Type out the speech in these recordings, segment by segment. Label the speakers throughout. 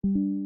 Speaker 1: you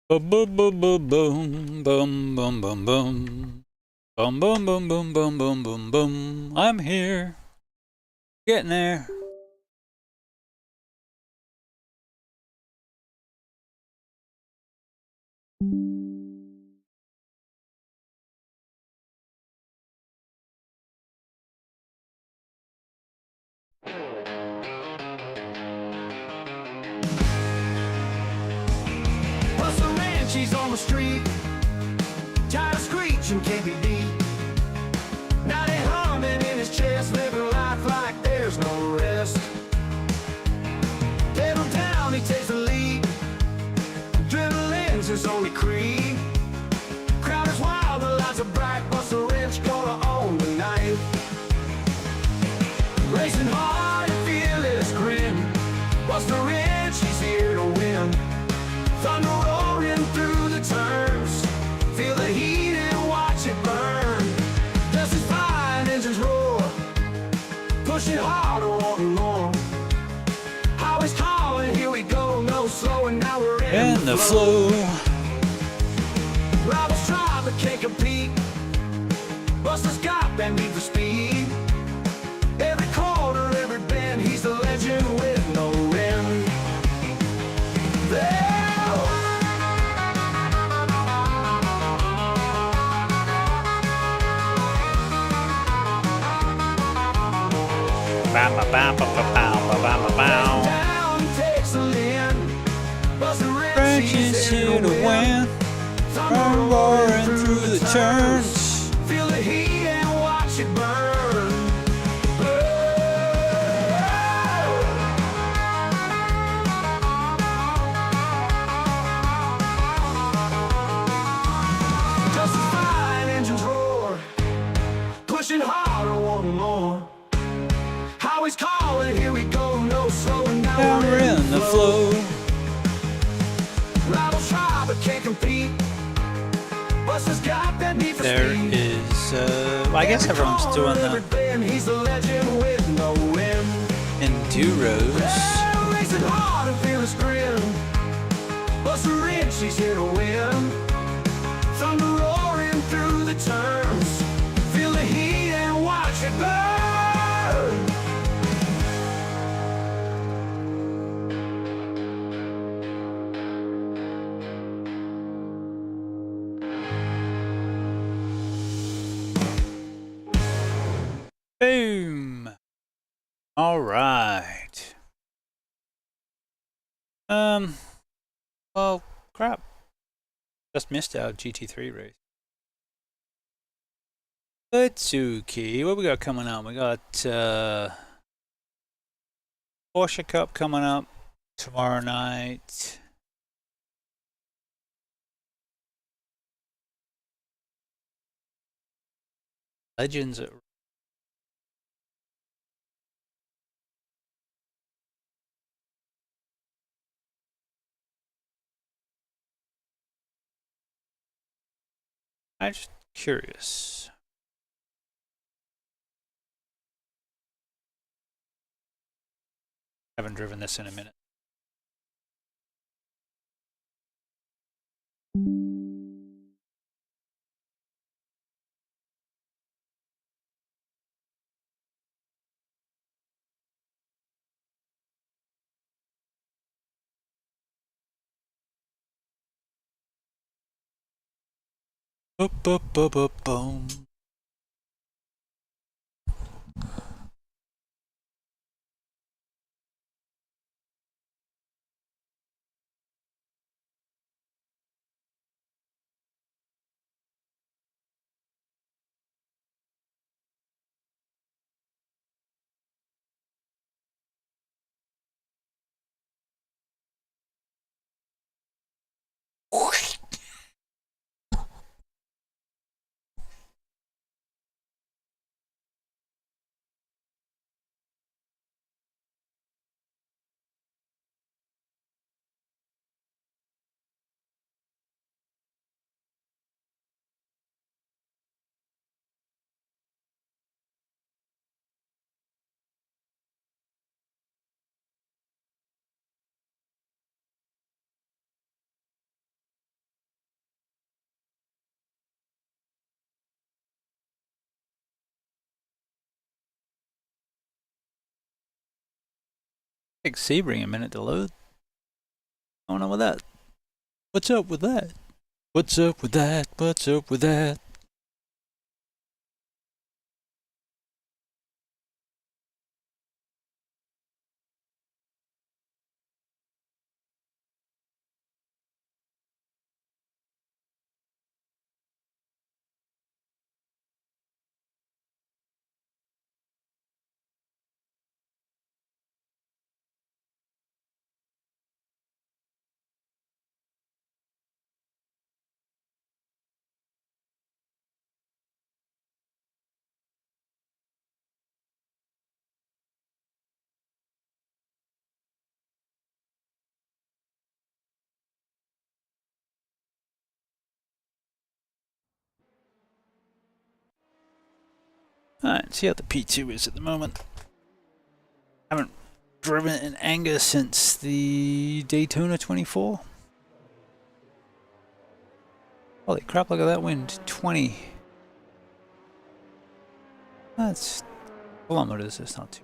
Speaker 1: Boom, boom, boom, boom, boom, boom, boom, boom, boom. Boom, boom, boom, boom, boom, boom, boom, boom. I'm here. Getting there.
Speaker 2: BustaWrench, he's on the street, tired of screeching, can't be beat. Now they humming in his chest, living life like there's no rest. Pedal down, he takes the lead, adrenaline's his only creed. Crowd is wild, the lights are bright, BustaWrench gonna own the night. Racing hard and fearless grin, BustaWrench, he's here to win. Thunder roaring through the turns, feel the heat and watch it burn. Dust is flying, engines roar, pushing harder, wanting more. Highways calling, here we go, no slowing, now we're in
Speaker 1: the flow.
Speaker 2: Rivals try but can't compete, Busta's got that need for speed. Every corner, every bend, he's the legend with no end. There.
Speaker 1: Bow, bow, bow, bow, bow, bow, bow, bow.
Speaker 2: Down takes the land,
Speaker 1: Wrench is here to win. Thunder roaring through the turns.
Speaker 2: Feel the heat and watch it burn. Dust is flying, engines roar, pushing harder, wanting more. Highways calling, here we go, no slowing down.
Speaker 1: Now we're in the flow.
Speaker 2: Rivals try but can't compete. Busta's got that need for
Speaker 1: There
Speaker 2: speed.
Speaker 1: is, well, I guess everyone's doing the
Speaker 2: He's the legend with no end.
Speaker 1: enduros.
Speaker 2: Racing hard and feel his grin. BustaWrench, he's here to win. Thunder roaring through the turns, feel the heat and watch it burn.
Speaker 1: Boom. All right. Well, crap. Just missed our GT3 race. It's okay. What we got coming up? We got Porsche Cup coming up tomorrow night. Legends at I'm just curious. Haven't driven this in a minute. Boom. Takes Sebring a minute to load. I don't know with that. What's up with that? What's up with that? What's up with that? Alright, see how the P2 is at the moment. Haven't driven in anger since the Daytona 24. Holy crap, look at that wind. 20. That's kilometers, that's not too.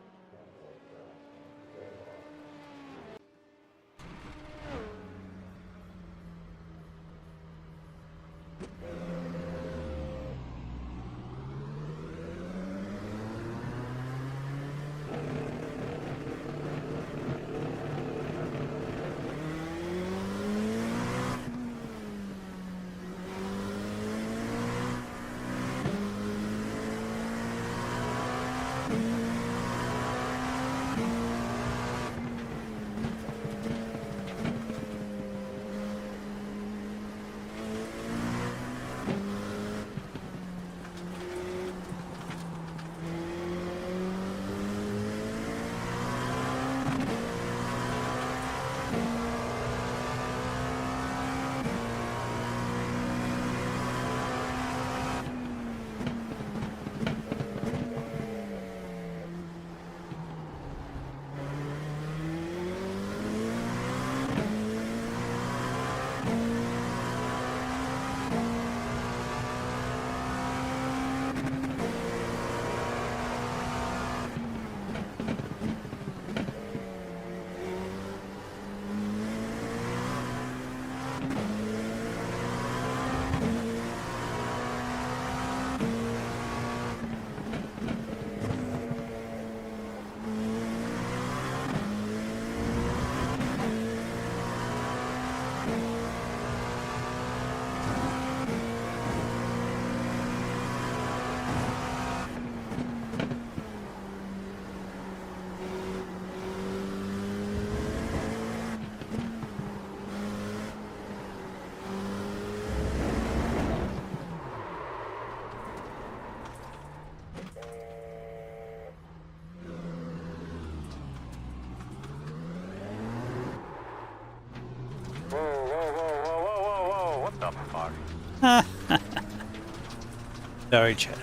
Speaker 1: Sorry, chat.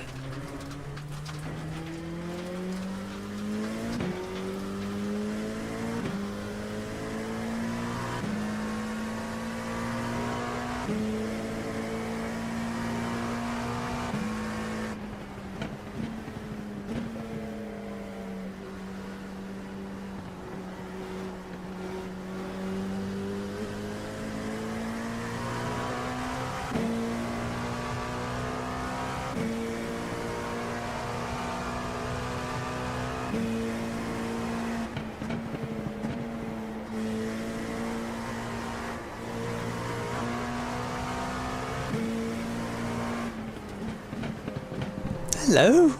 Speaker 1: Hello.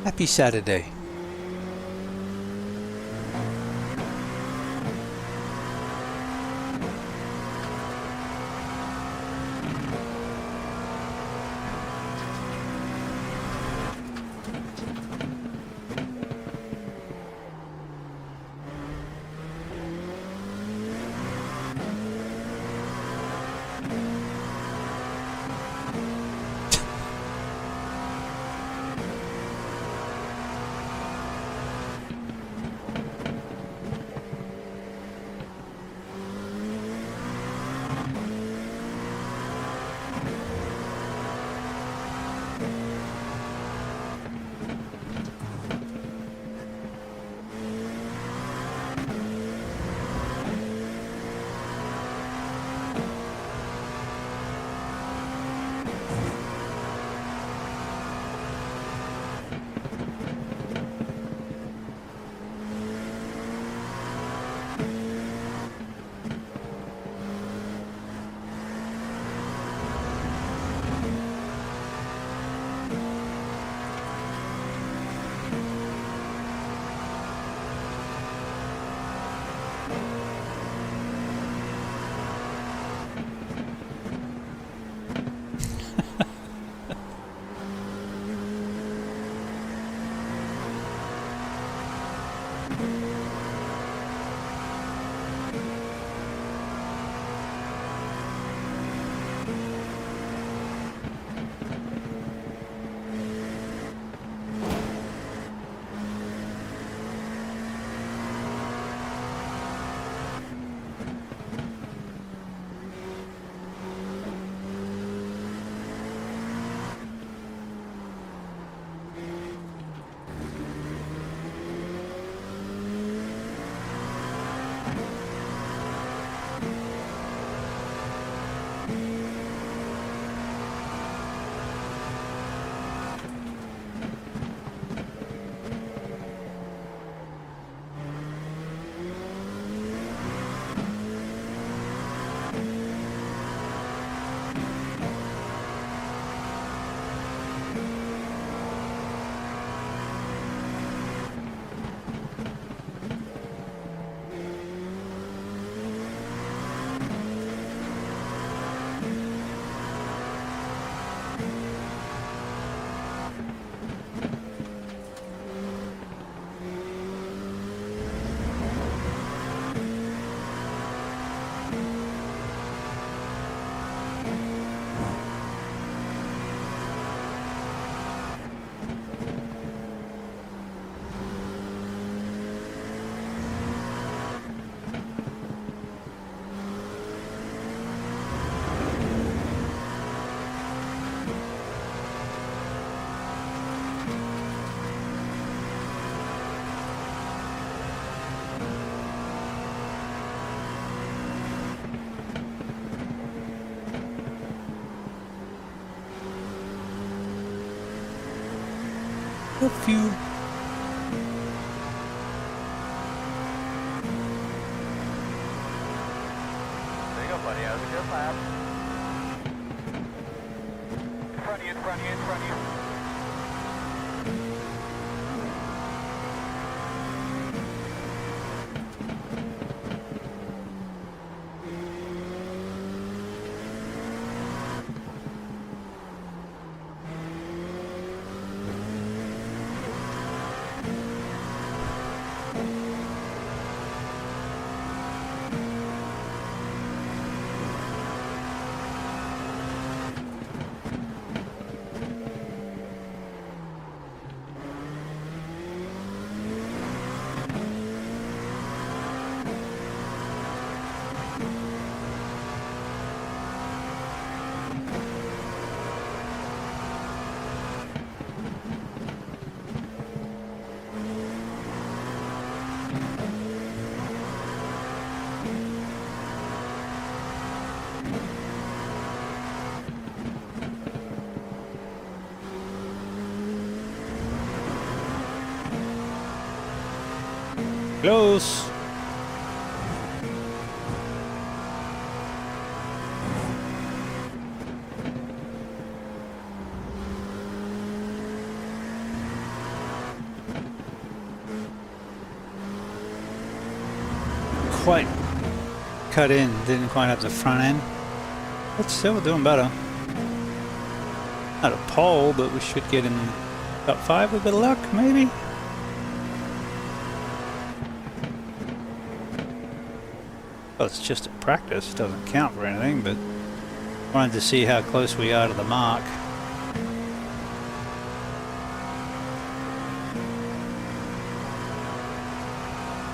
Speaker 1: Happy Saturday. Love you.
Speaker 3: There you go, buddy. That was a good lap. In front of you, in front of you, in front of you.
Speaker 1: Close. Quite cut in, didn't quite have the front end, but still doing better. Not a pole, but we should get in top 5 with a bit of luck, maybe. Well, it's just a practice, doesn't count for anything, but wanted to see how close we are to the mark.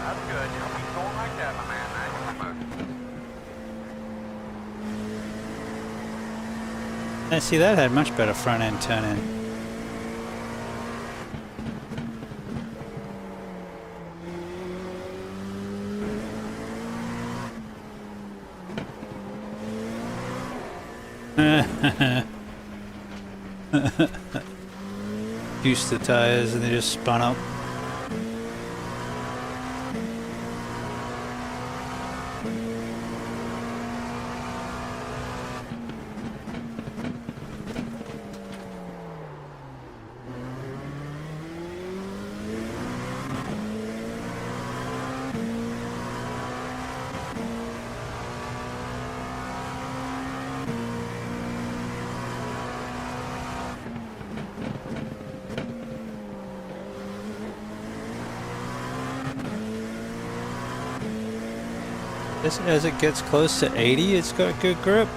Speaker 3: That's good. You don't keep going like that, my man. Nice promotion.
Speaker 1: And see, that had much better front end turn in. Juiced the tires and they just spun up. As it gets close to 80, it's got good grip.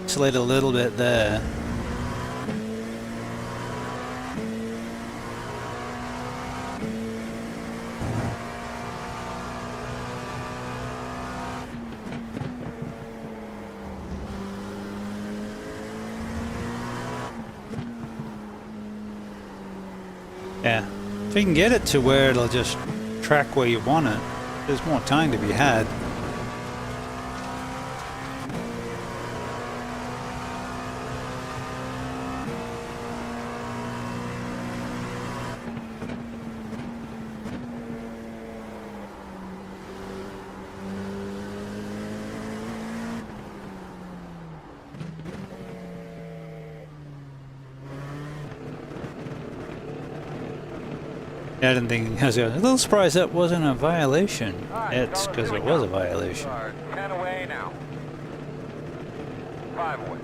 Speaker 1: Slid a little bit there. Yeah, if you can get it to where it'll just track where you want it, there's more time to be had. I didn't think, I was a little surprised that wasn't a violation. It's because it was a violation.
Speaker 3: 10 away now. 5 away.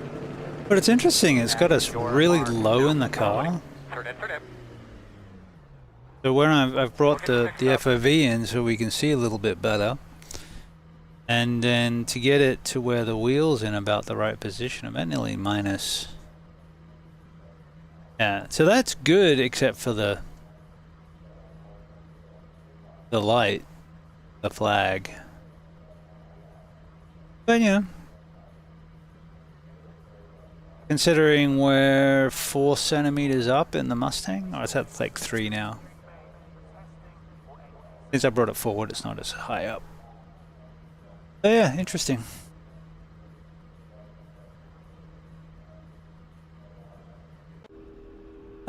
Speaker 1: But it's interesting, it's got us really low in the car.
Speaker 3: Turn in, turn in.
Speaker 1: So where I've brought the FOV in so we can see a little bit better. And then to get it to where the wheel's in about the right position, I'm at nearly minus. Yeah, so that's good except for the light, the flag. But yeah, considering we're 4 centimeters up in the Mustang, oh, it's at like 3 now. Since I brought it forward, it's not as high up. So yeah, interesting.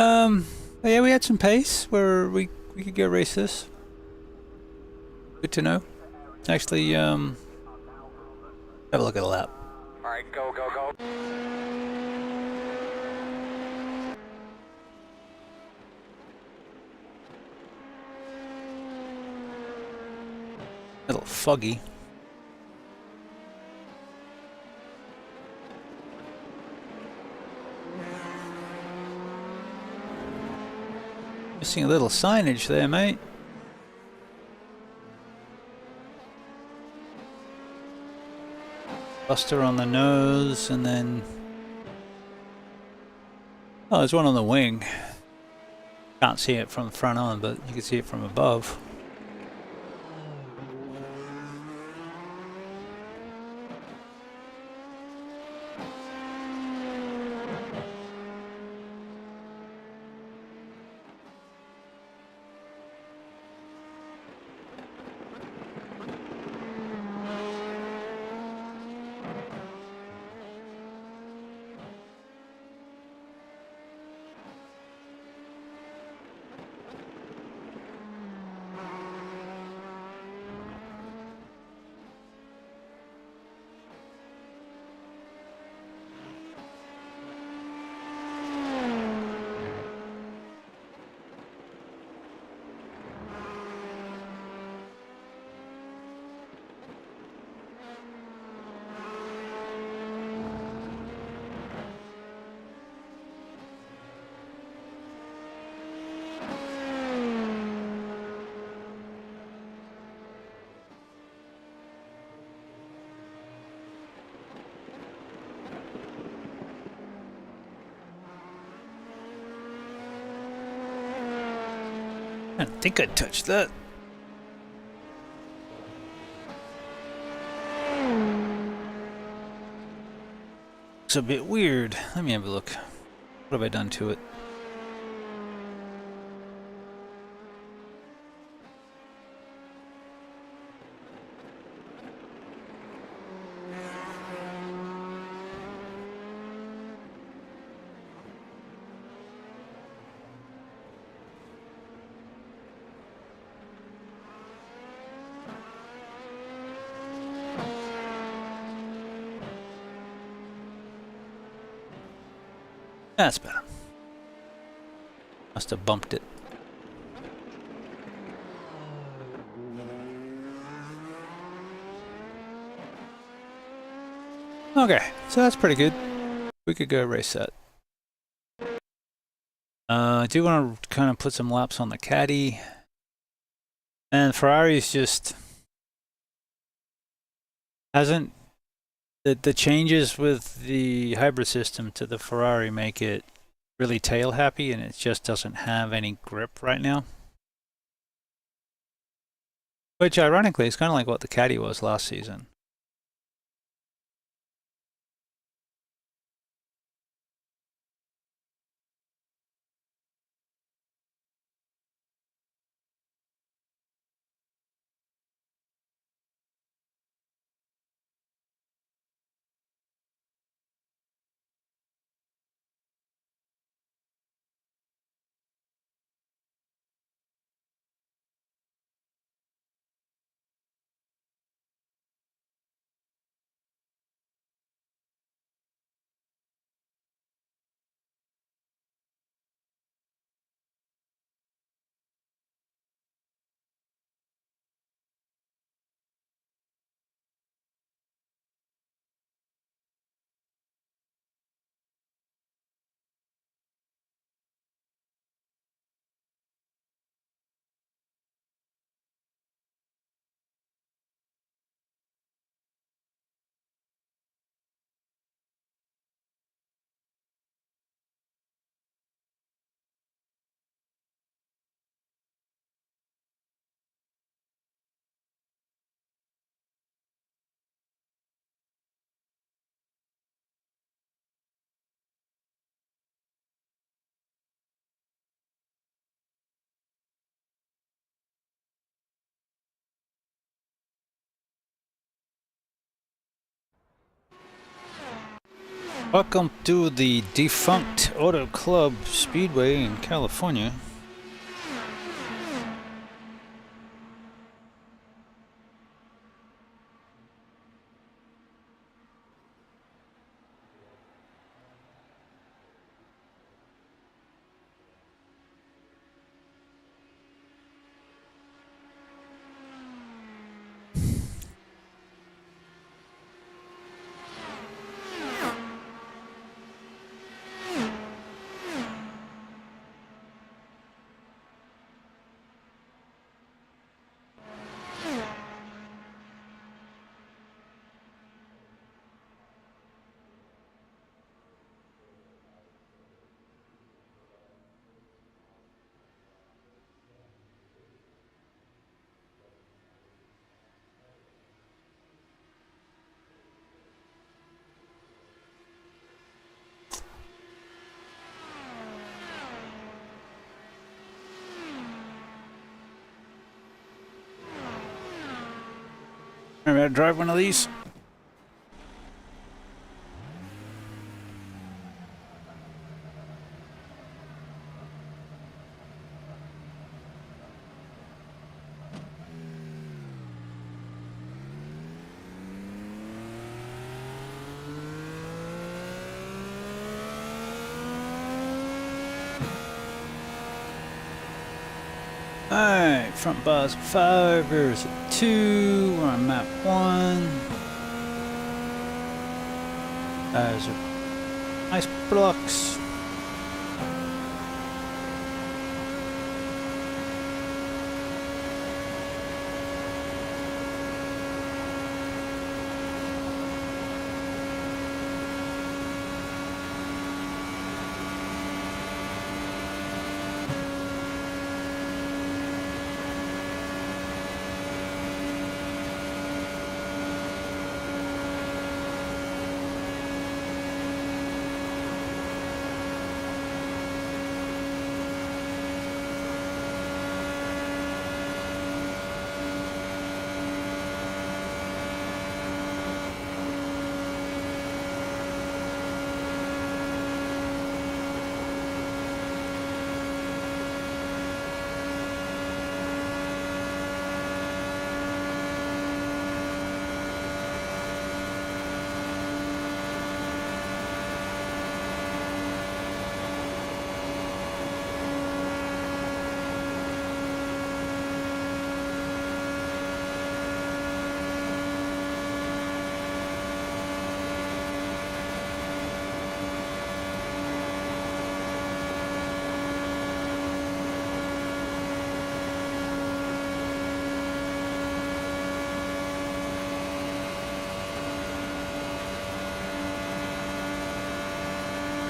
Speaker 1: But yeah, we had some pace where we could go race this. Good to know. Actually, have a look at the lap.
Speaker 3: Alright, go, go, go.
Speaker 1: A little foggy. Missing a little signage there, mate. Buster on the nose, and then... Oh, there's one on the wing. Can't see it from the front on, but you can see it from above. I don't think I touched that. It's a bit weird. Let me have a look. What have I done to it? That's better. Must have bumped it. Okay, so that's pretty good. We could go race that. I do want to kind of put some laps on the caddy. And Ferrari's just hasn't the changes with the hybrid system to the Ferrari make it really tail happy, and it just doesn't have any grip right now. Which ironically is kind of like what the caddy was last season. Welcome to the defunct Auto Club Speedway in California. Maybe I'll drive one of these. Alright, front bars 5, rears at 2, we're on map 1. Those are nice blocks.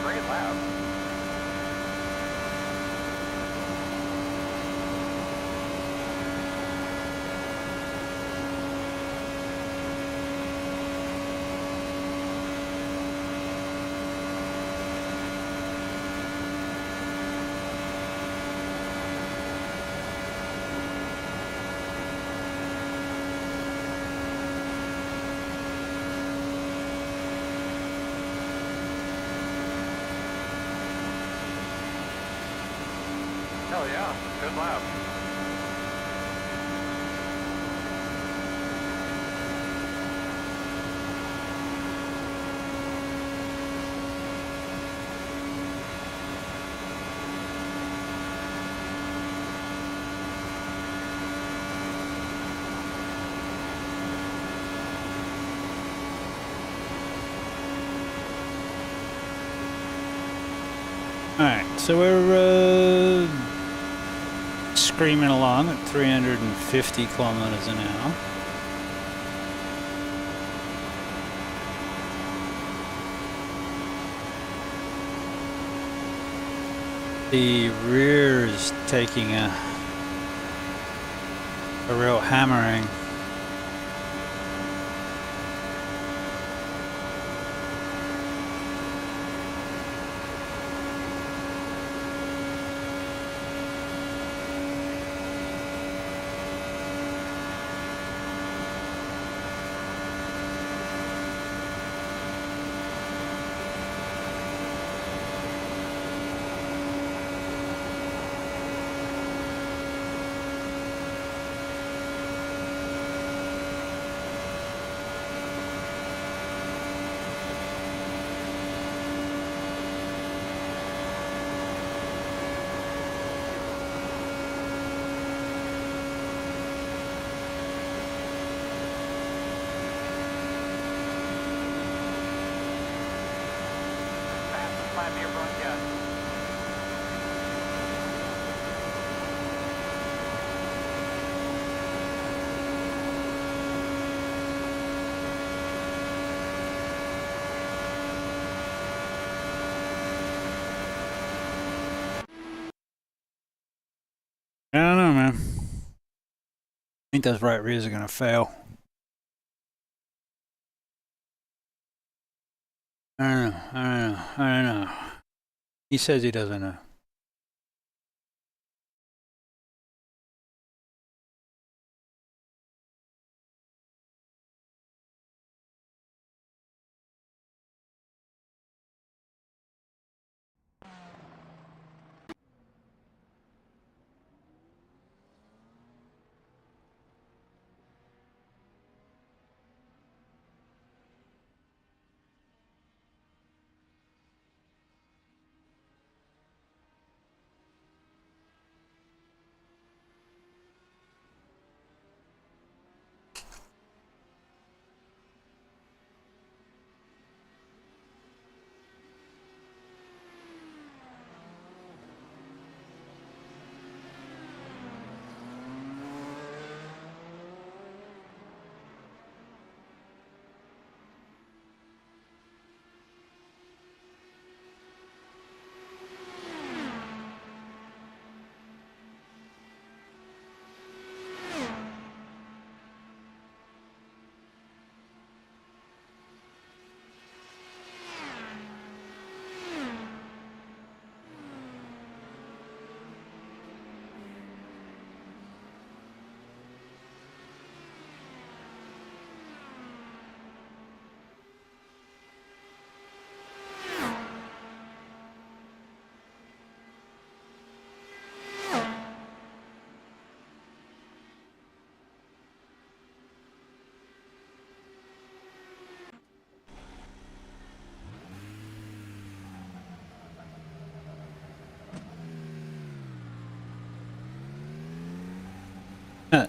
Speaker 3: Great lap. Hell yeah, good lap.
Speaker 1: Alright, so we're screaming along at 350 kilometers an hour. The rear is taking a real hammering. think those right rears are going to fail. I don't know. He says he doesn't know.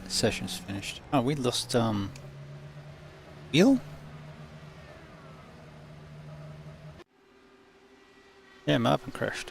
Speaker 1: Session's finished. Oh, we lost, wheel? Yeah, my up and crashed.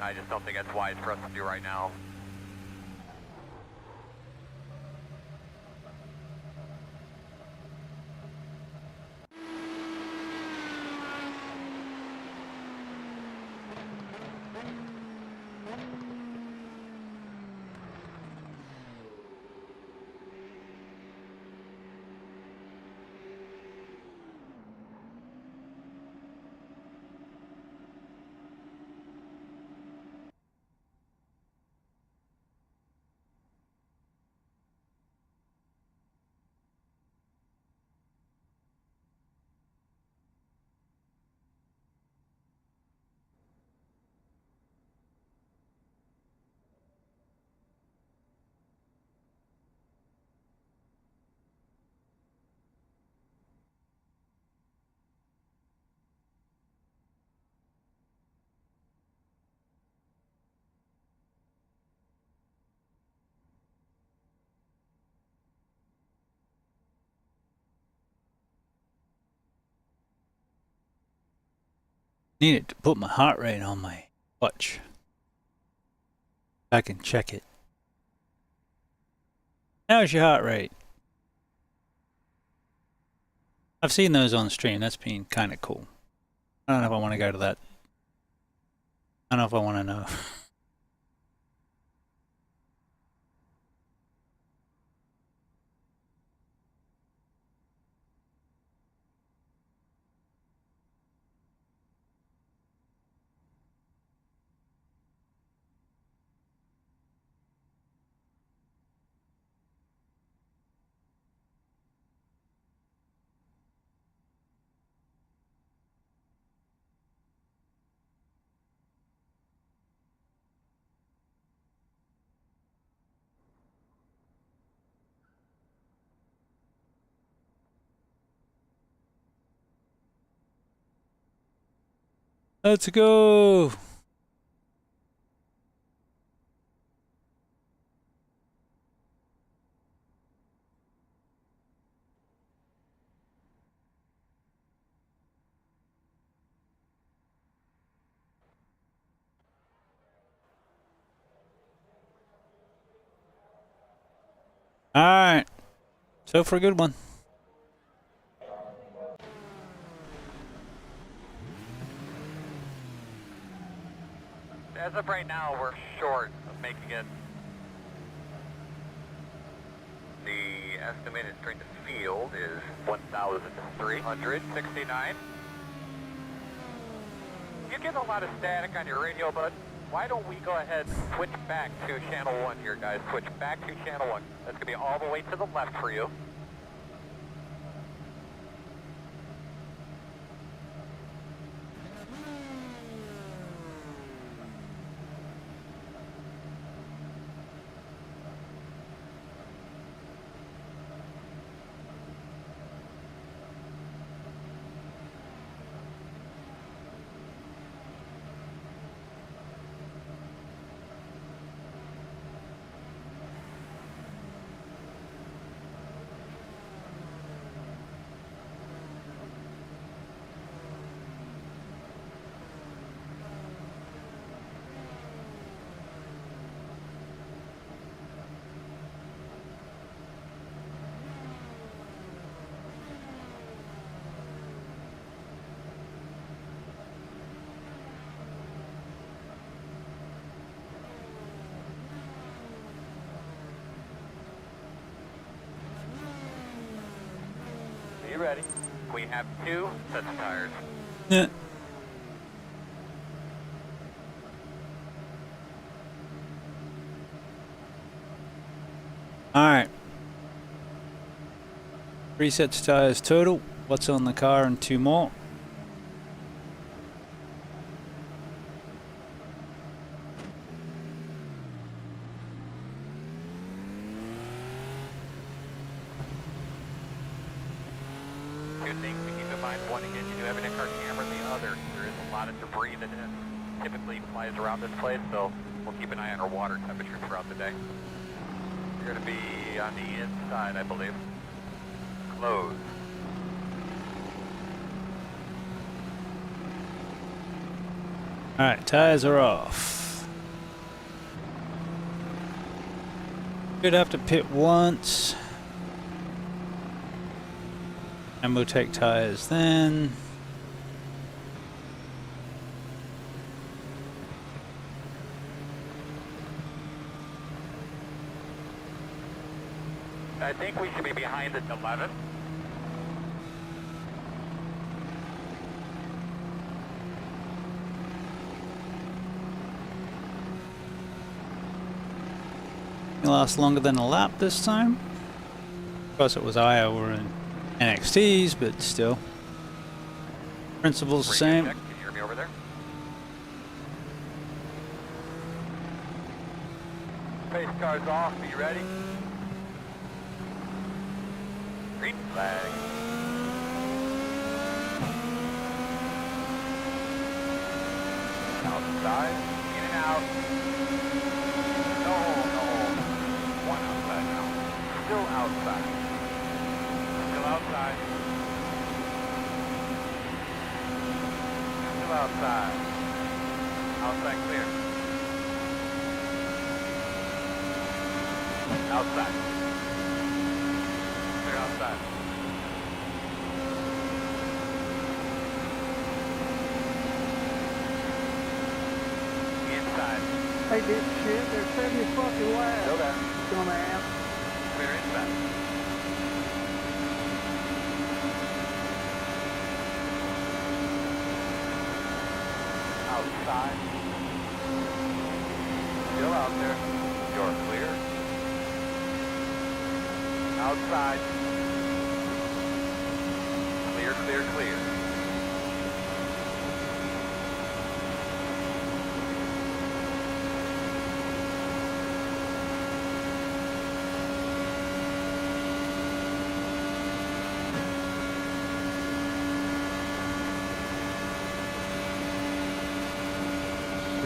Speaker 3: I just don't think that's wise for us to do right now.
Speaker 1: Needed to put my heart rate on my watch. I can check it. How's your heart rate? I've seen those on stream. That's been kind of cool. I don't know if I want to go to that. I don't know if I want to know. Let's go. All right. So for a good one.
Speaker 3: As of right now, we're short of making it. The estimated strength of field is 1,369. You're getting a lot of static on your radio, but why don't we go ahead and switch back to channel 1 here, guys. Switch back to channel 1. That's going to be all the way to the left for you. You ready? We have 2 sets of tires.
Speaker 1: Yeah. All right. 3 sets of tires total. What's on the car and 2 more.
Speaker 3: Two things to keep in mind. One, again, you do have an in-car camera. The other, there is a lot of debris that typically flies around this place, so we'll keep an eye on our water temperature throughout the day. You're going to be on the inside, I believe. Close.
Speaker 1: All right, tires are off. Should have to pit once. And we'll take tires then.
Speaker 3: I think we should be behind at 11.
Speaker 1: It lasts longer than a lap this time. Of course it was Iowa and NXTs, but still. Principle's the same.
Speaker 3: Check. Can you hear me over there? Pace car's off. Are you ready? Green flag. Outside. In and out. No. One outside now. Still outside. Still outside. Still outside. Outside clear. Outside. Clear outside. Inside.
Speaker 4: Hey, this shit, they're 70 fucking laps.
Speaker 3: Still there.
Speaker 4: Dumbass.
Speaker 3: Clear inside. Outside. Still out there. You're clear. Outside. Clear, clear, clear.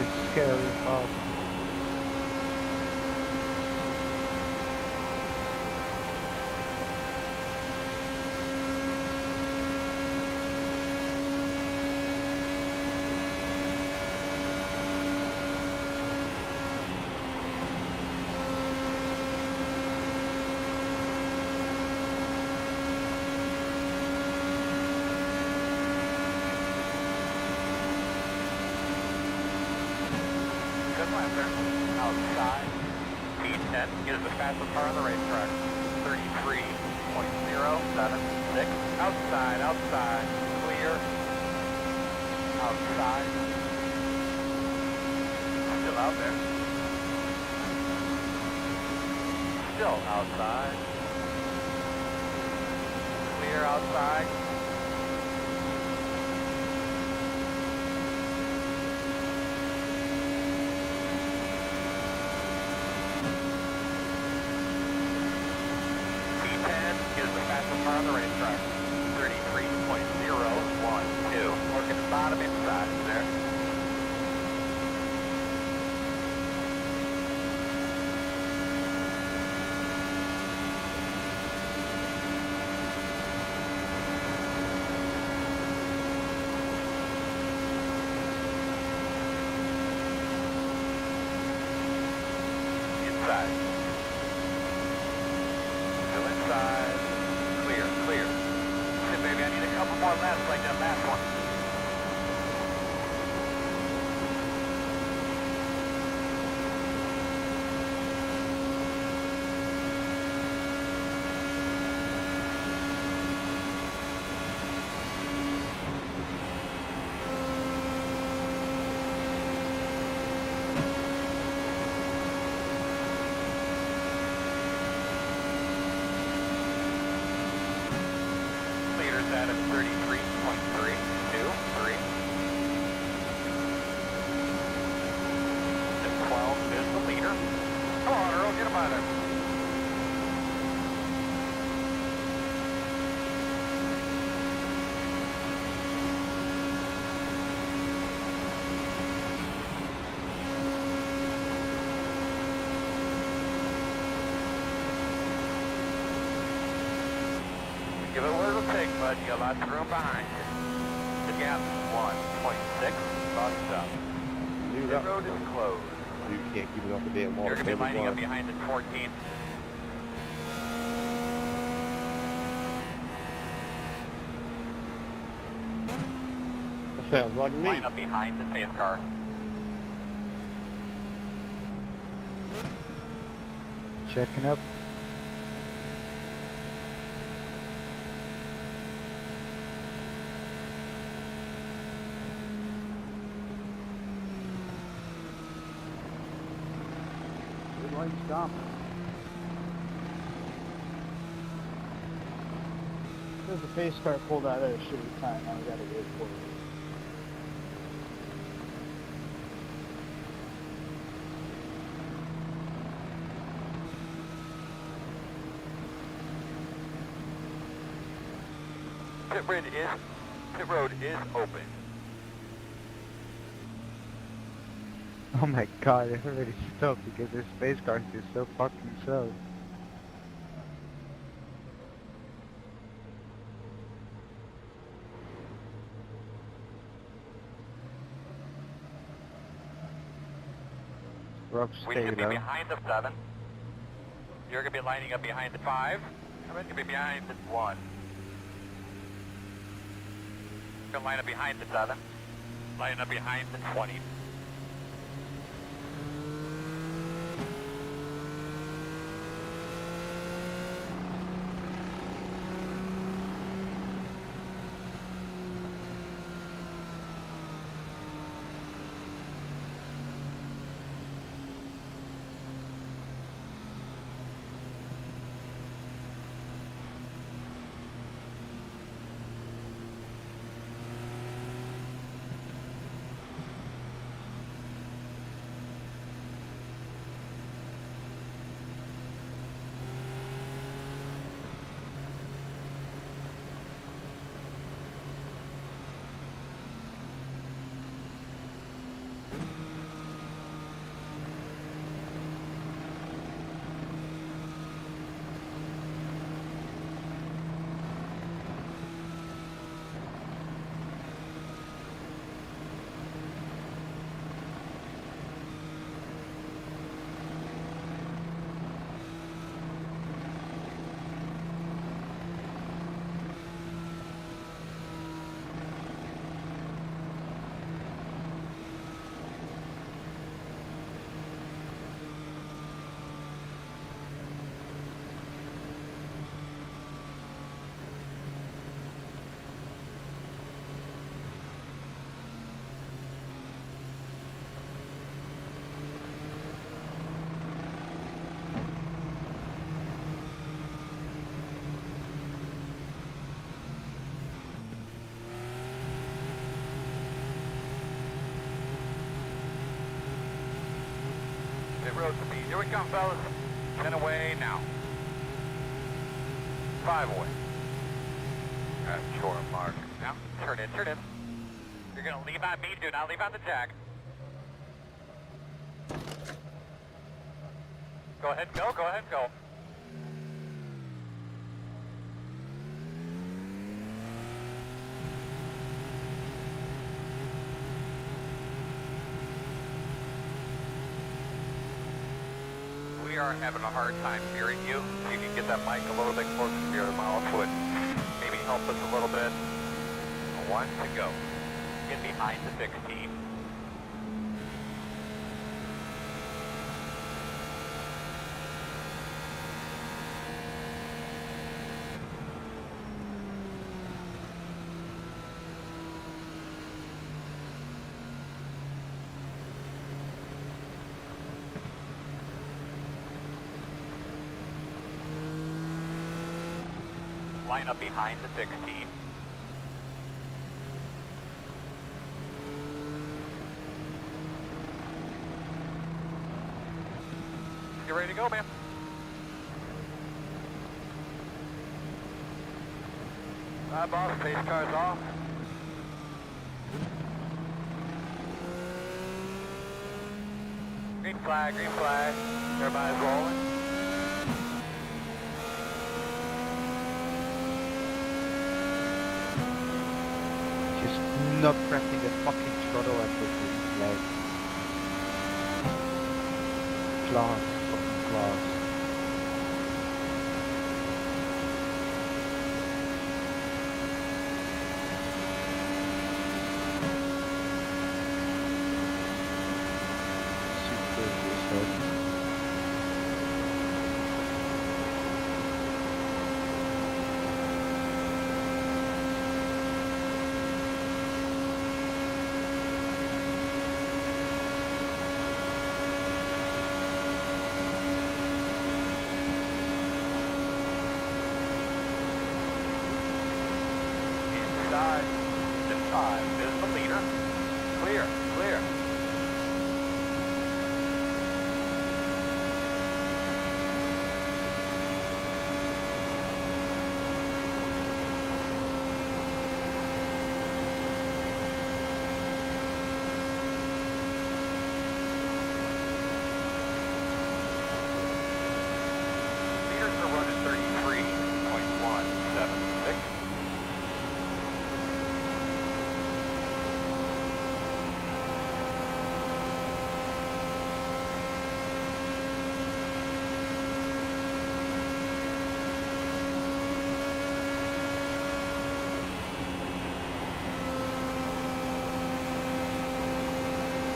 Speaker 4: It's scary as fuck.
Speaker 3: Good lap there. Outside. P10 is the fastest car on the racetrack. 33.076. Outside, outside. Clear. Outside. Still out there. Still outside. Clear outside. Is the fastest car on the racetrack. 33.012. Working the bottom inside there. Inside. Still inside. Clear, clear. Shit, baby, I need a couple more laps like that last one. Leader's at 33.323. And 12 is the leader. Come on, Earl, get him out of there. Give it what it'll take, bud. You got lots of room behind you. The gap 1.6 bucks up.
Speaker 5: Dude,
Speaker 3: The road is closed.
Speaker 5: you can't keep it off the damn wall.
Speaker 3: You're going to be lining up behind at 14.
Speaker 5: Sounds like me.
Speaker 3: Line up behind the space car.
Speaker 6: Checking up.
Speaker 4: Good lane stop.
Speaker 5: There's a pace car pulled out at a shitty time. Now we gotta wait for it.
Speaker 3: Pit road is open.
Speaker 6: Oh my god, everybody's stoked because this space car is so fucking slow. Rob,
Speaker 3: We
Speaker 6: stay
Speaker 3: should be
Speaker 6: low.
Speaker 3: behind the 7. You're going to be lining up behind the 5. I'm going to be behind the 1. Going to line up behind the 7. Line up behind the 20. Pit road speed. Here we come, fellas. 10 away now. 5 away. Short mark. Now, turn in, turn in. You're going to leave on me. Do not leave on the jack. Go ahead, go. Go ahead, go. We are having a hard time hearing you. If you can get that mic a little bit closer to your mouth, would maybe help us a little bit. 1 to go. Get behind the 16. Line up behind the 16. You ready to go, man? Alright, boss, pace car's off. Green flag, green flag. Everybody's rolling.
Speaker 6: Just not pressing the fucking throttle at the flag. Class, fucking class.
Speaker 3: Outside. Inside. Is the leader. Clear. Clear. Leaders are running 33.176.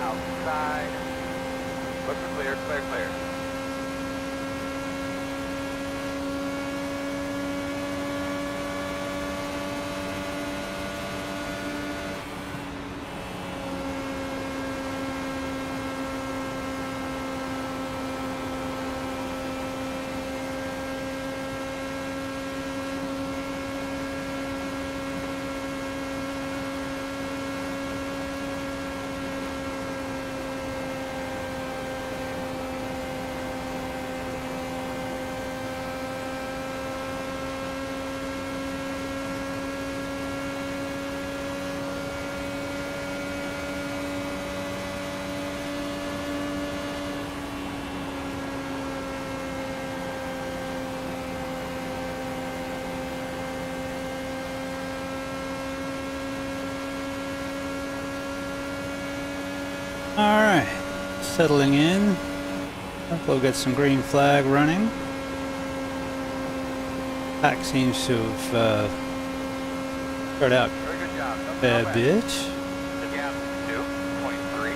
Speaker 3: Outside. Looks clear, clear, clear.
Speaker 1: Alright, settling in. We'll get some green flag running. Pack seems to have spread out
Speaker 3: Very good job.
Speaker 1: a fair bit.
Speaker 3: The gap 2.3.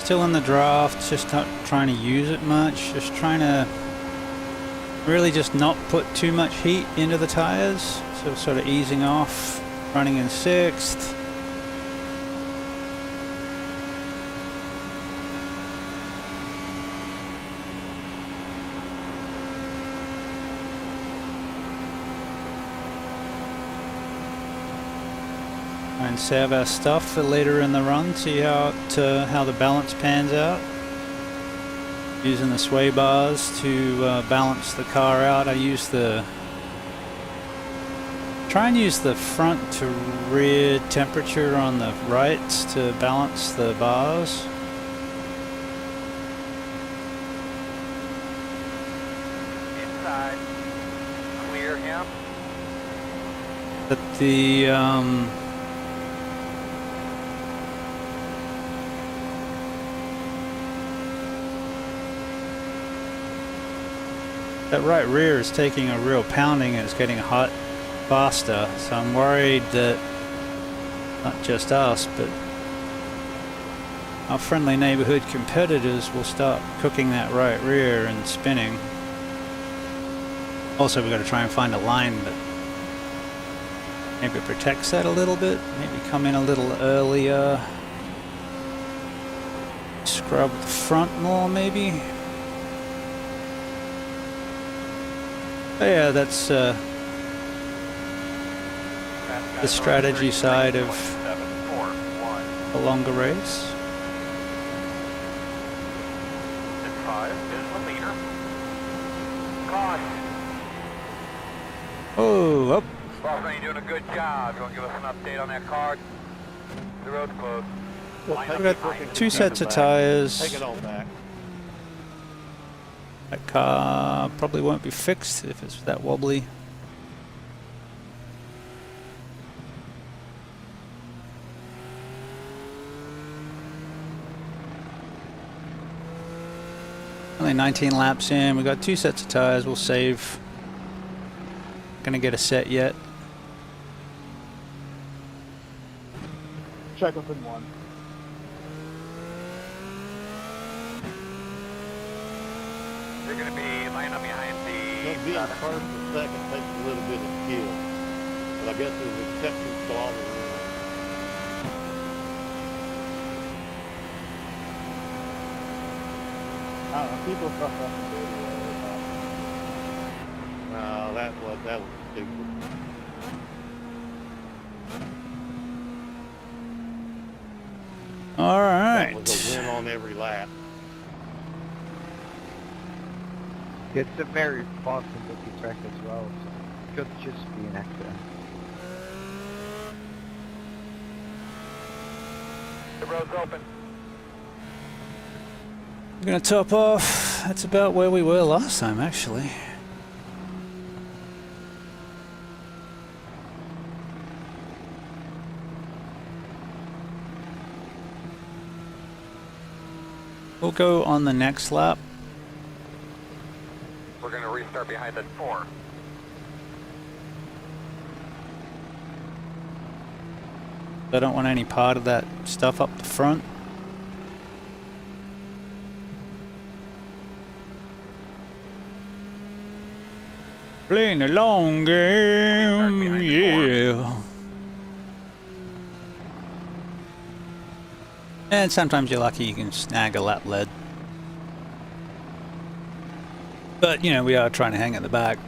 Speaker 1: Still in the draft, just not trying to use it much. Just trying to really just not put too much heat into the tires. So sort of easing off, running in 6th. And save our stuff for later in the run, see how the balance pans out. Using the sway bars to balance the car out. I try and use the front to rear temperature on the rights to balance the bars.
Speaker 3: Inside. Clear him.
Speaker 1: But the that right rear is taking a real pounding and it's getting hot faster, so I'm worried that not just us, but our friendly neighborhood competitors will start cooking that right rear and spinning. Also, we've got to try and find a line that maybe protects that a little bit, maybe come in a little earlier, scrub the front more maybe. But yeah, that's the strategy side of a longer race. Oh, up.
Speaker 3: Bossman, you're doing a good job. You want to give us an update on that car? The road's closed.
Speaker 1: I've got 2 sets of tires.
Speaker 4: Take it all back.
Speaker 1: That car probably won't be fixed if it's that wobbly. Only 19 laps in. We've got 2 sets of tires. We'll save. Gonna get a set yet.
Speaker 5: Check up in 1.
Speaker 3: You're going to be lining up behind
Speaker 4: Being
Speaker 3: the...
Speaker 4: first and second takes a little bit of skill, but I guess there's exceptions to all the rules.
Speaker 5: I don't know, people fuck up the video.
Speaker 4: No, that was That was stupid.
Speaker 1: All right.
Speaker 4: That was a win on every lap.
Speaker 6: It's a very fast and lucky track as well, so it could just be an accident.
Speaker 3: The road's open.
Speaker 1: We're gonna top off. That's about where we were last time, actually. We'll go on the next lap.
Speaker 3: We're going to restart behind at 4.
Speaker 1: I don't want any part of that stuff up the front. Playing a long game, yeah. And sometimes you're lucky you can snag a lap lead. But, you know, we are trying to hang at the back.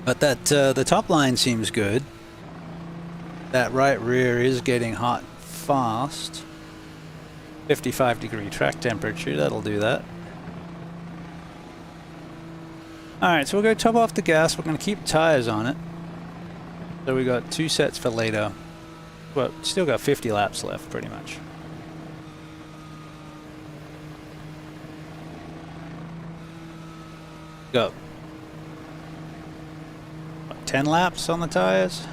Speaker 1: But that the top line seems good. That right rear is getting hot fast. 55-degree track temperature, that'll do that. Alright, so we'll go top off the gas. We're going to keep tires on it. So we got 2 sets for later. Well, still got 50 laps left, pretty much. Go. What, 10 laps on the tires?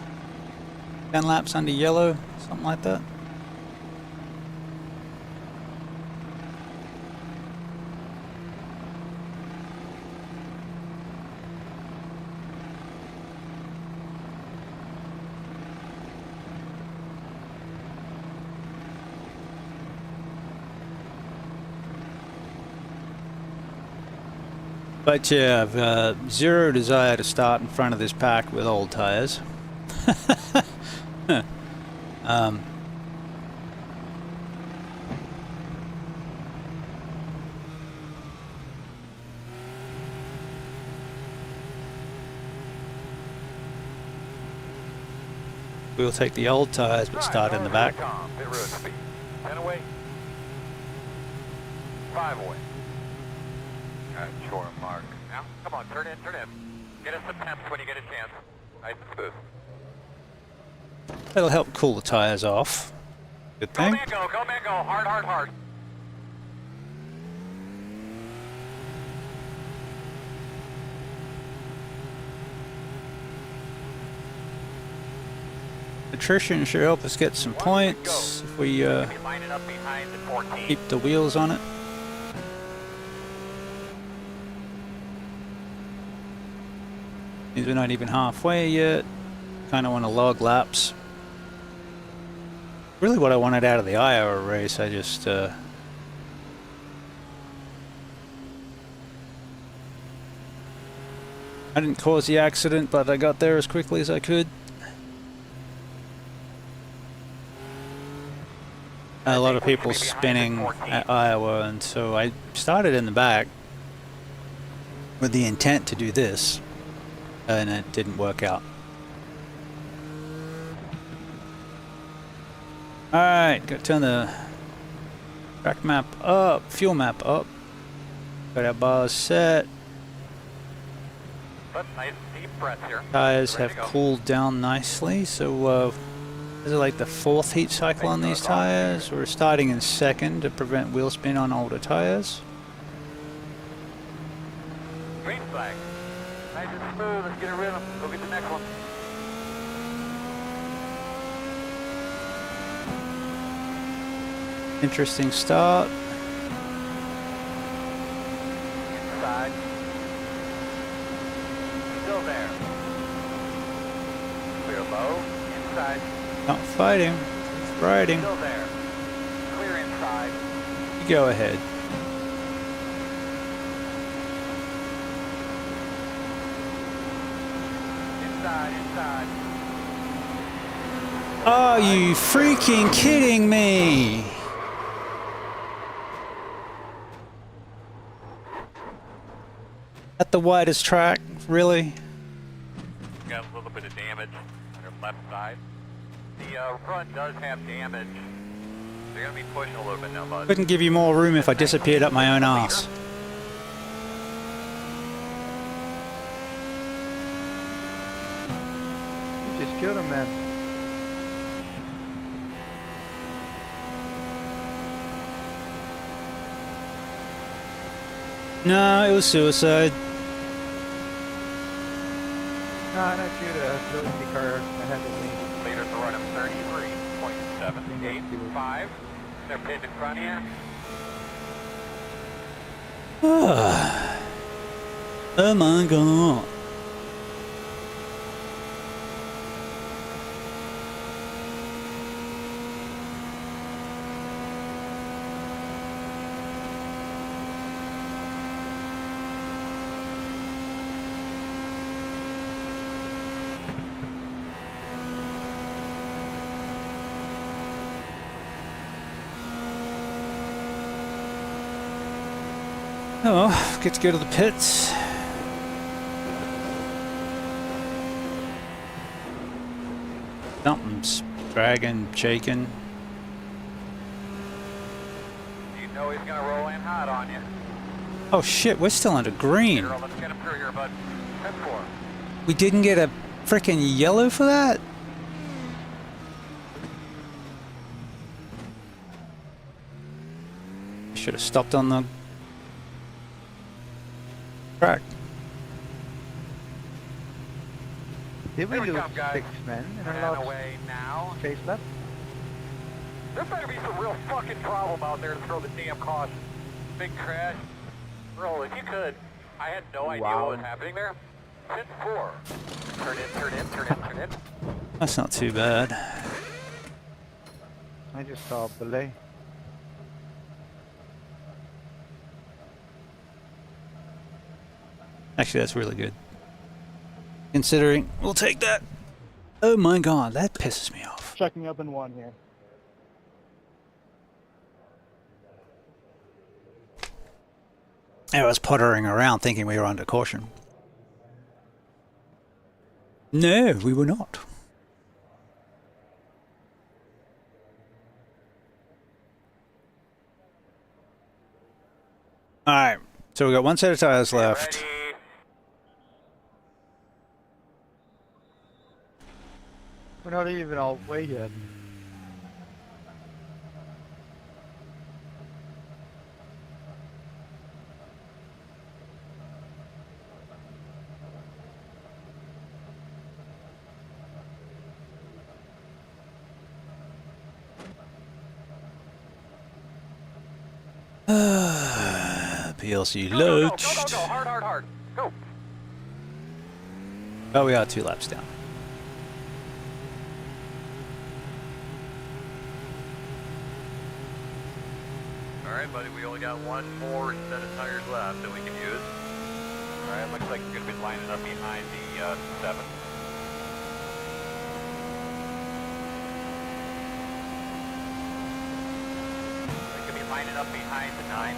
Speaker 1: 10 laps under yellow, something like that. But yeah, I've zero desire to start in front of this pack with old tires. We'll take the old tires, but start in the back.
Speaker 3: Pit road speed. 10 away. 5 away. Shore mark. Now, come on, turn in, turn in. Get us some temps when you get a chance. Nice and smooth.
Speaker 1: That'll help cool the tires off. Good
Speaker 3: Go
Speaker 1: thing.
Speaker 3: man, go, go man, go. Hard, hard, hard.
Speaker 1: Attrition should help us get some points if we
Speaker 3: Be lining up behind the 14.
Speaker 1: keep the wheels on it. Means we're not even halfway yet. Kind of want to log laps. Really what I wanted out of the Iowa race, I just I didn't cause the accident, but I got there as quickly as I could. A lot of people spinning at Iowa, and so I started in the back with the intent to do this, and it didn't work out. Alright, got to turn the track map up, fuel map up. Got our bars set.
Speaker 3: But nice deep breath here.
Speaker 1: Tires
Speaker 3: Ready
Speaker 1: have
Speaker 3: to go.
Speaker 1: cooled down nicely, so this is like the 4th heat cycle on these tires. We're starting in 2nd to prevent wheel spin on older tires.
Speaker 3: Green flag. Nice and smooth. Let's get a rhythm. Go get the next one.
Speaker 1: Interesting start.
Speaker 3: Inside. Still there. Clear low. Inside.
Speaker 1: Not fighting, riding.
Speaker 3: Still there. Clear inside.
Speaker 1: You go ahead.
Speaker 3: Inside, inside.
Speaker 1: Are you freaking kidding me? At the widest track, really?
Speaker 3: got a little bit of damage on their left side. The front does have damage. They're going to be pushing a little bit now, bud.
Speaker 1: Couldn't give you more room if I disappeared up my own ass.
Speaker 6: You just killed him, man.
Speaker 1: No, it was suicide.
Speaker 6: No, not you. The ability car ahead of me.
Speaker 3: Leaders are running 33.785. They're pinned in front of you.
Speaker 1: Oh my god. Oh, get to go to the pits. Something's dragging, shaking.
Speaker 3: You know he's going to roll in hot on you.
Speaker 1: Oh shit, we're still under green.
Speaker 3: Girl, let's get him through here, bud. 10-4.
Speaker 1: We didn't get a frickin' yellow for that? Should have stopped on the track.
Speaker 6: Did we
Speaker 3: Here we
Speaker 6: lose
Speaker 3: come, guys.
Speaker 6: 6 men in our
Speaker 3: And
Speaker 6: last
Speaker 3: away now.
Speaker 6: chase lap?
Speaker 3: There better be some real fucking problem out there to throw the damn caution. Big crash. Bro, if you could, I had no idea
Speaker 6: Wow.
Speaker 3: what was happening there. 10-4. Turn in, turn in, turn in, turn in.
Speaker 1: That's not too bad.
Speaker 6: I just saw a belay.
Speaker 1: Actually, that's really good. Considering, we'll take that. Oh my god, that pisses me off.
Speaker 5: Checking up in 1 here.
Speaker 1: I was puttering around thinking we were under caution. No, we were not. Alright, so we got one set of tires left.
Speaker 3: Ready.
Speaker 6: We're not even all the way yet.
Speaker 1: PLC
Speaker 3: Go, go, go,
Speaker 1: load.
Speaker 3: go, go, go. Hard, hard, hard. Go.
Speaker 1: Oh, we are 2 laps down.
Speaker 3: Alright, buddy, we only got one more set of tires left that we can use. Alright, looks like you're going to be lining up behind the 7. You're going to be lining up behind the 9.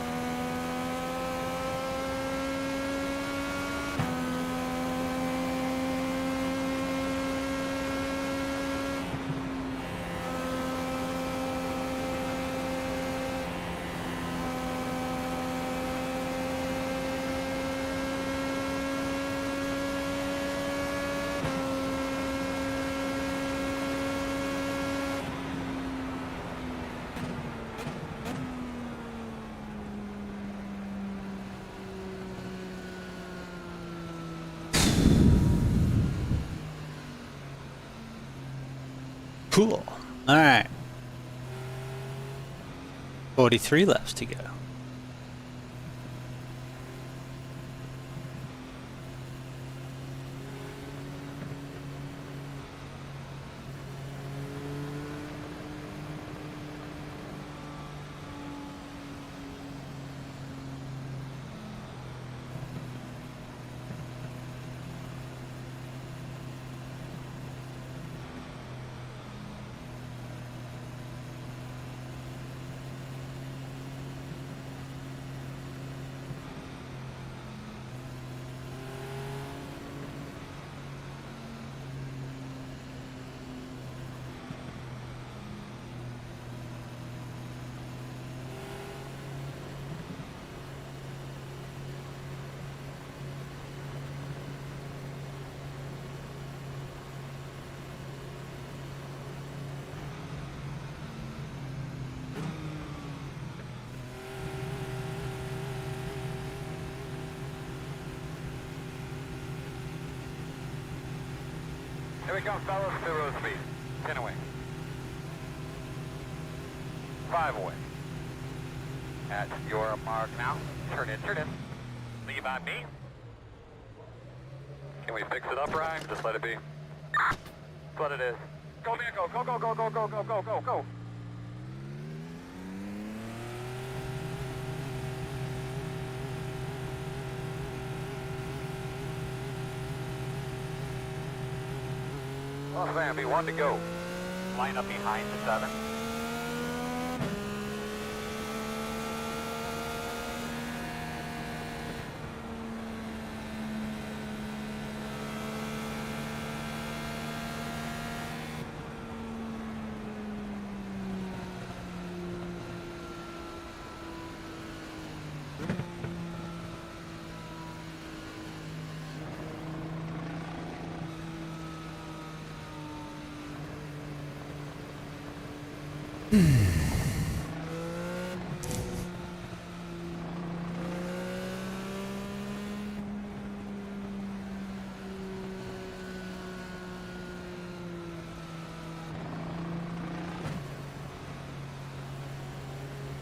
Speaker 1: Cool. Alright. 43 laps to go.
Speaker 3: Here we go, fellas, 2 road speed. 10 away. 5 away. At your mark now. Turn in, turn in. Leave on me. Can we fix it up, Ryan? Just let it be. That's what it is. Go, man, go, go, go, go, go, go, go, go, go, go. Well, Sam, be 1 to go. Line up behind the 7.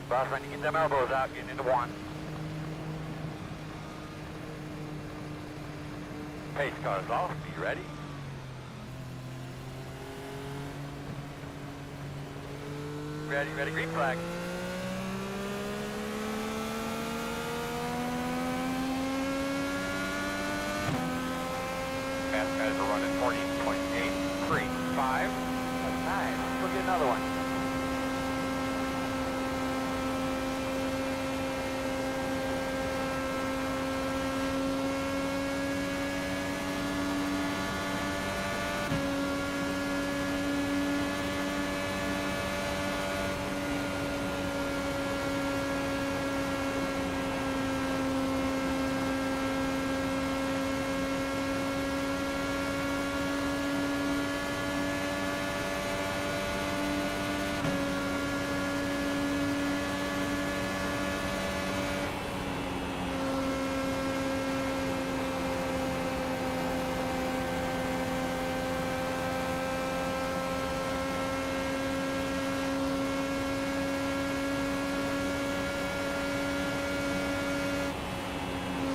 Speaker 3: Boss, when you get them elbows out, get into 1. Pace cars off, be ready. Ready, ready, green flag. Fast guys are running 40.835. That's nice. Look at another one.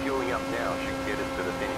Speaker 3: Fueling up now should get us to the finish.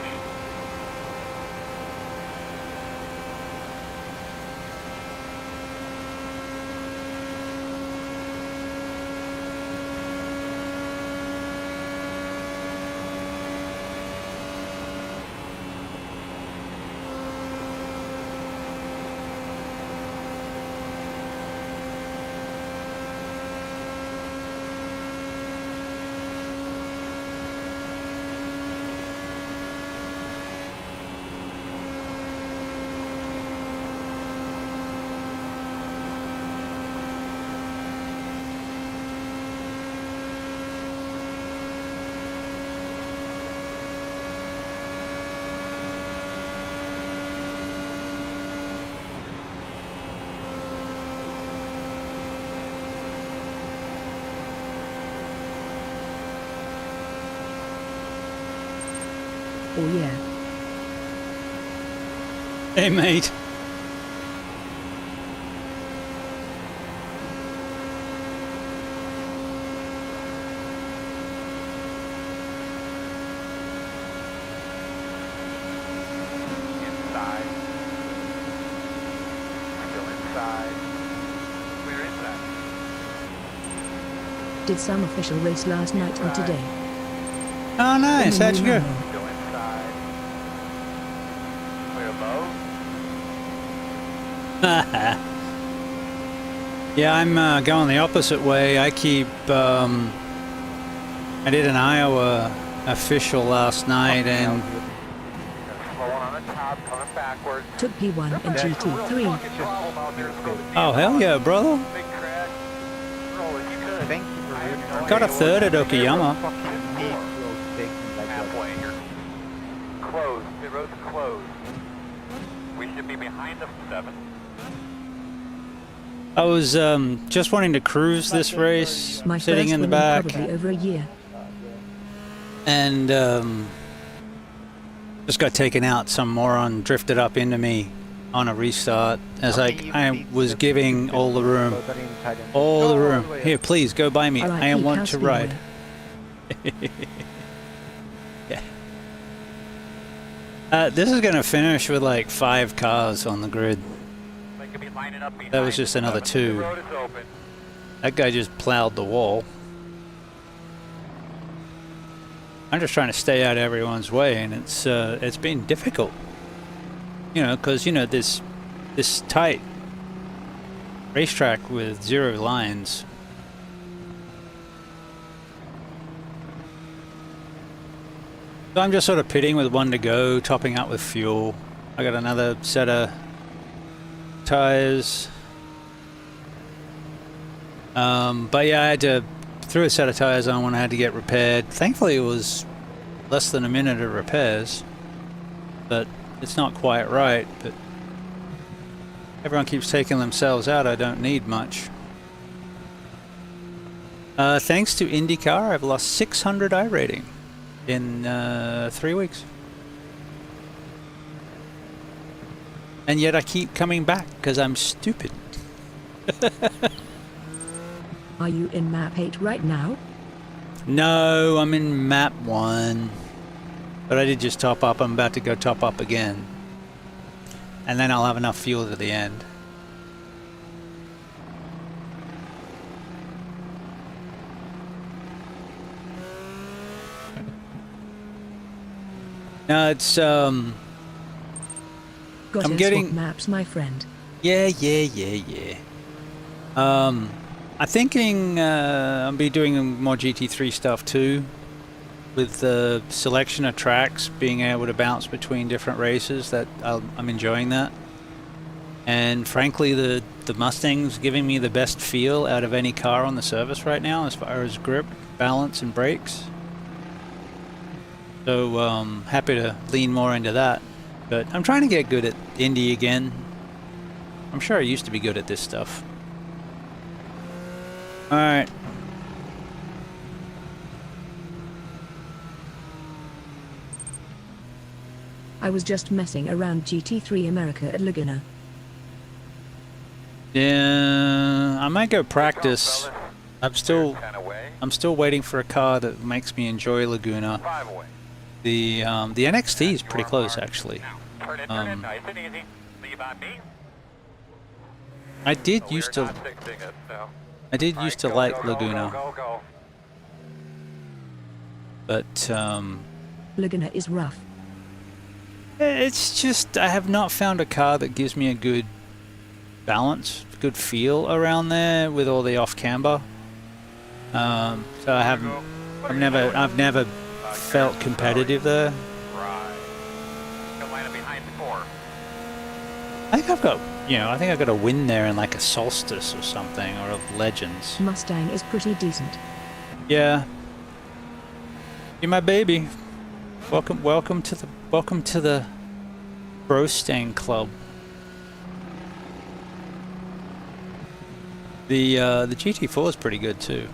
Speaker 7: Oh yeah.
Speaker 1: Hey, mate.
Speaker 3: Inside. Still inside. We're inside.
Speaker 7: Did some official race last night and today.
Speaker 1: Oh, nice. How'd you go?
Speaker 3: Still inside. We're above.
Speaker 1: Yeah, I'm going the opposite way. I keep. I did an Iowa official last night, and
Speaker 3: Slow one on the top, coming backwards.
Speaker 7: Took P1 and GT3.
Speaker 1: oh hell yeah, brother!
Speaker 3: Big crash. Roll as you could.
Speaker 6: Thank you for ruining
Speaker 1: Got a third at Okayama.
Speaker 6: fucking meat will take me like that.
Speaker 3: Halfway here. Closed. The road's closed. We should be behind the 7.
Speaker 1: I was just wanting to cruise this race,
Speaker 7: My
Speaker 1: sitting
Speaker 7: first
Speaker 1: in the
Speaker 7: win
Speaker 1: back,
Speaker 7: probably over a year.
Speaker 1: and just got taken out. Some moron drifted up into me on a restart, as
Speaker 6: Okay,
Speaker 1: I
Speaker 6: you
Speaker 1: was
Speaker 6: need
Speaker 1: giving
Speaker 6: to
Speaker 1: all the room.
Speaker 6: load that inside and
Speaker 1: All
Speaker 6: go
Speaker 1: the room.
Speaker 6: way up.
Speaker 1: Here, please go by me. I
Speaker 7: RIP
Speaker 1: want
Speaker 7: Cow
Speaker 1: to ride.
Speaker 7: Speedway.
Speaker 1: Yeah. This is gonna finish with like 5 cars on the grid.
Speaker 3: They could be lining up
Speaker 1: That was
Speaker 3: behind
Speaker 1: just
Speaker 3: the
Speaker 1: another
Speaker 3: 7. The
Speaker 1: 2.
Speaker 3: road is open.
Speaker 1: That guy just plowed the wall. I'm just trying to stay out of everyone's way, and it's been difficult. You know, because you know this tight racetrack with 0 lines. So I'm just sort of pitting with 1 to go, topping up with fuel. I got another set of tires. But yeah, I had to threw a set of tires on when I had to get repaired. Thankfully, it was less than a minute of repairs, but it's not quite right. But everyone keeps taking themselves out. I don't need much. Thanks to IndyCar, I've lost 600 iRating in 3 weeks. And yet I keep coming back because I'm stupid.
Speaker 7: Are you in map 8 right now?
Speaker 1: No, I'm in map 1. But I did just top up. I'm about to go top up again. And then I'll have enough fuel to the end. No, it's
Speaker 7: Got
Speaker 1: I'm
Speaker 7: to
Speaker 1: getting-
Speaker 7: swap maps, my friend.
Speaker 1: yeah. I'm thinking I'll be doing more GT3 stuff too, with the selection of tracks, being able to bounce between different races. That I'm enjoying that. And frankly, the Mustang's giving me the best feel out of any car on the service right now, as far as grip, balance, and brakes. So happy to lean more into that. But I'm trying to get good at Indy again. I'm sure I used to be good at this stuff. Alright.
Speaker 7: I was just messing around GT3 America at Laguna.
Speaker 1: Yeah, I might go practice. I'm still
Speaker 3: Kind of way.
Speaker 1: waiting for a car that makes me enjoy Laguna.
Speaker 3: 5 away.
Speaker 1: The NXT is pretty close actually.
Speaker 3: Now, turn in, nice and easy. Leave on me.
Speaker 1: I did
Speaker 3: So
Speaker 1: used
Speaker 3: we're
Speaker 1: to
Speaker 3: not fixing it, so.
Speaker 1: I did
Speaker 3: All
Speaker 1: used
Speaker 3: right,
Speaker 1: to
Speaker 3: go,
Speaker 1: like
Speaker 3: go, go,
Speaker 1: Laguna,
Speaker 3: Go, go,
Speaker 1: but
Speaker 7: Laguna is rough.
Speaker 1: it's just I have not found a car that gives me a good balance, good feel around there with all the off camber. So I haven't. I've never felt competitive there.
Speaker 3: Right. Go line up behind the core.
Speaker 1: I think I've got, I think I've got a win there in like a Solstice or something, or a Legends.
Speaker 7: Mustang is pretty decent.
Speaker 1: Yeah. You're my baby. Welcome to the Brostang Club. The GT4 is pretty good too,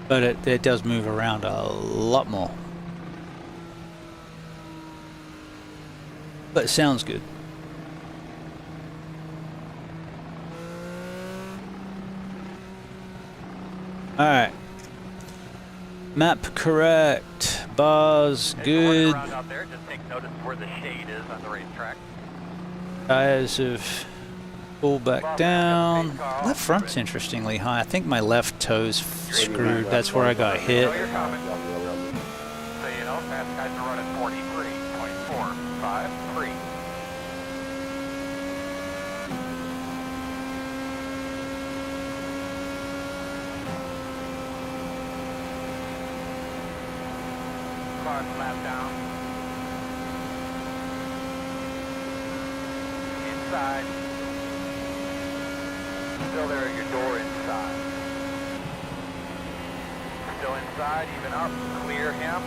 Speaker 1: but it does move around a lot more. But it sounds good. Alright. Map correct. Bars
Speaker 3: As you're
Speaker 1: good.
Speaker 3: running around out there, just take notice where the shade is on the racetrack.
Speaker 1: Tires have pulled back down. Left front's interestingly high. I think my left toe's screwed. That's where I got hit.
Speaker 3: Know you're coming. So you know, fast guys are running 43.453. Car flat down. Inside. Still there at your door inside. Still inside, even up, clear him.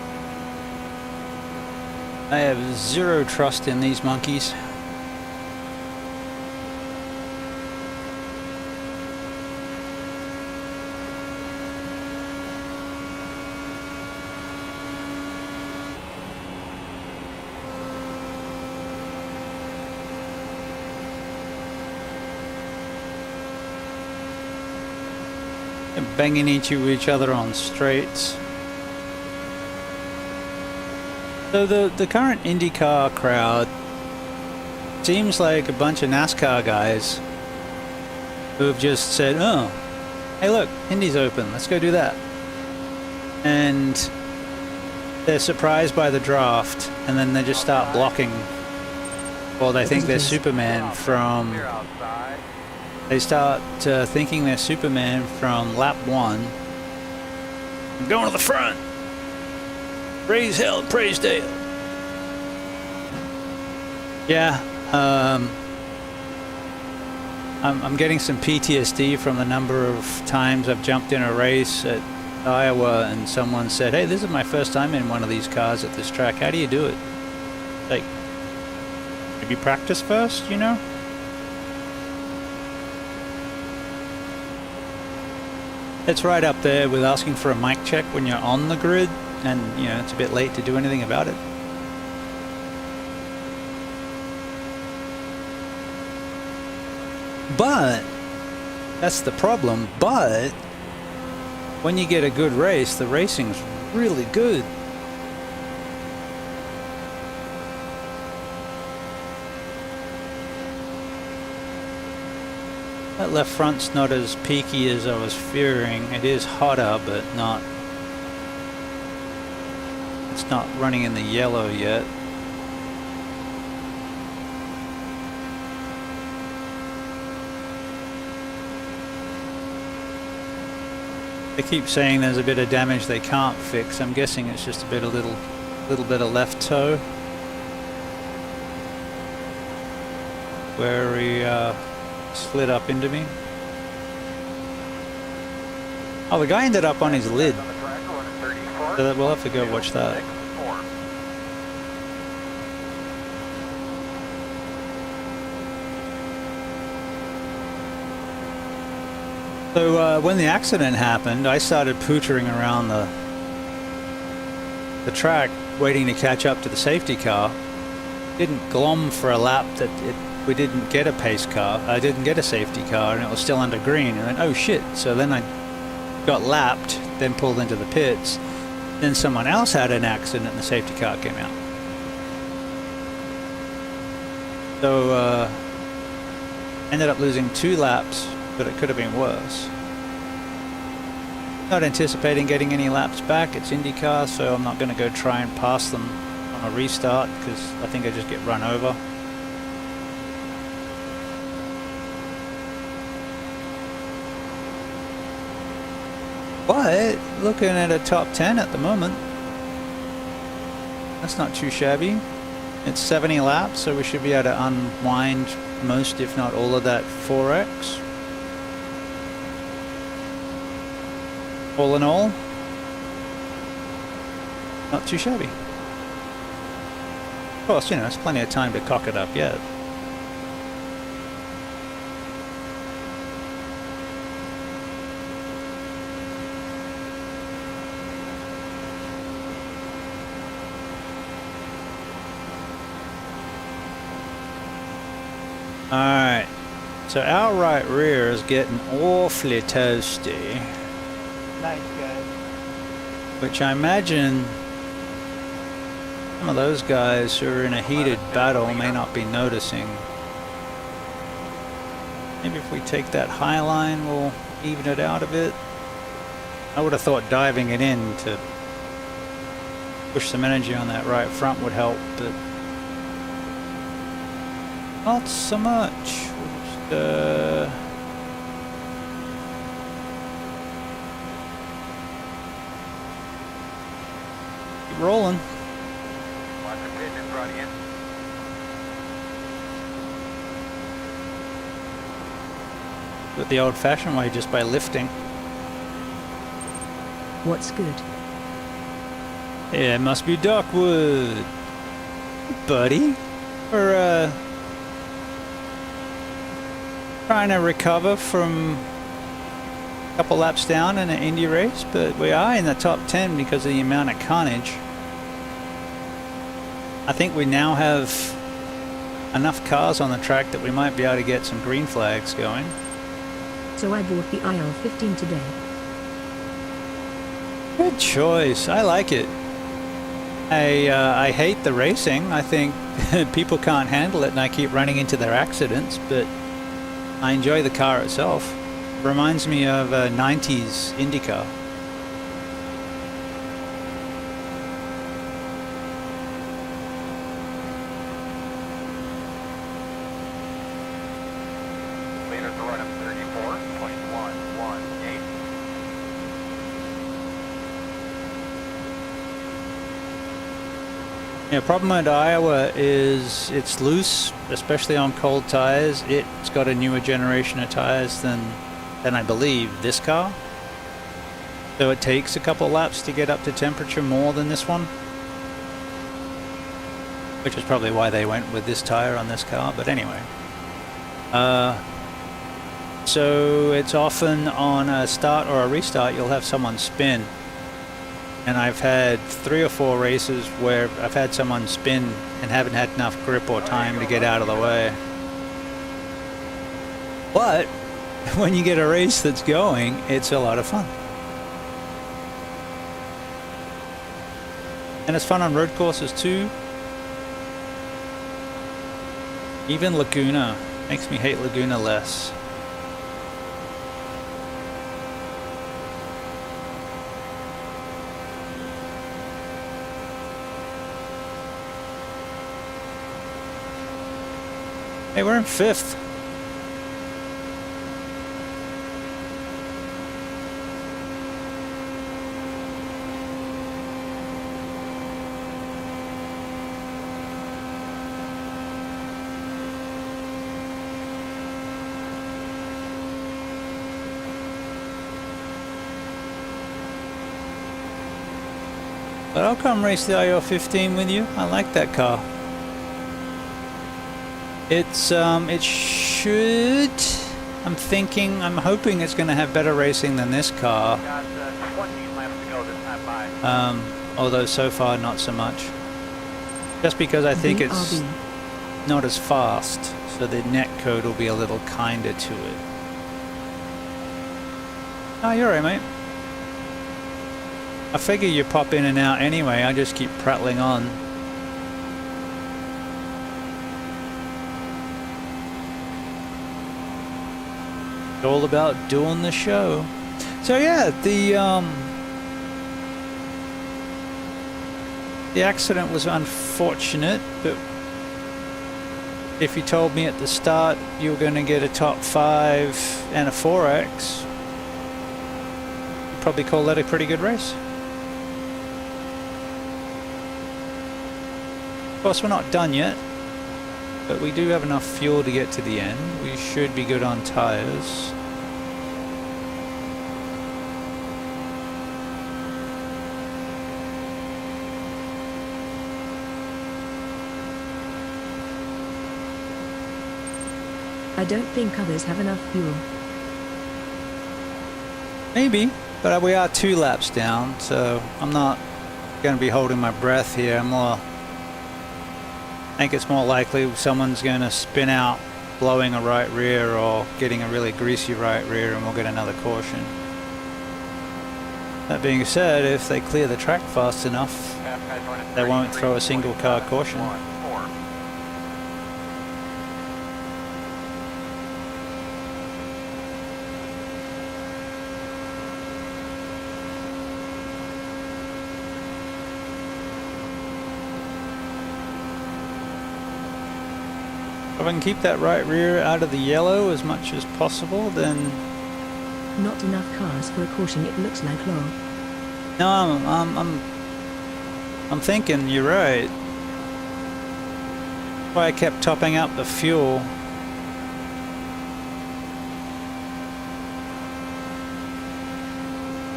Speaker 1: I have zero trust in these monkeys. banging into each other on straights. So the current IndyCar crowd seems like a bunch of NASCAR guys who have just said, oh, hey look, Indy's open, let's go do that. And they're surprised by the draft, and then they just start blocking. Or they think they're Superman from... They start thinking they're Superman from lap 1. I'm going to the front! Praise hell, praise Dale! Yeah, I'm getting some PTSD from the number of times I've jumped in a race at Iowa and someone said, hey, this is my first time in one of these cars at this track. How do you do it? Like, maybe practice first, you know? It's right up there with asking for a mic check when you're on the grid and, you know, it's a bit late to do anything about it. But that's the problem. But when you get a good race, the racing's really good. That left front's not as peaky as I was fearing. It is hotter, but not. It's not running in the yellow yet. They keep saying there's a bit of damage they can't fix. I'm guessing it's just a little bit of left toe where he slid up into me. Oh, the guy ended up on his lid. So we'll have to go watch that. So when the accident happened, I started pootering around the track, waiting to catch up to the safety car. Didn't glom for a lap that we didn't get a pace car. I didn't get a safety car, and it was still under green. And then, oh shit! So then I got lapped, then pulled into the pits. Then someone else had an accident, and the safety car came out. So ended up losing 2 laps. But it could have been worse. Not anticipating getting any laps back. It's IndyCar, so I'm not going to go try and pass them on a restart because I think I just get run over. But looking at a top 10 at the moment, that's not too shabby. It's 70 laps, so we should be able to unwind most, if not all, of that 4X. All in all, not too shabby. Of course, you know, there's plenty of time to cock it up yet. Alright, so our right rear is getting awfully toasty.
Speaker 5: Nice, guys.
Speaker 1: Which I imagine some of those guys who are in a heated battle may not be noticing. Maybe if we take that high line, we'll even it out a bit. I would have thought diving it in to push some energy on that right front would help, but not so much. We'll just, rolling.
Speaker 3: Watch the pit in front of you.
Speaker 1: Do it the old-fashioned way, just by lifting.
Speaker 7: What's good?
Speaker 1: Yeah, it must be Darkwood, buddy. We're trying to recover from a couple laps down in an Indy race, but we are in the top 10 because of the amount of carnage. I think we now have enough cars on the track that we might be able to get some green flags going.
Speaker 7: So I bought the IL-15 today.
Speaker 1: Good choice. I like it. I hate the racing. I think people can't handle it, and I keep running into their accidents. But I enjoy the car itself. Reminds me of a 90s IndyCar.
Speaker 3: Leaders are running 34.118.
Speaker 1: Yeah, problem with Iowa is it's loose, especially on cold tires. It's got a newer generation of tires than I believe this car. So it takes a couple laps to get up to temperature more than this one. Which is probably why they went with this tire on this car, but anyway. So it's often on a start or a restart you'll have someone spin. And I've had 3 or 4 races where I've had someone spin and haven't had enough grip or time to get out of the way. But when you get a race that's going, it's a lot of fun. And it's fun on road courses too. Even Laguna makes me hate Laguna less. Hey, we're in 5th. But I'll come race the IO-15 with you. I like that car. It's it should. I'm hoping it's going to have better racing than this car.
Speaker 3: Got 20 laps to go this time by.
Speaker 1: Although so far not so much. Just because I think it's not as fast, so the net code will be a little kinder to it. Oh, you're right, mate. I figure you pop in and out anyway. I just keep prattling on. All about doing the show. So yeah, the accident was unfortunate, but if you told me at the start you were going to get a top 5 and a 4X, you'd probably call that a pretty good race. Of course, we're not done yet, but we do have enough fuel to get to the end. We should be good on tires.
Speaker 7: I don't think others have enough fuel.
Speaker 1: Maybe, but we are 2 laps down, so I'm not going to be holding my breath here. I think it's more likely someone's going to spin out, blowing a right rear or getting a really greasy right rear, and we'll get another caution. That being said, if they clear the track fast enough, they won't throw a single car caution. If I can keep that right rear out of the yellow as much as possible, then...
Speaker 7: Not enough cars for a caution, it looks like, Law.
Speaker 1: No, I'm thinking you're right. That's why I kept topping up the fuel.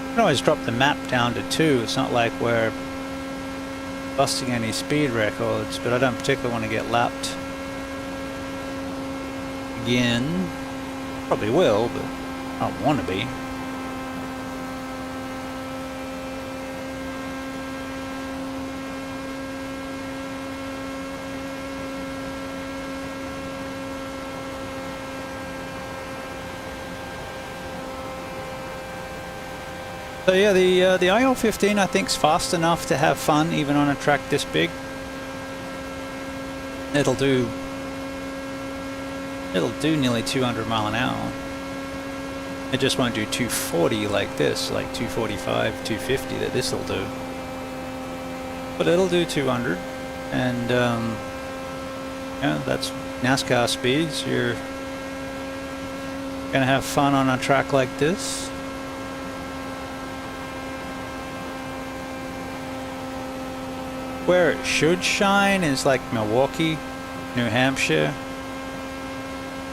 Speaker 1: I can always drop the map down to 2. It's not like we're busting any speed records, but I don't particularly want to get lapped again. Probably will, but I don't want to be. So yeah, the IL-15 I think's fast enough to have fun even on a track this big. It'll do nearly 200 mile an hour. It just won't do 240 like this, like 245, 250 that this'll do. But it'll do 200, and yeah, that's NASCAR speeds. You're gonna have fun on a track like this. Where it should shine is like Milwaukee, New Hampshire,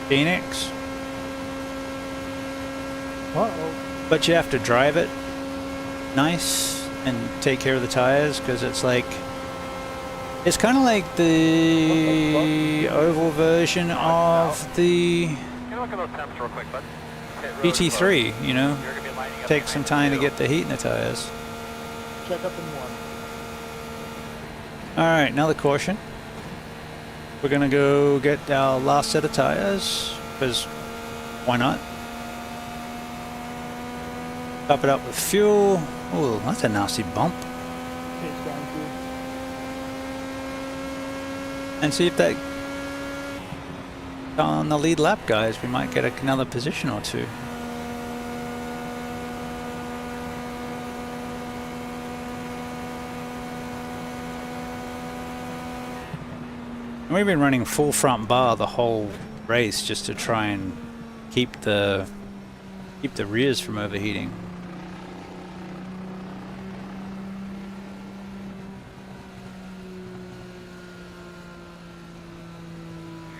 Speaker 1: Phoenix.
Speaker 5: Uh-oh.
Speaker 1: But you have to drive it nice and take care of the tires, because it's like, it's kind of like the oval version of the
Speaker 3: Can you look at those temps real quick, bud?
Speaker 1: GT3, you know?
Speaker 3: You're gonna be lining up
Speaker 1: Takes some
Speaker 3: behind
Speaker 1: time to
Speaker 3: you.
Speaker 1: get the heat in the tires.
Speaker 5: Check up in one.
Speaker 1: Alright, another caution. We're gonna go get our last set of tires, because why not? Top it up with fuel. Oh, that's a nasty bump.
Speaker 5: Pace down too.
Speaker 1: And see if that on the lead lap, guys, we might get another position or two. And we've been running full front bar the whole race just to try and keep the rears from overheating.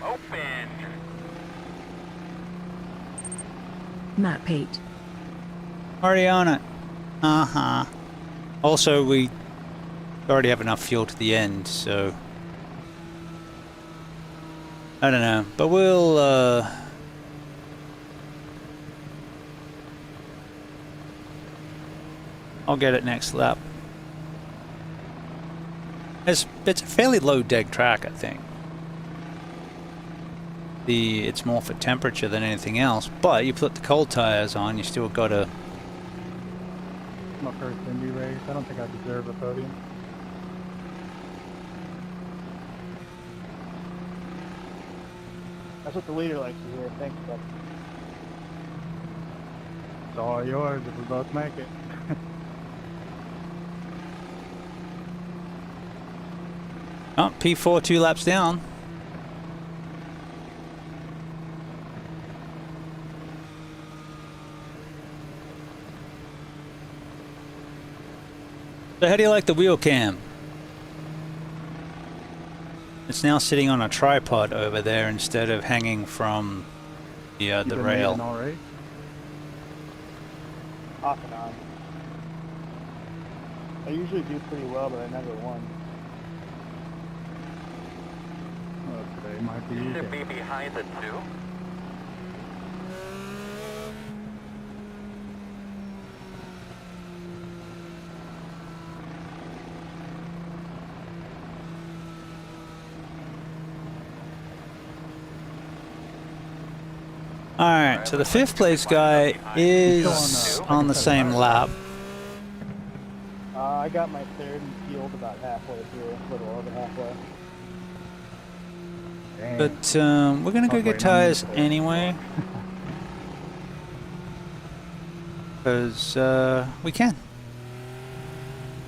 Speaker 3: Open.
Speaker 7: Map 8.
Speaker 1: Already on it. Uh-huh. Also, we already have enough fuel to the end, so I don't know, but we'll I'll get it next lap. It's a fairly low deck track, I think. It's more for temperature than anything else, but you put the cold tires on, you still gotta.
Speaker 5: My first Indy race. I don't think I deserve a podium. That's what the leader likes to hear. Thanks, bud. It's all yours if we both make it.
Speaker 1: Oh, P4 2 laps down. So how do you like the wheel cam? It's now sitting on a tripod over there instead of hanging from the rail.
Speaker 5: All right. Off and on. I usually do pretty well, but I never won. Well, today might be
Speaker 3: You should
Speaker 5: easy.
Speaker 3: be behind the two.
Speaker 1: Alright, so the fifth place guy is on the same lap.
Speaker 5: I got my third and field about halfway through, a little over halfway.
Speaker 1: But we're gonna go get tires anyway. Because we can.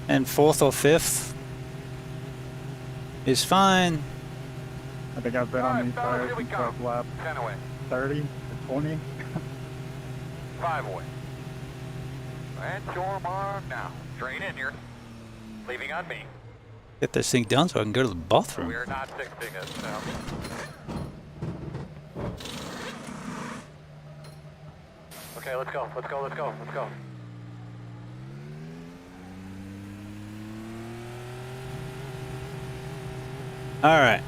Speaker 1: And fourth or fifth is fine.
Speaker 5: I think I've been on these
Speaker 3: fellas,
Speaker 5: tires
Speaker 3: here we
Speaker 5: since
Speaker 3: go.
Speaker 5: like lap
Speaker 3: 10 away.
Speaker 5: 30 or 20.
Speaker 3: 5 away. And your mark now. Straight in here. Leaving on me.
Speaker 1: Get this thing done so I can go to the bathroom.
Speaker 3: We're not fixing it, so. Okay, let's go. Let's go. Let's go. Let's go.
Speaker 1: Alright.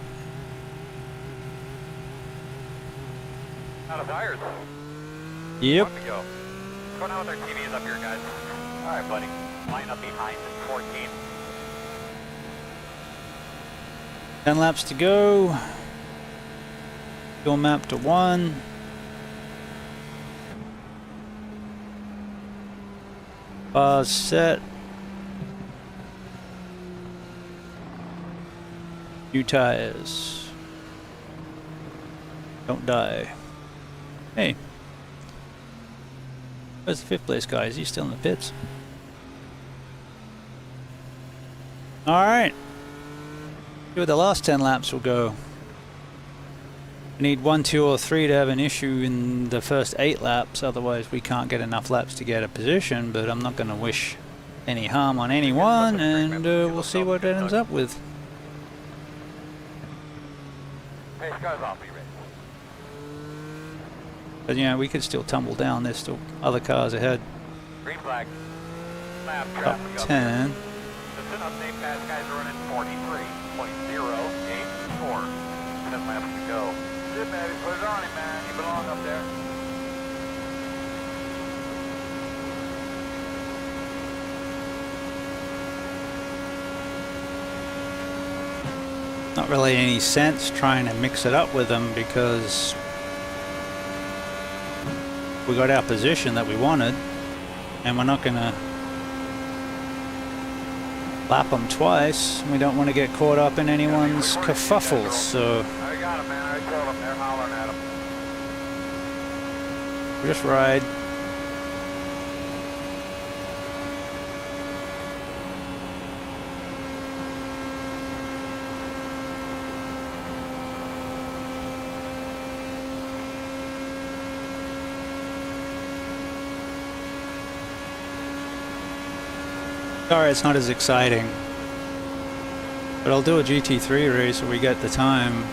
Speaker 3: Out of tires.
Speaker 1: Yep.
Speaker 3: Off we go. What's going on with our TVs up here, guys? All right, buddy. Line up behind in 14.
Speaker 1: 10 laps to go. Fuel map to 1. Bars set. New tires. Don't die. Hey. Where's the 5th place guy? Is he still in the pits? Alright. See where the last 10 laps will go. We need 1, 2 or 3 to have an issue in the first 8 laps, otherwise we can't get enough laps to get a position, but I'm not going to wish any harm on anyone, and we'll see what it ends up with.
Speaker 3: Hey, guys off, be ready.
Speaker 1: But you know, we could still tumble down, there's still other cars ahead.
Speaker 3: Green flag. Lap
Speaker 1: Top
Speaker 3: traffic up
Speaker 1: 10.
Speaker 3: Just an update, fast guys are running 43.084. 10 laps to go. Good, baby. Put it on him, man. You belong up there.
Speaker 1: Not really any sense trying to mix it up with them because we got our position that we wanted, and we're not gonna lap them twice. We don't want to get caught up in anyone's kerfuffles, so
Speaker 3: I got him, man. I told him. They're hollering at him.
Speaker 1: just ride. Sorry, it's not as exciting, but I'll do a GT3 race where we get the time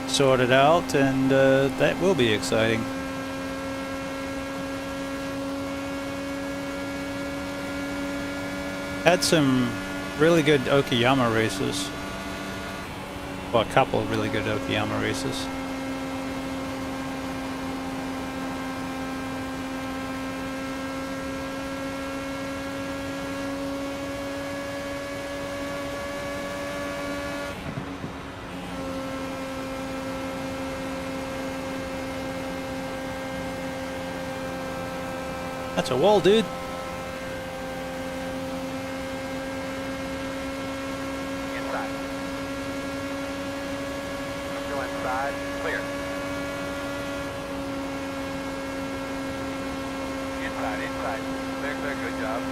Speaker 1: sorted out, and that will be exciting. Had some really good Okayama races, well, a couple of really good Okayama races. That's a wall, dude.
Speaker 3: Inside. Go inside. Clear. Inside, inside. Clear, clear. Good job.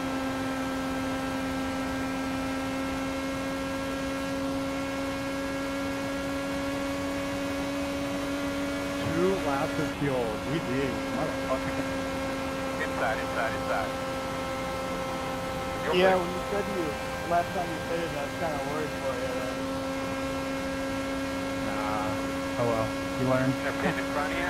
Speaker 5: Two laps of fuel. We did. Motherfucker.
Speaker 3: Inside, inside, inside. You're
Speaker 5: Yeah,
Speaker 3: clear.
Speaker 5: when you said you last time you said it, I was kind of worried for you. Nah. Oh well. You learned.
Speaker 3: They're pinned in front of you.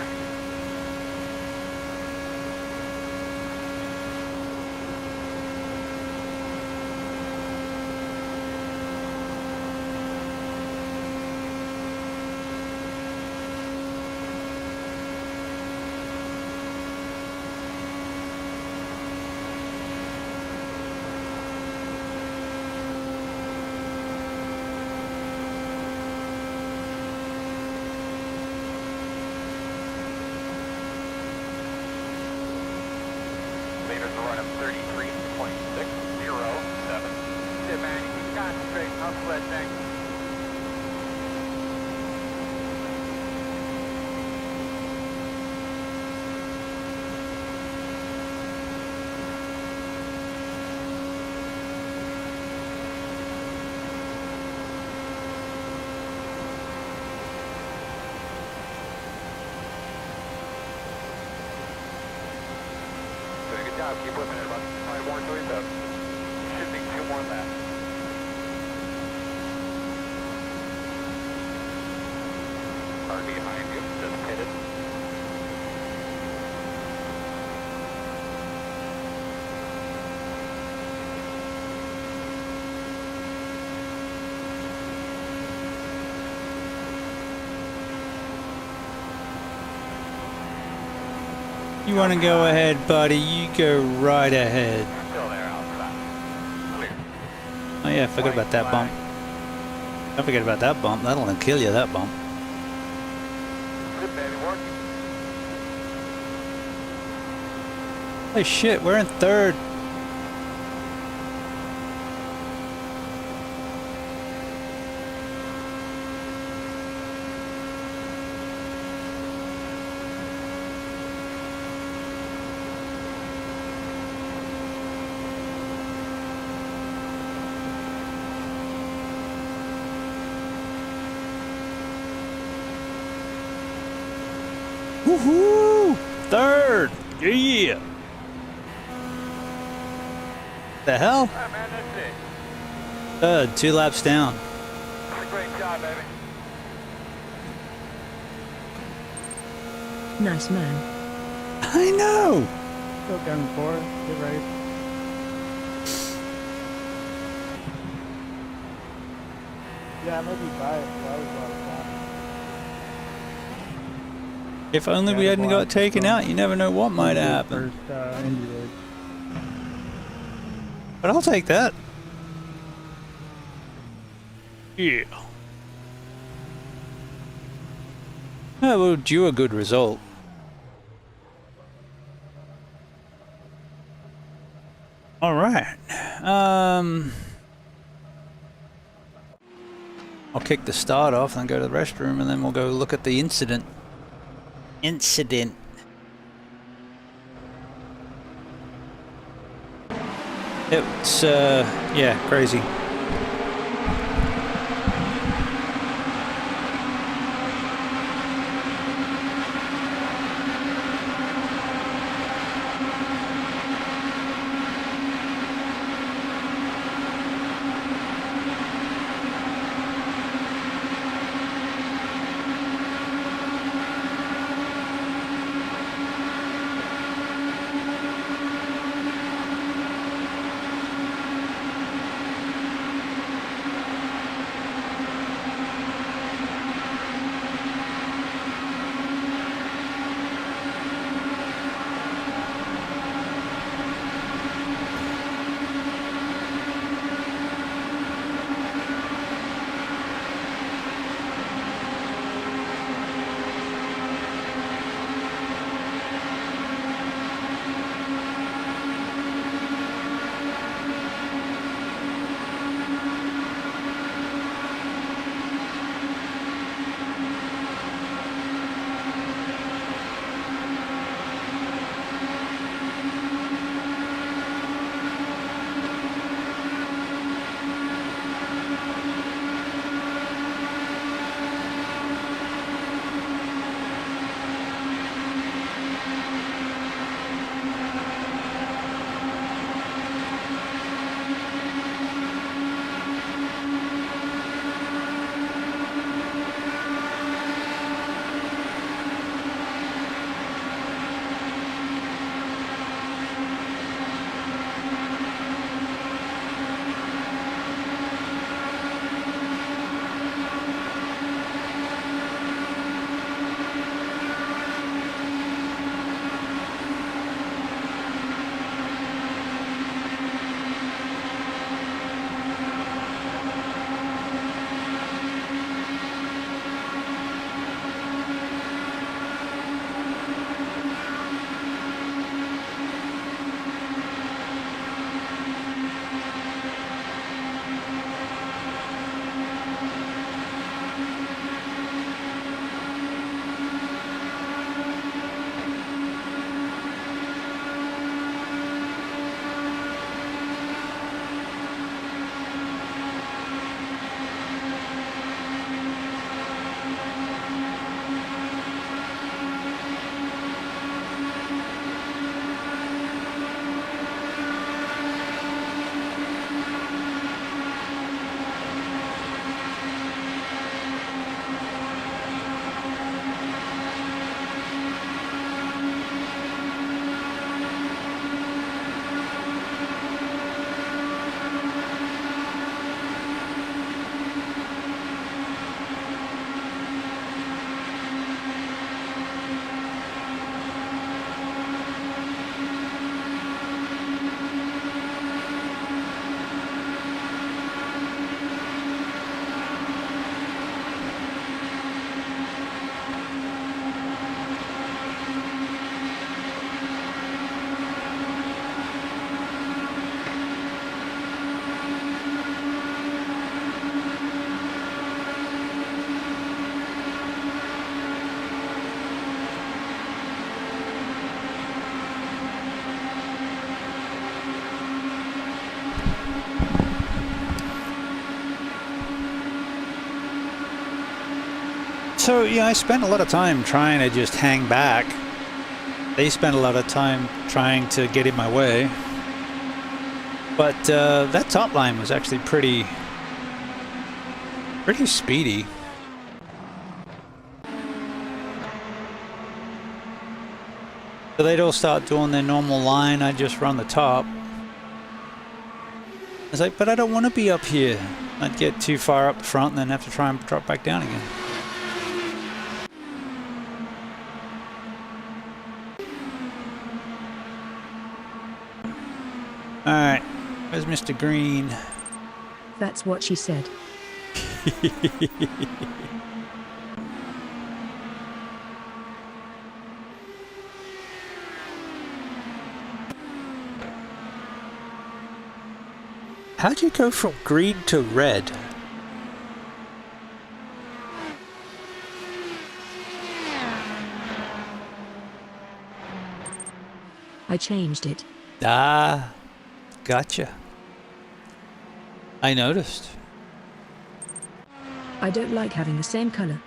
Speaker 3: Leaders are running 33.607. Shit, man, you can concentrate on that thing. Doing a good job. Keep whipping it about 5 more to it, though. Should be 2 more laps. Car behind you, just pitted.
Speaker 1: You want to go ahead, buddy? You go right ahead.
Speaker 3: Still there outside. Clear.
Speaker 1: Oh yeah, forget about that bump. Don't forget about that bump. That'll kill you, that bump.
Speaker 3: Good, baby, working.
Speaker 1: Holy shit, we're in 3rd. Woohoo! Third! Yeah! The hell?
Speaker 3: Alright, man, that's it.
Speaker 1: Third, 2 laps down.
Speaker 3: That's a great job, baby.
Speaker 7: Nice man.
Speaker 1: I know!
Speaker 5: Still down 4. Good race. Yeah, maybe buy it. That was a lot of fun.
Speaker 1: If only we hadn't got taken out, you never know what might happen.
Speaker 5: First Indy race.
Speaker 1: But I'll take that. Yeah. Oh, well, due a good result. All right. I'll kick the start off and go to the restroom, and then we'll go look at the incident. It's yeah, crazy. So, yeah, I spent a lot of time trying to just hang back. They spent a lot of time trying to get in my way. But that top line was actually pretty speedy. So they'd all start doing their normal line, I'd just run the top. I was like, but I don't want to be up here. I'd get too far up front and then have to try and drop back down again. Alright, where's Mr. Green?
Speaker 7: That's what she said.
Speaker 1: How'd you go from green to red?
Speaker 7: I changed it.
Speaker 1: Ah, gotcha. I noticed.
Speaker 7: I don't like having the same color.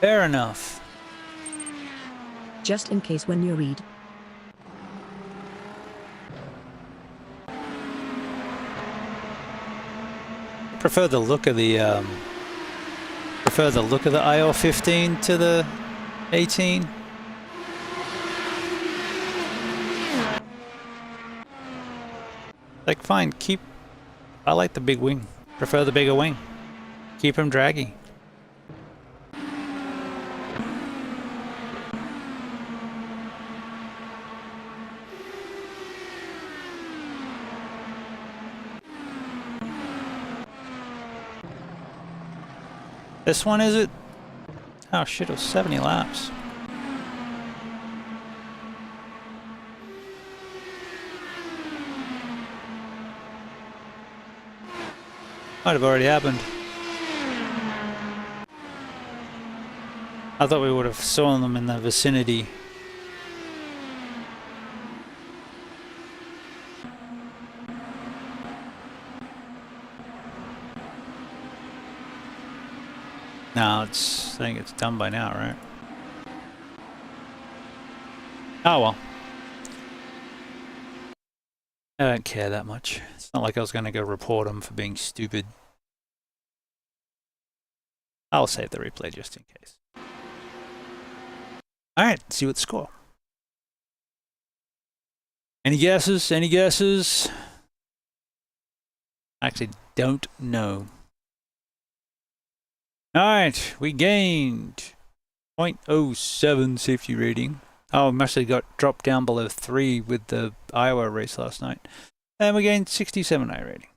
Speaker 1: Fair enough.
Speaker 7: Just in case when you read.
Speaker 1: Prefer the look of the IR-15 to the 18. Like, fine, I like the big wing. Prefer the bigger wing. Keep him draggy. This one, is it? Oh shit, it was 70 laps. Might have already happened. I thought we would have saw them in the vicinity. No, I think it's done by now, right? Oh well. I don't care that much. It's not like I was going to go report them for being stupid. I'll save the replay just in case. Alright, see what the score. Any guesses? Any guesses? Actually, don't know. Alright, we gained 0.07 safety rating. Oh, must have got dropped down below 3 with the Iowa race last night. And we gained 67 I rating.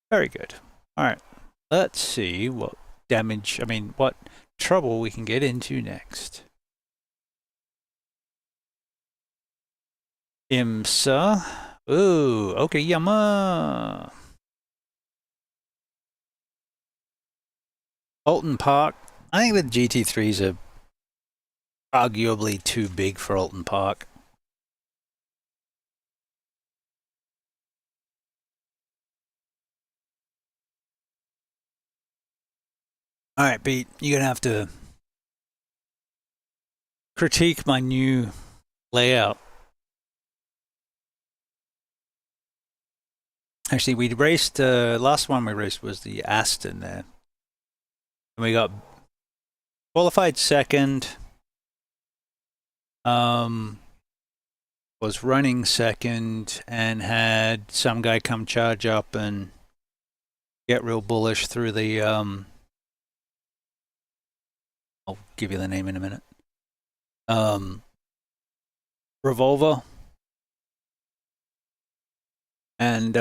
Speaker 1: Very good. Alright, let's see what what trouble we can get into next. IMSA. Ooh, okay, Yama. Alton Park. I think the GT3s are arguably too big for Alton Park. Alright, Pete, you're gonna have to critique my new layout. Actually, we raced, last one we raced was the Aston there. And we got qualified second. Was running second and had some guy come charge up and get real bullish through the, I'll give you the name in a minute. Revolver. And,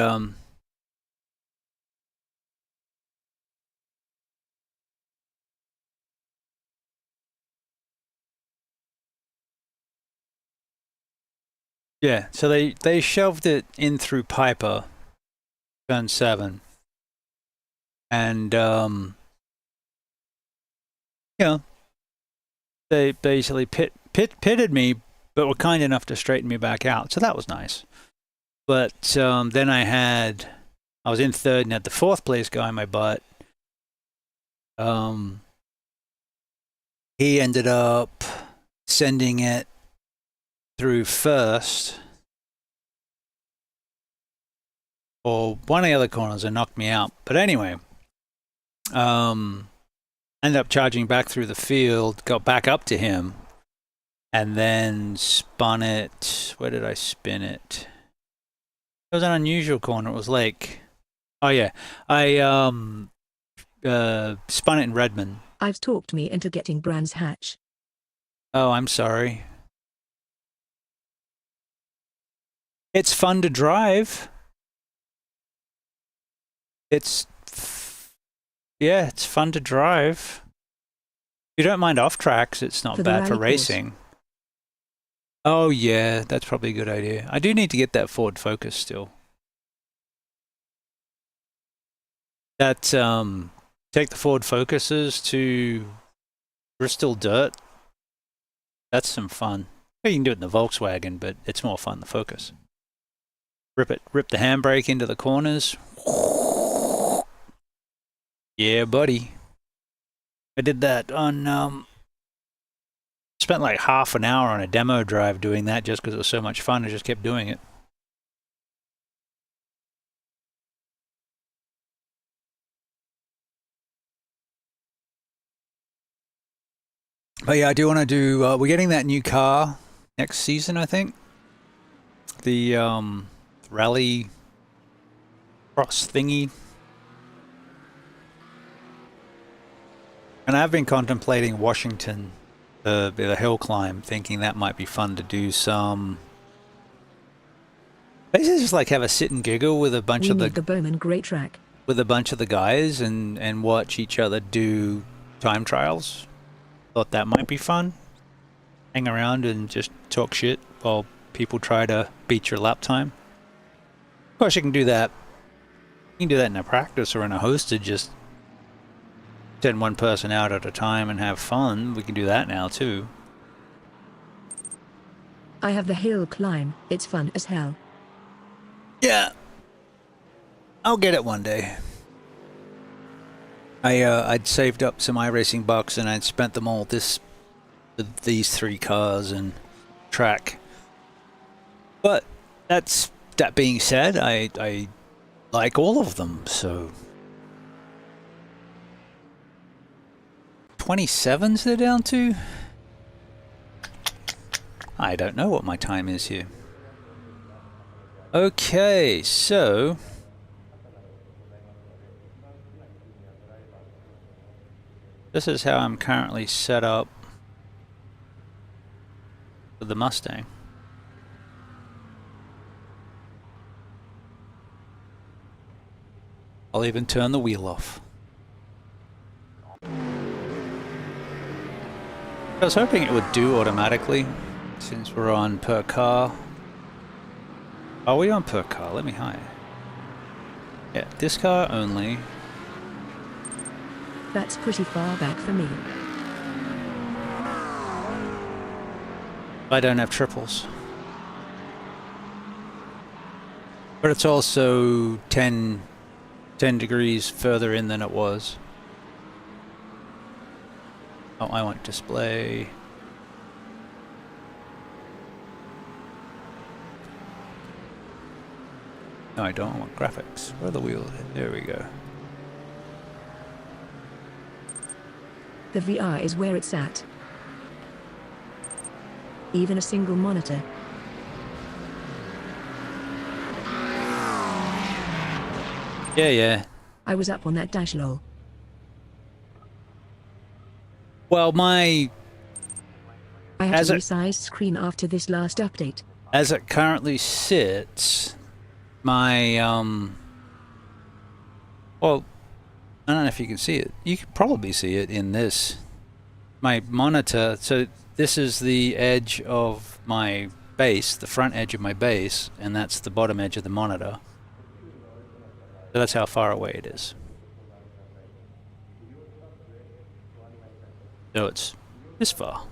Speaker 1: yeah, so they shoved it in through Piper, turn 7. And, you know, they basically pitted me, but were kind enough to straighten me back out. So that was nice. But then I was in third and had the 4th place guy in my butt. He ended up sending it through first, or one of the other corners, and knocked me out. But anyway, ended up charging back through the field, got back up to him, and then spun it. Where did I spin it? It was an unusual corner. It was like, oh yeah, I spun it in Redmond.
Speaker 7: I've talked me into getting Brands Hatch.
Speaker 1: Oh, I'm sorry. It's fun to drive. Yeah, it's fun to drive. If you don't mind off tracks, it's not
Speaker 7: For the
Speaker 1: bad for
Speaker 7: rally course.
Speaker 1: racing. Oh yeah, that's probably a good idea. I do need to get that Ford Focus still. That take the Ford Focuses to Bristol Dirt. That's some fun. You can do it in the Volkswagen, but it's more fun the Focus. Rip the handbrake into the corners. Yeah, buddy. I did that on spent like half an hour on a demo drive doing that just because it was so much fun. I just kept doing it. But yeah, I do want to do. We're getting that new car next season, I think. The rally cross thingy. And I've been contemplating Washington, the hill climb, thinking that might be fun to do some. Basically, just like have a sit and giggle with a bunch
Speaker 7: We
Speaker 1: of
Speaker 7: need the Bowman Great Track.
Speaker 1: with a bunch of the guys and watch each other do time trials. Thought that might be fun. Hang around and just talk shit while people try to beat your lap time. Of course, you can do that. You can do that in a practice or in a hosted. Just send one person out at a time and have fun. We can do that now too.
Speaker 7: I have the hill climb. It's fun as hell.
Speaker 1: Yeah, I'll get it one day. I'd saved up some iRacing bucks and I'd spent them all these 3 cars and track. But that being said, I like all of them, so 27s they're down to. I don't know what my time is here. Okay, so this is how I'm currently set up for the Mustang. I'll even turn the wheel off. I was hoping it would do automatically, since we're on per car. Are we on per car? Let me hide. Yeah, this car only.
Speaker 7: That's pretty far back for me.
Speaker 1: I don't have triples. But it's also 10 degrees further in than it was. Oh, I want display. No, I don't. I want graphics. Where are the wheels? There we go.
Speaker 7: The VR is where it's at. Even a single monitor.
Speaker 1: Yeah.
Speaker 7: I was up on that dash lol.
Speaker 1: Well,
Speaker 7: I had
Speaker 1: As
Speaker 7: to
Speaker 1: it-
Speaker 7: resize screen after this last update.
Speaker 1: as it currently sits, my well, I don't know if you can see it. You can probably see it in this. My monitor, so this is the edge of my base, the front edge of my base, and that's the bottom edge of the monitor. So that's how far away it is. So it's this far.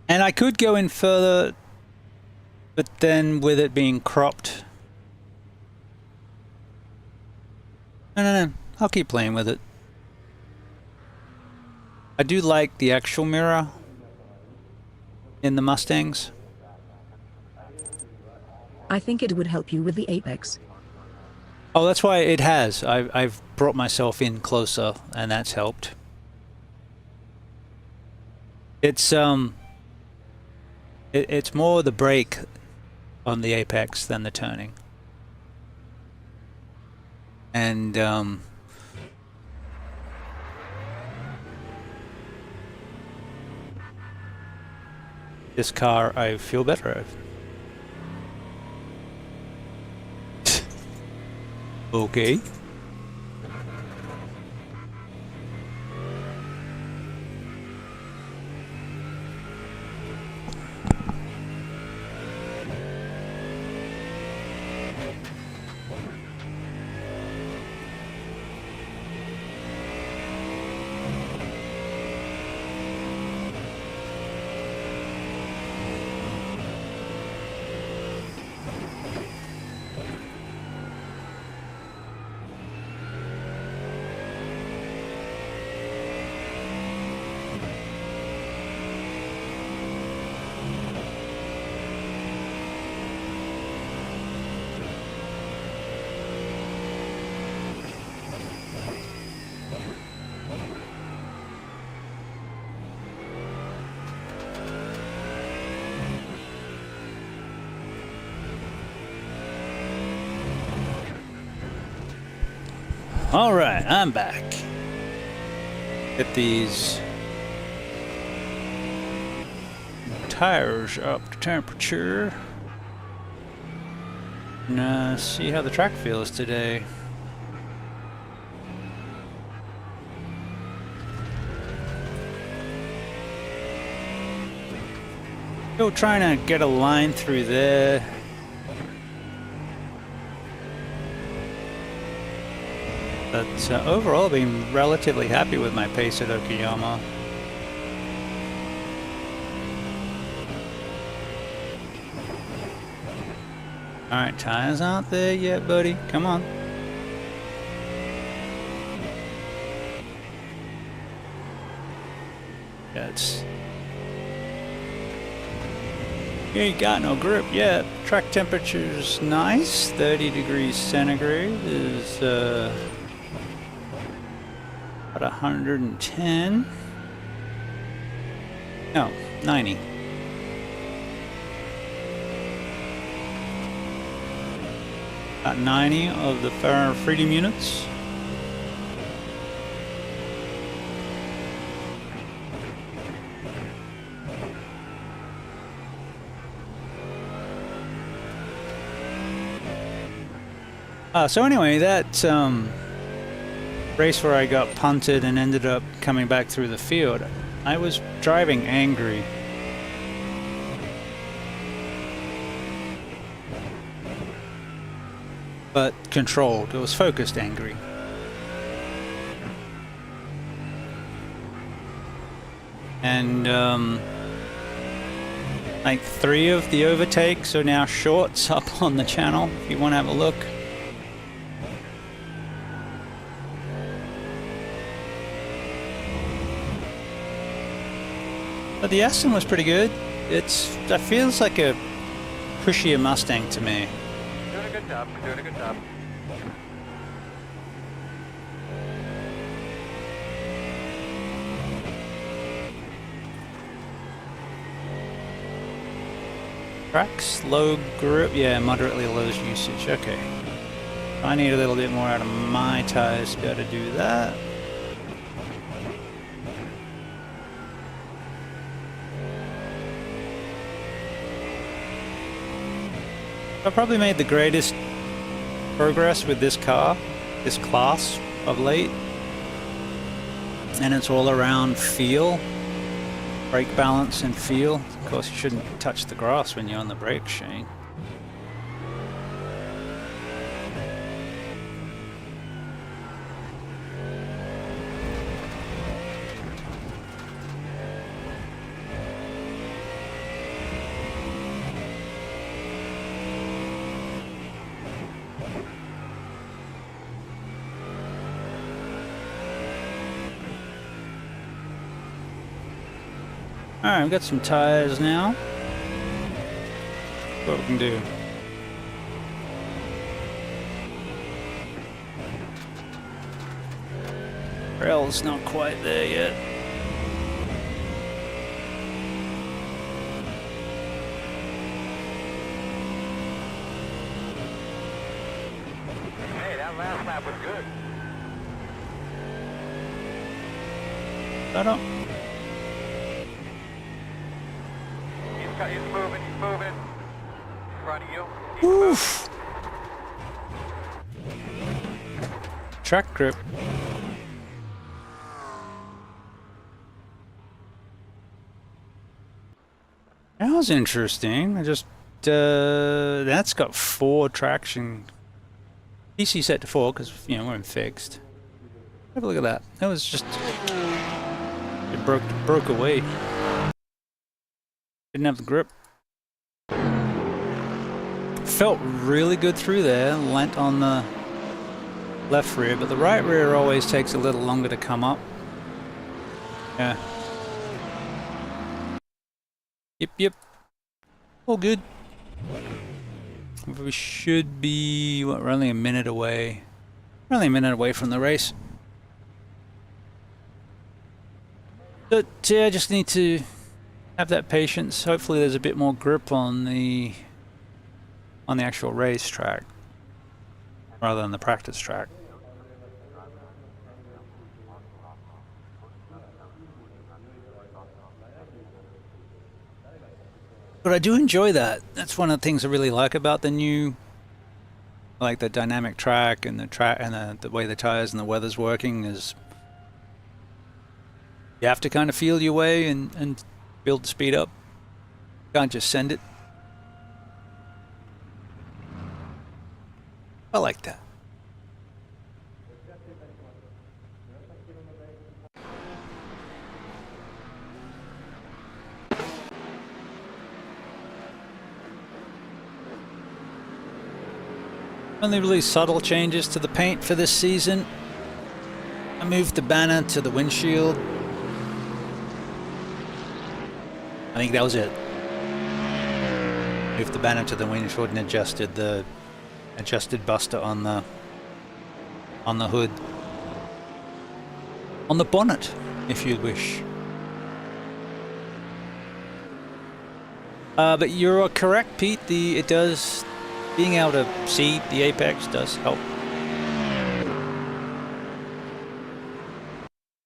Speaker 1: And I could go in further But then with it being cropped... No. I'll keep playing with it. I do like the actual mirror in the Mustangs.
Speaker 7: I think it would help you with the apex.
Speaker 1: Oh, that's why it has. I've brought myself in closer, and that's helped. It's it's more the brake on the apex than the turning. And this car I feel better of. Okay. All right, I'm back. Get these tires up to temperature. And see how the track feels today. Still trying to get a line through there. But overall, I've been relatively happy with my pace at Okayama. Alright, tires aren't there yet, buddy. Come on. That's... You ain't got no grip yet. Track temperature's nice. 30 degrees centigrade is about 110. No, 90. About 90 of the freedom units. So anyway, that race where I got punted and ended up coming back through the field, I was driving angry. But controlled. It was focused angry. And like 3 of the overtakes are now shorts up on the channel if you want to have a look. But the Aston was pretty good. That feels like a pushier Mustang to me.
Speaker 3: Doing a good job. You're doing a good job.
Speaker 1: Tracks, low grip, yeah, moderately low usage, okay. I need a little bit more out of my tires to be able to do that. I've probably made the greatest progress with this car, this class of late. And it's all around feel, brake balance and feel. Of course, you shouldn't touch the grass when you're on the brake, Shane. Alright, we've got some tires now. What we can do. Rail's not quite there yet.
Speaker 3: Hey, that last lap was good.
Speaker 1: I don't.
Speaker 3: He's moving, he's moving. In front of you. He's moving.
Speaker 1: Oof. Track grip. That was interesting. I just that's got 4 traction. PC set to 4 because we're in fixed. Have a look at that. That was just it broke away. Didn't have the grip. Felt really good through there. Lent on the left rear, but the right rear always takes a little longer to come up. Yeah. Yep. All good. We should be, what, we're only a minute away. We're only a minute away from the race. But yeah, I just need to have that patience. Hopefully there's a bit more grip on the actual race track rather than the practice track. But I do enjoy that. That's one of the things I really like about the new, like the dynamic track and the way the tires and the weather's working is you have to kind of feel your way and build the speed up. Can't just send it. I like that. Only really subtle changes to the paint for this season. I moved the banner to the windshield. I think that was it. Moved the banner to the windshield and adjusted Buster on the hood. On the bonnet, if you wish. But you're correct, Pete. It does. Being able to see the apex does help.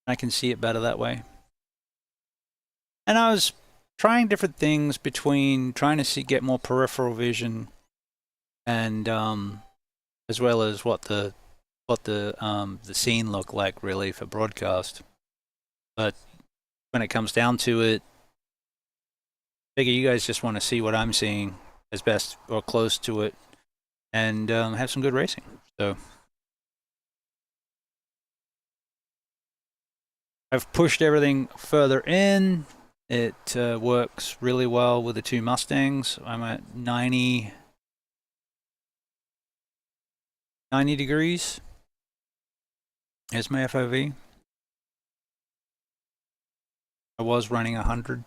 Speaker 1: I can see it better that way. And I was trying different things between trying to get more peripheral vision and as well as what the scene looked like really for broadcast. But when it comes down to it, I figure you guys just want to see what I'm seeing as best or close to it and have some good racing. So I've pushed everything further in. It works really well with the 2 Mustangs. I'm at 90 degrees. Here's my FOV. I was running 100.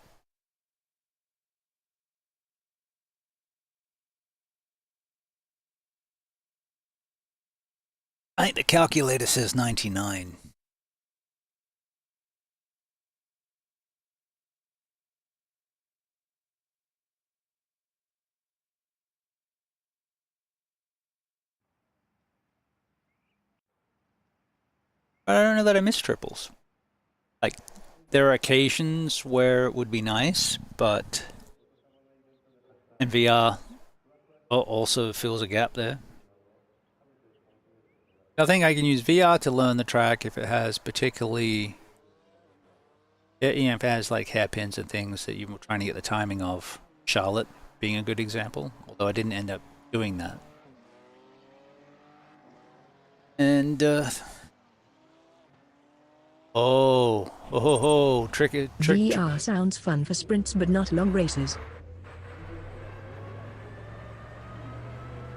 Speaker 1: I think the calculator says 99. But I don't know that I miss triples. Like, there are occasions where it would be nice, but in VR also fills a gap there. I think I can use VR to learn the track if it has particularly, if it has like hairpins and things that you're trying to get the timing of. Charlotte being a good example, although I didn't end up doing that. And trick.
Speaker 7: VR sounds fun for sprints but not long races.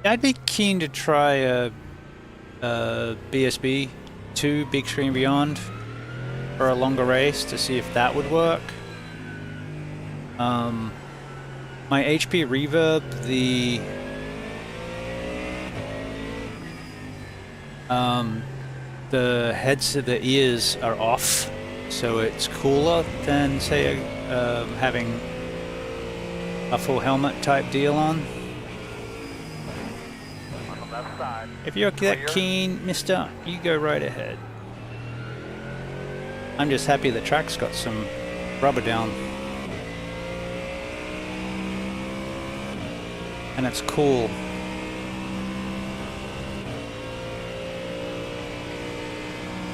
Speaker 1: I'd be keen to try a BSB 2 Big Screen Beyond for a longer race to see if that would work. My HP reverb, the heads of the ears are off, so it's cooler than, say, having a full helmet type deal on.
Speaker 3: On the left side.
Speaker 1: If you're that keen, mister, you go right ahead. I'm just happy the track's got some rubber down. And it's cool.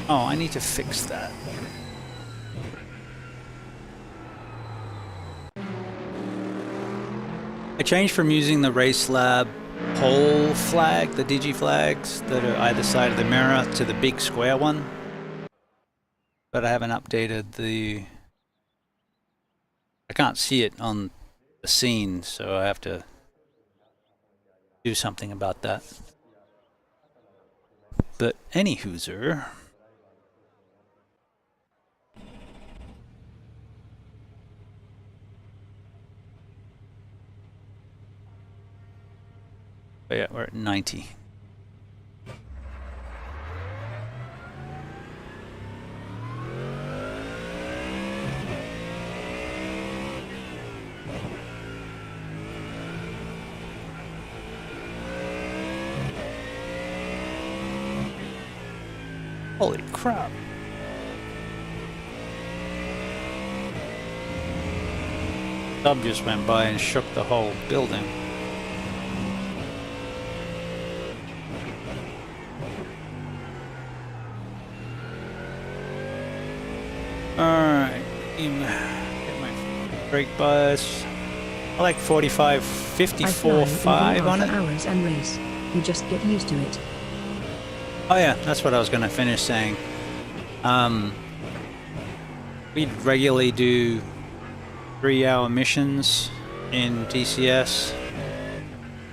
Speaker 1: Oh, I need to fix that. I changed from using the Race Lab pole flag, the digi flags that are either side of the mirror, to the big square one. But I haven't updated the... I can't see it on the scene, so I have to do something about that. But anywhooser... Oh yeah, we're at 90. Holy crap. Sub just went by and shook the whole building. Alright, get my brake bias. I like 45, 54, 5 on it.
Speaker 7: Hours and race. You just get used to it.
Speaker 1: Oh yeah, that's what I was going to finish saying. We'd regularly do 3-hour missions in TCS.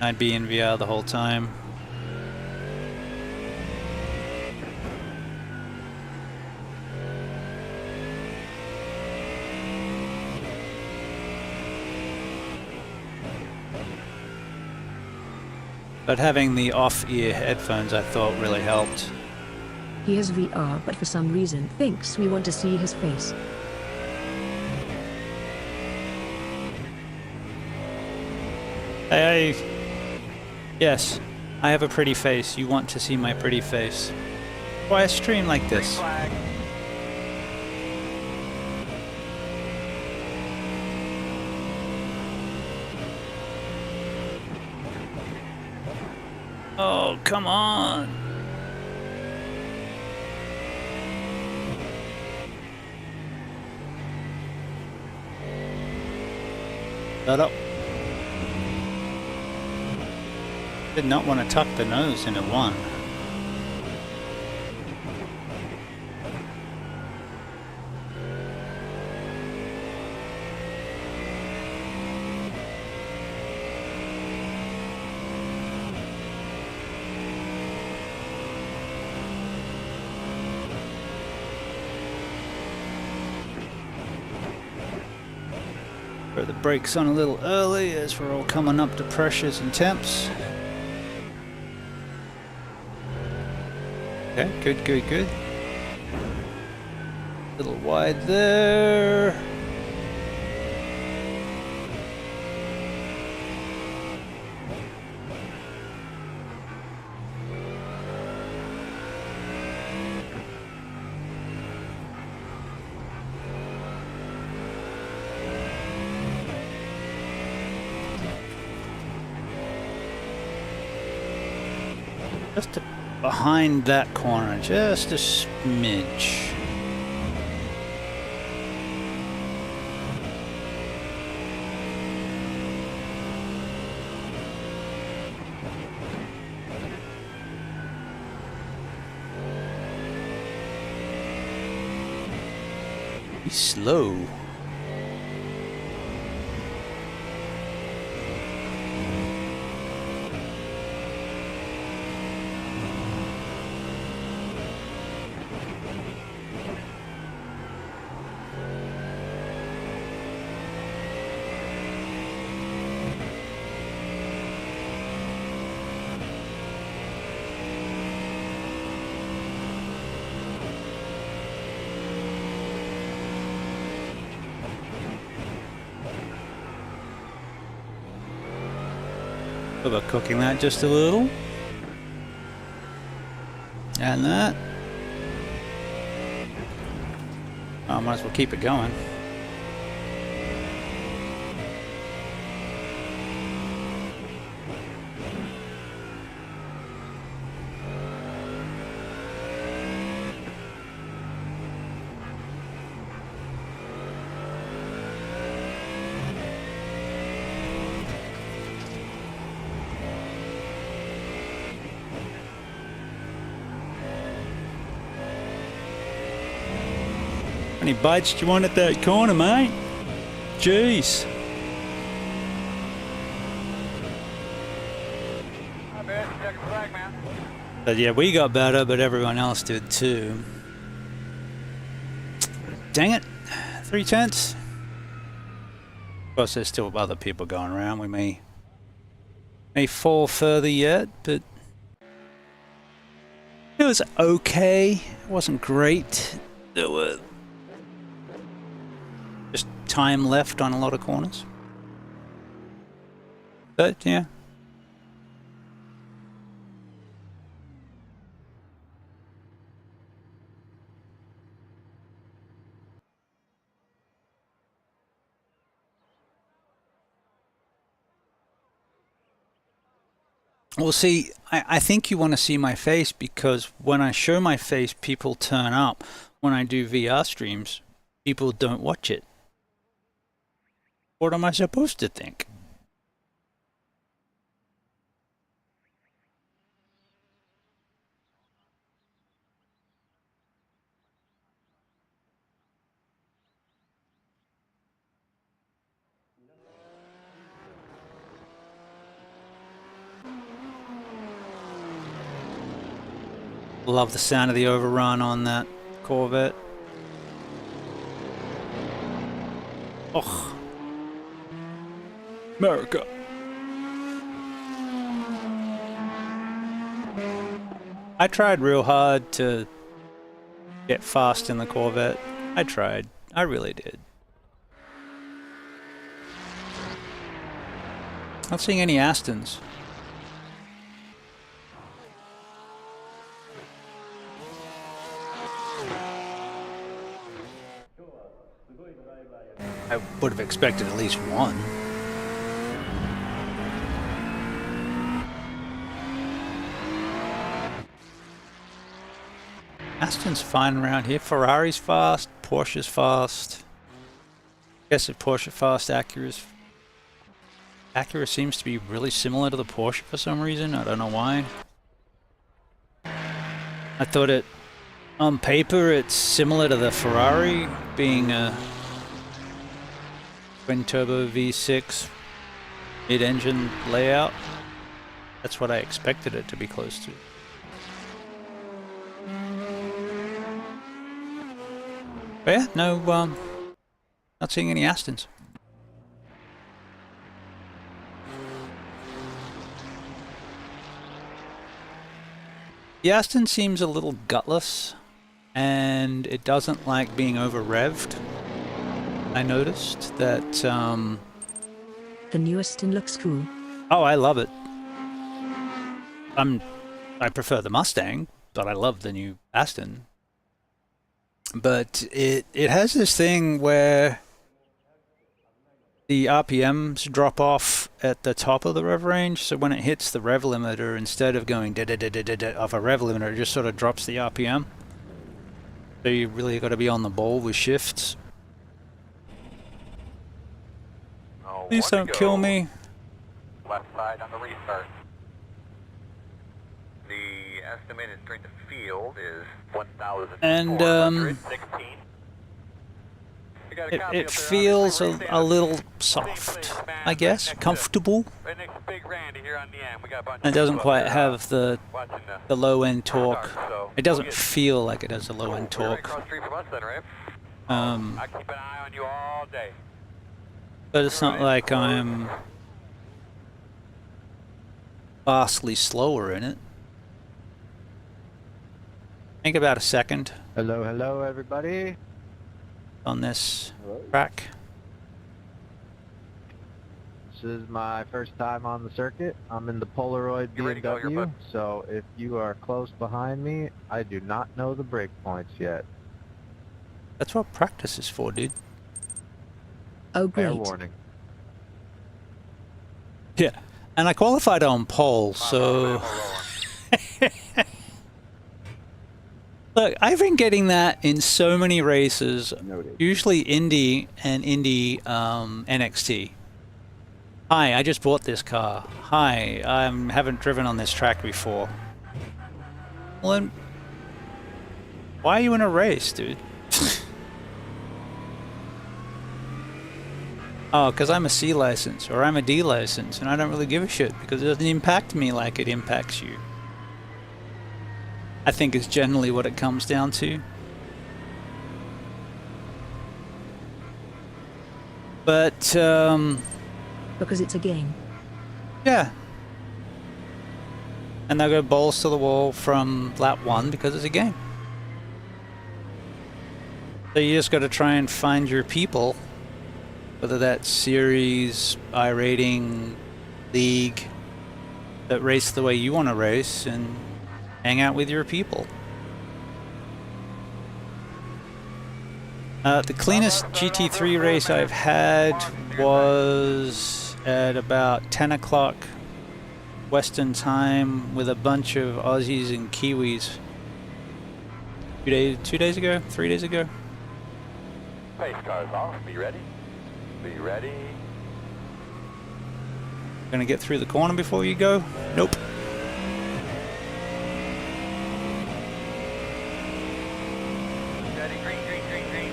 Speaker 1: I'd be in VR the whole time. But having the off-ear headphones I thought really helped.
Speaker 7: He has VR, but for some reason thinks we want to see his face.
Speaker 1: Yes, I have a pretty face. You want to see my pretty face. Why I stream like this?
Speaker 3: Flag.
Speaker 1: Oh, come on! Shut up. Did not want to tuck the nose into one. Throw the brakes on a little early as we're all coming up to pressures and temps. Okay, good, good, good. A little wide there. Just behind that corner, just a smidge. Be slow. Overcooking that just a little. And that. I might as well keep it going. How many bites do you want at that corner, mate? Jeez.
Speaker 3: Hi, man. Check the flag, man.
Speaker 1: But yeah, we got better, but everyone else did too. Dang it. 3/10. Of course, there's still other people going around. We may fall further yet, but it was okay. It wasn't great. There were just time left on a lot of corners. But yeah. Well, see, I think you want to see my face because when I show my face, people turn up. When I do VR streams, people don't watch it. What am I supposed to think? Love the sound of the overrun on that Corvette. Oh, America. I tried real hard to get fast in the Corvette. I tried. I really did. Not seeing any Astons. I would have expected at least one. Aston's fine around here. Ferrari's fast. Porsche's fast. I guess if Porsche fast, Acura seems to be really similar to the Porsche for some reason. I don't know why. I thought it, on paper, it's similar to the Ferrari being a twin turbo V6 mid-engine layout. That's what I expected it to be close to. But yeah, no, not seeing any Astons. The Aston seems a little gutless, and it doesn't like being over-revved. I noticed that,
Speaker 7: The new Aston looks cool.
Speaker 1: oh, I love it. I prefer the Mustang, but I love the new Aston. But it has this thing where the RPMs drop off at the top of the rev range, so when it hits the rev limiter, instead of going da-da-da-da-da off a rev limiter, it just sort of drops the RPM. So you really got to be on the ball with shifts.
Speaker 3: Oh,
Speaker 1: Please don't kill me.
Speaker 3: Left side on the restart. The estimated strength of field is 1,416.
Speaker 1: It feels a little soft, I guess, comfortable. It doesn't quite have the low-end torque. It doesn't feel like it has a low-end torque.
Speaker 3: I keep an eye on you all day.
Speaker 1: But it's not like I'm vastly slower in it. I think about a second
Speaker 6: Hello, hello, everybody.
Speaker 1: on this track.
Speaker 6: This is my first time on the circuit. I'm in the Polaroid
Speaker 3: You ready to go here,
Speaker 6: BMW,
Speaker 3: bud?
Speaker 6: so if you are close behind me, I do not know the brake points yet.
Speaker 1: That's what practice is for, dude.
Speaker 7: Oh
Speaker 6: Fair
Speaker 7: great.
Speaker 6: warning.
Speaker 1: Yeah. And I qualified on pole, so... Look, I've been getting that in so many races, usually Indy and Indy NXT. Hi, I just bought this car. Hi, I haven't driven on this track before. Well then, why are you in a race, dude? Oh, because I'm a C license, or I'm a D license, and I don't really give a shit, because it doesn't impact me like it impacts you. I think is generally what it comes down to. But,
Speaker 7: Because it's a game.
Speaker 1: yeah. And they'll go balls to the wall from lap 1 because it's a game. So you just got to try and find your people, whether that's series, iRacing, league, that race the way you want to race, and hang out with your people. The cleanest GT3 race I've had was at about 10 o'clock Western time with a bunch of Aussies and Kiwis. 2 days ago? 3 days ago?
Speaker 3: Pace cars off. Be ready. Be ready.
Speaker 1: Gonna get through the corner before you go? Nope.
Speaker 3: Ready. Green, green, green, green.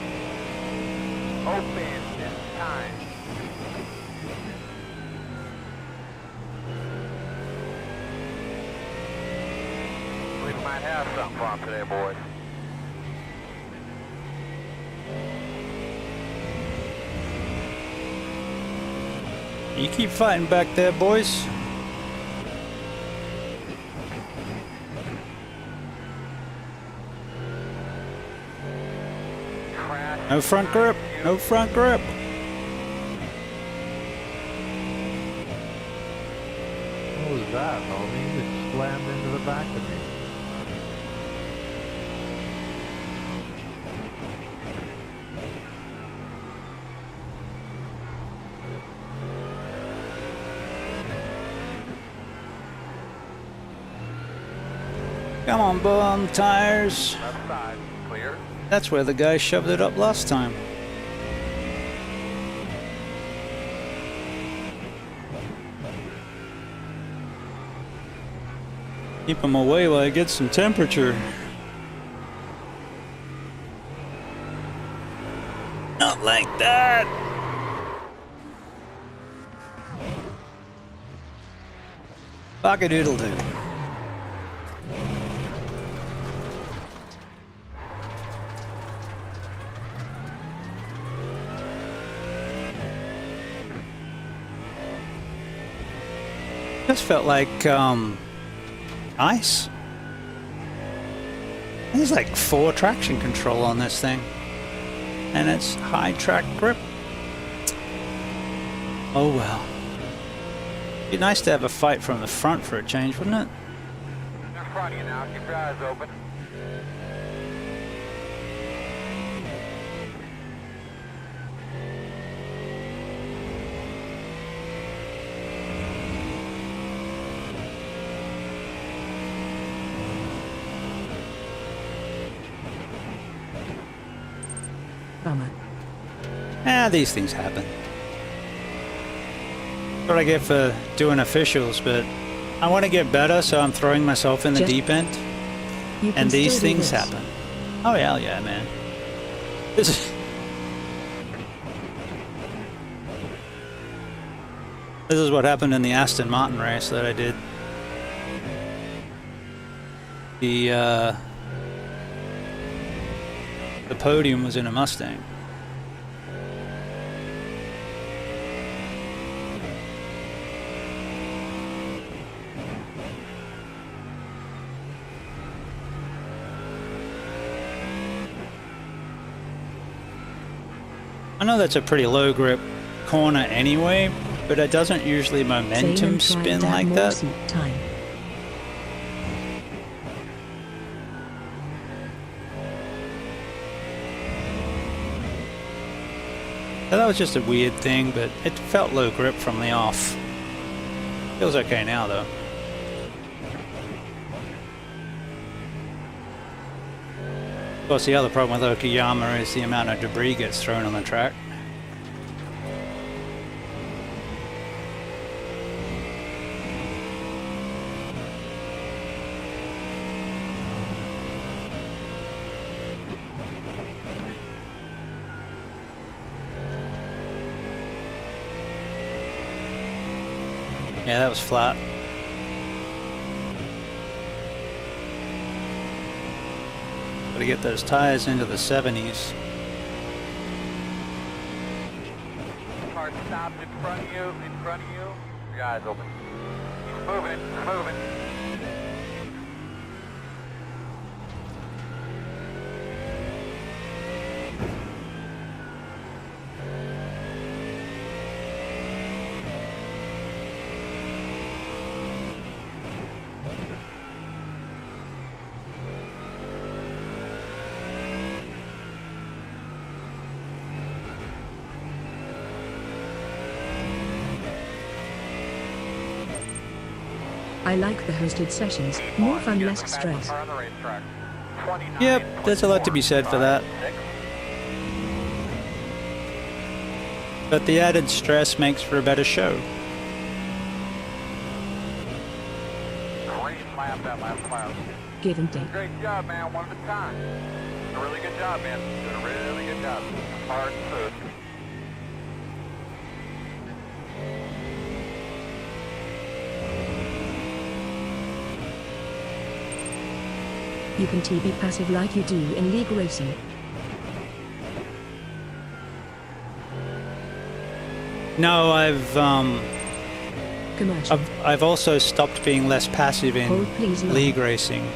Speaker 3: Open this time. We might have something for 'em today, boys.
Speaker 1: You keep fighting back there, boys. No front grip. No front grip.
Speaker 6: What was that, homie? You just slammed into the back of me.
Speaker 1: Come on, bum tires.
Speaker 3: Left side, clear.
Speaker 1: That's where the guy shoved it up last time. Keep him away while I get some temperature. Not like that. Cock-a-doodle-doo. Just felt like ice. There's like 4 traction control on this thing, and it's high track grip. Oh well. Be nice to have a fight from the front for a change, wouldn't it?
Speaker 3: In front of you now. Keep your eyes open.
Speaker 7: Bummer.
Speaker 1: These things happen. What I get for doing officials, but I want to get better, so I'm throwing myself in the
Speaker 7: Just-
Speaker 1: deep end,
Speaker 7: You can
Speaker 1: and these
Speaker 7: still do
Speaker 1: things
Speaker 7: this.
Speaker 1: happen. Oh hell yeah, man. This is what happened in the Aston Martin race that I did. The podium was in a Mustang. I know that's a pretty low grip corner anyway, but it doesn't usually momentum
Speaker 7: Same and try
Speaker 1: spin
Speaker 7: and add
Speaker 1: like
Speaker 7: more
Speaker 1: that.
Speaker 7: seat time.
Speaker 1: So that was just a weird thing, but it felt low grip from the off. Feels okay now though. Of course, the other problem with Okayama is the amount of debris gets thrown on the track. Yeah, that was flat. Gotta get those tires into the 70s.
Speaker 3: Car stopped in front of you, in front of you. Your eyes open. He's moving, he's moving.
Speaker 7: I like the hosted sessions. More fun, less stress.
Speaker 1: Yep, there's a lot to be said for that. But the added stress makes for a better show.
Speaker 3: Great lap, that last lap.
Speaker 7: Give and take.
Speaker 3: Great job, man, one at a time. A really good job, man. Doing a really good job. Hard food.
Speaker 7: You can TV passive like you do in League Racing.
Speaker 1: No,
Speaker 7: Commercial.
Speaker 1: I've also stopped being less passive in
Speaker 7: Hold please line.
Speaker 1: League Racing.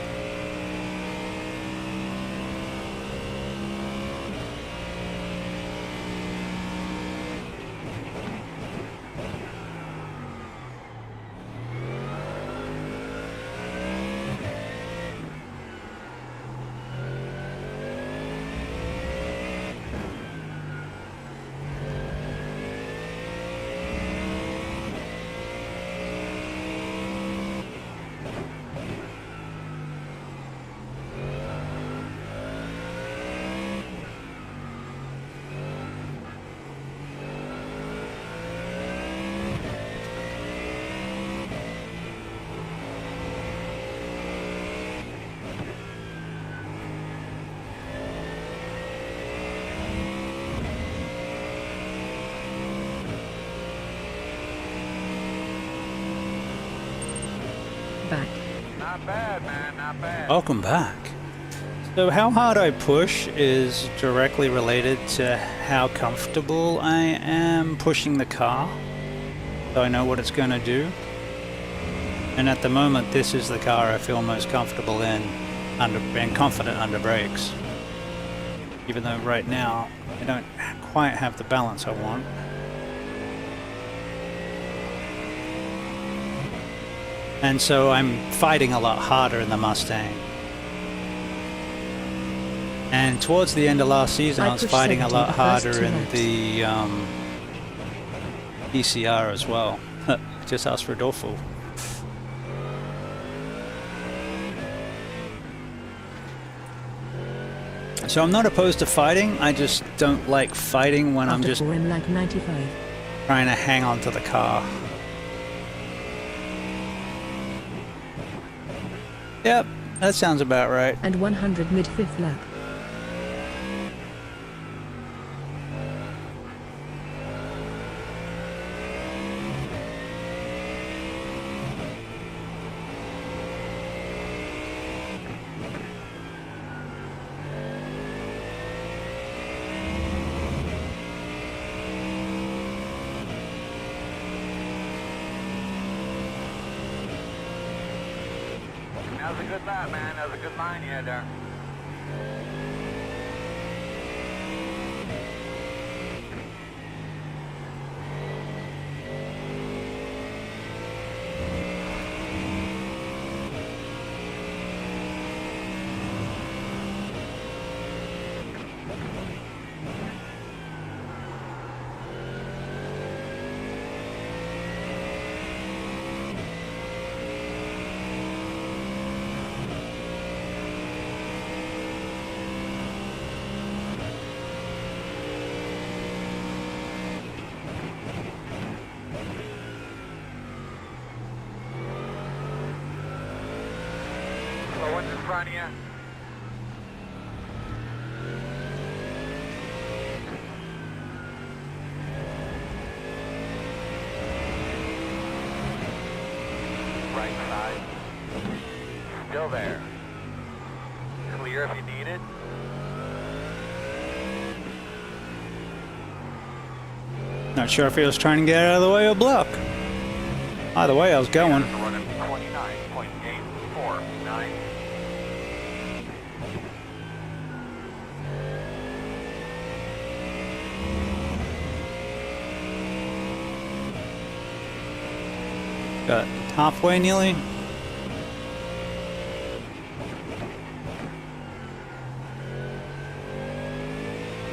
Speaker 7: Back.
Speaker 3: Not bad, man, not bad.
Speaker 1: Welcome back. So how hard I push is directly related to how comfortable I am pushing the car. So I know what it's going to do. And at the moment, this is the car I feel most comfortable in and confident under brakes. Even though right now, I don't quite have the balance I want. And so I'm fighting a lot harder in the Mustang. And towards the end of last season, I was
Speaker 7: pushed
Speaker 1: fighting a
Speaker 7: 70
Speaker 1: lot
Speaker 7: the first
Speaker 1: harder
Speaker 7: 2
Speaker 1: in
Speaker 7: laps.
Speaker 1: the ECR as well. Just ask for Rodolfo. So I'm not opposed to fighting, I just don't like fighting when I'm
Speaker 7: After
Speaker 1: just
Speaker 7: 4 in lap 95.
Speaker 1: trying to hang on to the car. Yep, that sounds about right.
Speaker 7: And 100 mid-5th lap.
Speaker 3: That was a good lap, man. That was a good line you had there. one's in front of you. Right side. Still there. Clear if you need it.
Speaker 1: Not sure if he was trying to get out of the way or block. Either way, I was going.
Speaker 3: We're running 29.849.
Speaker 1: Got halfway nearly.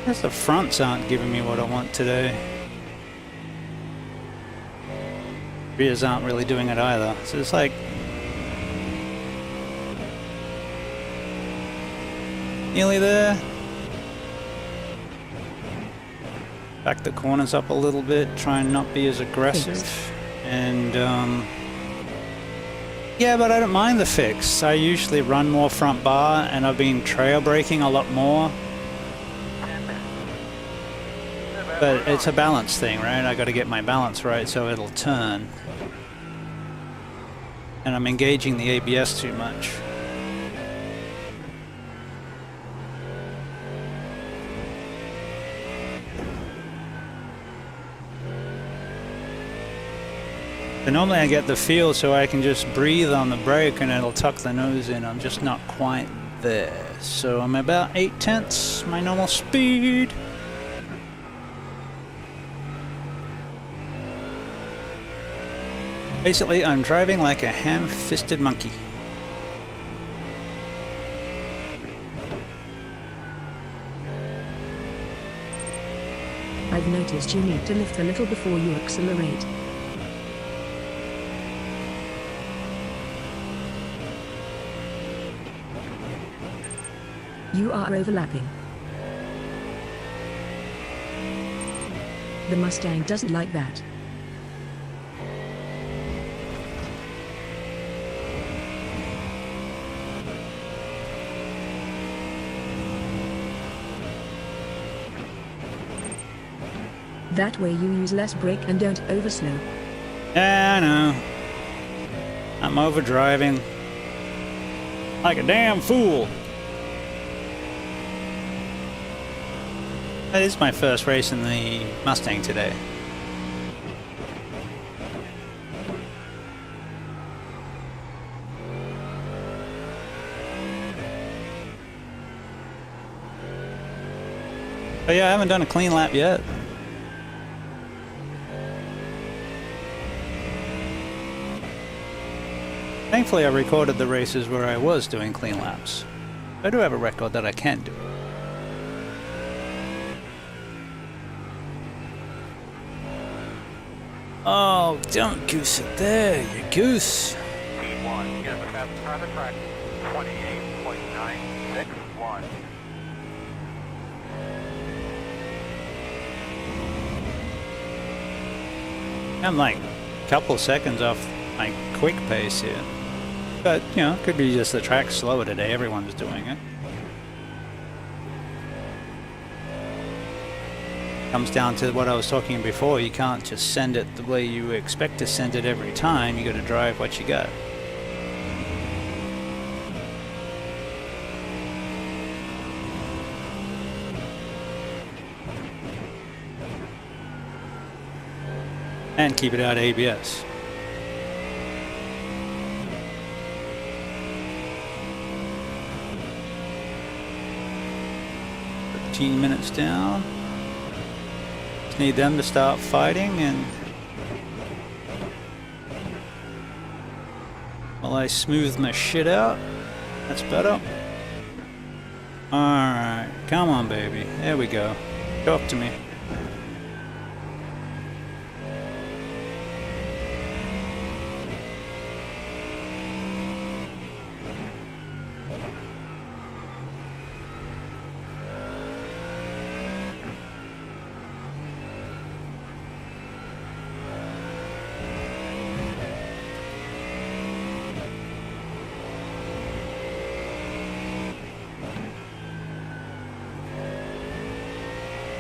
Speaker 1: Guess the fronts aren't giving me what I want today. Rears aren't really doing it either. So it's like nearly there. Back the corners up a little bit, try and not be as aggressive. And yeah, but I don't mind the fix. I usually run more front bar, and I've been trail braking a lot more. But it's a balance thing, right? I got to get my balance right so it'll turn. And I'm engaging the ABS too much. But normally I get the feel so I can just breathe on the brake and it'll tuck the nose in. I'm just not quite there. So I'm about 0.8, my normal speed. Basically, I'm driving like a ham-fisted monkey.
Speaker 7: I've noticed you need to lift a little before you accelerate. You are overlapping. The Mustang doesn't like that. That way you use less brake and don't overslow.
Speaker 1: Yeah, I know. I'm overdriving. Like a damn fool. That is my first race in the Mustang today. But yeah, I haven't done a clean lap yet. Thankfully, I recorded the races where I was doing clean laps. I do have a record that I can do. Oh, don't goose it there, you goose.
Speaker 3: Speed 1, get the fastest car on the track. 28.961.
Speaker 1: I'm like a couple seconds off my quick pace here. But, you know, could be just the track's slower today. Everyone's doing it. Comes down to what I was talking before. You can't just send it the way you expect to send it every time. You got to drive what you got. And keep it out of ABS. Minutes down. Just need them to start fighting, and while I smooth my shit out, that's better. Alright, come on baby, there we go. Talk to me.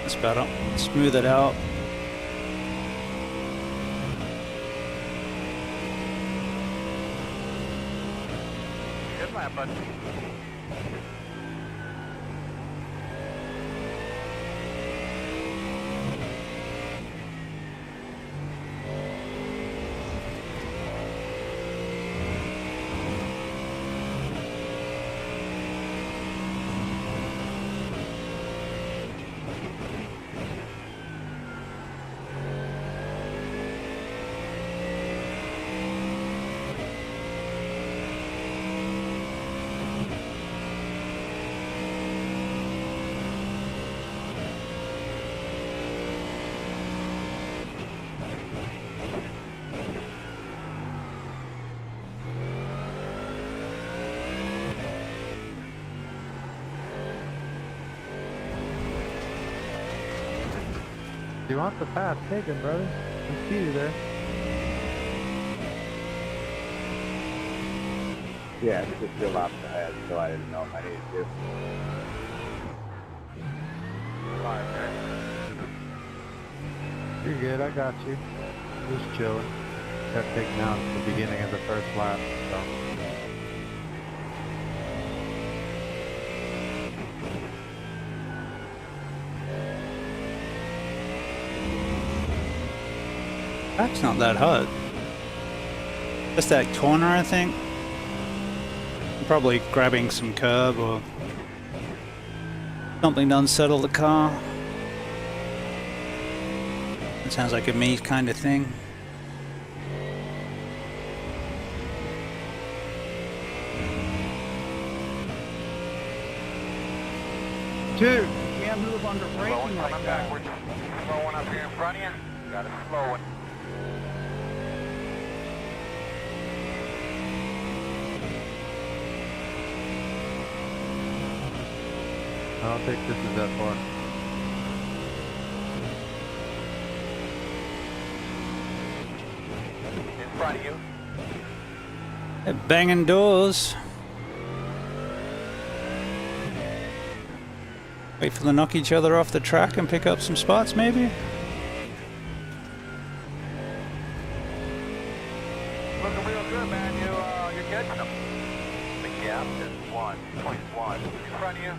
Speaker 1: That's better. Smooth it out.
Speaker 3: Good lap, bud.
Speaker 6: You want the pass taken, brother? I see you there.
Speaker 8: Yeah, it's just still off the head, so I didn't know if I needed to.
Speaker 6: You're good, I got you. Just chilling. Got taken out at the beginning of the first lap, so.
Speaker 1: That's not that hard. Just that corner, I think. Probably grabbing some curb or something to unsettle the car. It sounds like a me kind of thing.
Speaker 5: Dude, you can't move under
Speaker 3: Slow
Speaker 5: braking
Speaker 3: one
Speaker 5: like
Speaker 3: coming
Speaker 5: that.
Speaker 3: backwards. Slow one up here in front of you. Got a slow one.
Speaker 6: I don't think this is that far.
Speaker 3: In front of you.
Speaker 1: They're banging doors. Wait for them to knock each other off the track and pick up some spots, maybe?
Speaker 3: Looking real good, man. You're catching them. The gap is 1.1. In front of you.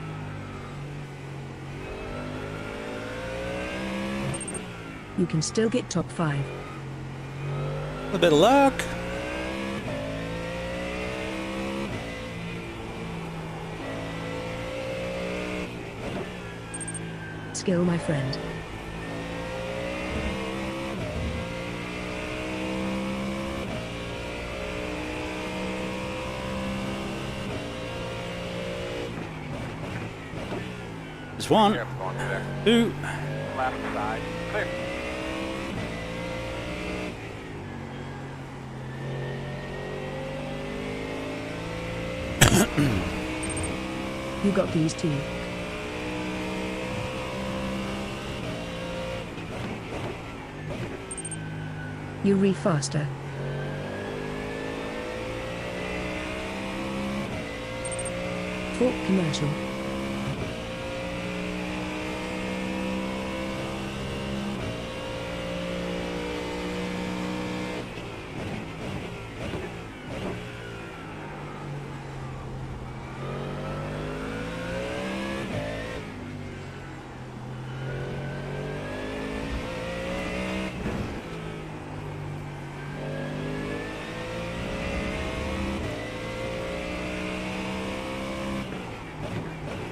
Speaker 7: You can still get top 5.
Speaker 1: A bit of luck.
Speaker 7: Skill, my friend.
Speaker 1: There's one,
Speaker 3: Careful going through there.
Speaker 1: two.
Speaker 3: Left side. Clear.
Speaker 7: You got these too. You re faster. Fork commercial.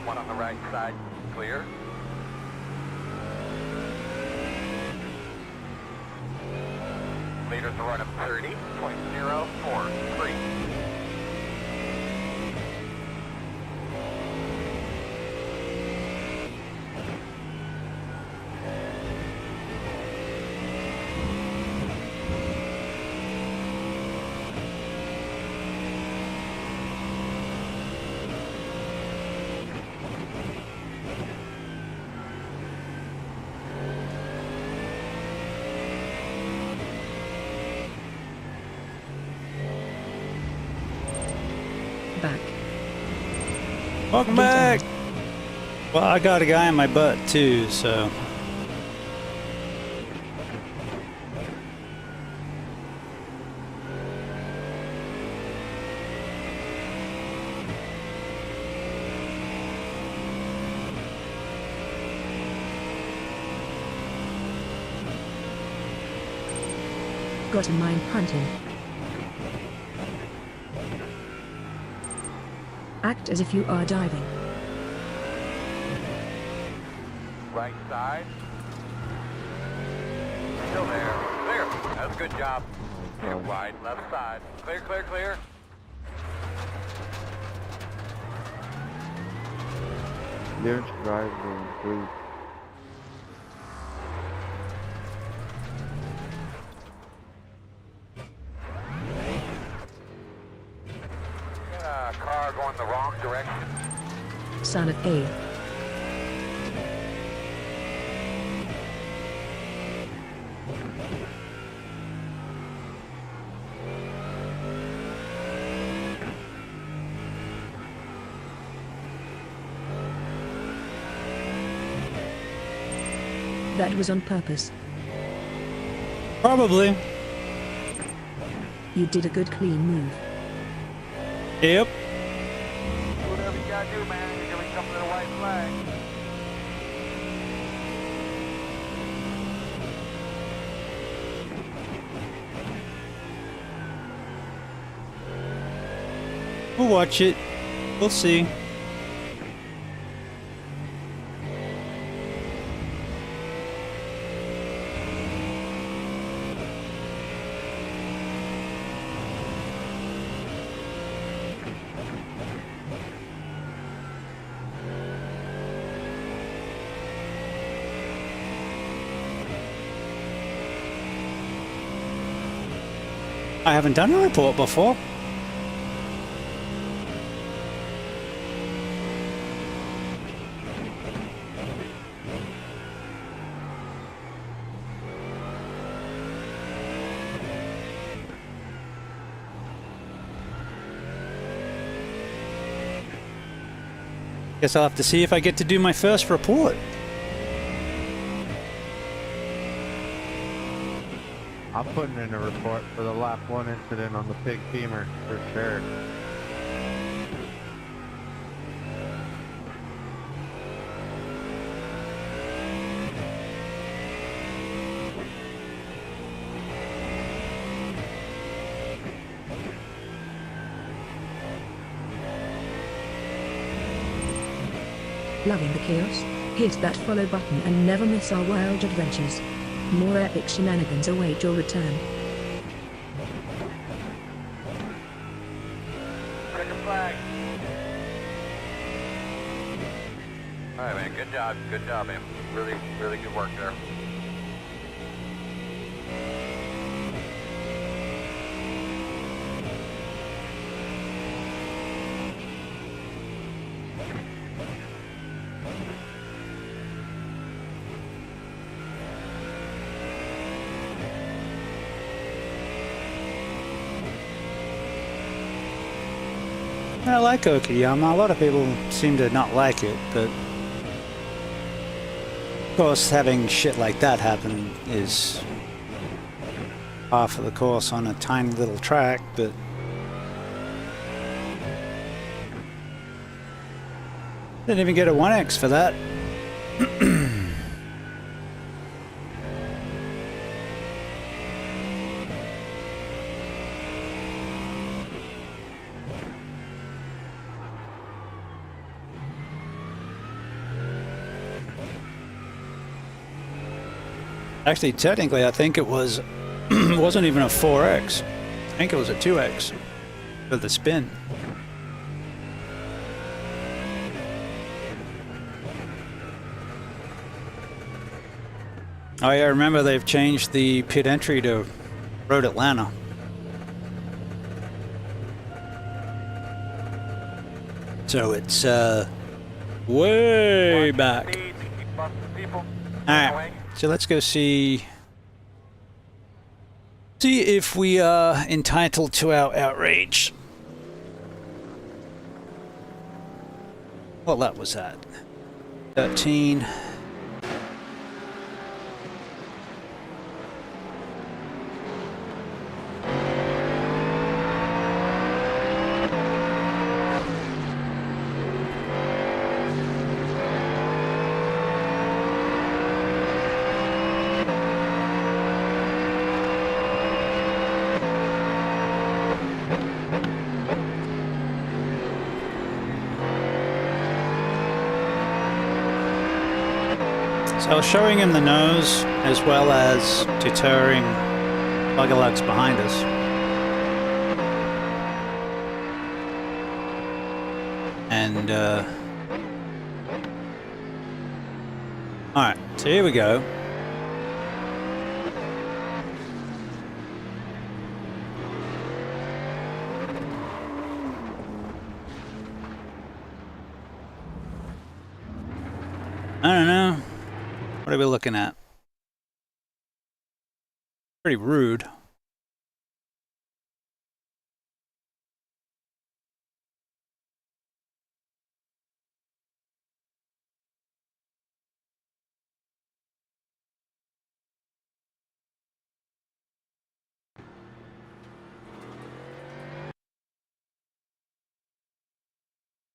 Speaker 3: One on the right side. Clear. Leaders are running 30.043.
Speaker 7: Back.
Speaker 1: Welcome
Speaker 7: Get
Speaker 1: back. Well, I got a guy in my butt too, so
Speaker 7: Gotta mind punting. Act as if you are diving.
Speaker 3: Right side. Still there. Clear. That's a good job. Clear wide, left side. Clear, clear, clear.
Speaker 6: Clearance drive will improve.
Speaker 3: Got a car going the wrong direction.
Speaker 7: Son of A. That was on purpose.
Speaker 1: Probably.
Speaker 7: You did a good clean move.
Speaker 1: Yep.
Speaker 3: Whatever you gotta do, man. You're gonna be coming to the white flag.
Speaker 1: We'll watch it. We'll see. I haven't done a report before. Guess I'll have to see if I get to do my first report.
Speaker 6: I'm putting in a report for the lap 1 incident on the pig femur for sure.
Speaker 7: Loving the chaos? Hit that follow button and never miss our wild adventures. More epic shenanigans await your return.
Speaker 3: Checking flag. Alright, man. Good job. Good job, man. Really, really good work there.
Speaker 1: I like Okayama. A lot of people seem to not like it, but of course having shit like that happen is half of the course on a tiny little track, but didn't even get a 1x for that. Actually, technically, I think it was it wasn't even a 4x. I think it was a 2x for the spin. Oh yeah, remember they've changed the pit entry to Road Atlanta. So it's way back. Alright. So let's go see if we are entitled to our outrage. Well, that was that. 13. So I was showing him the nose as well as deterring buggerlugs behind us. And alright, so here we go. I don't know. What are we looking at? Pretty rude.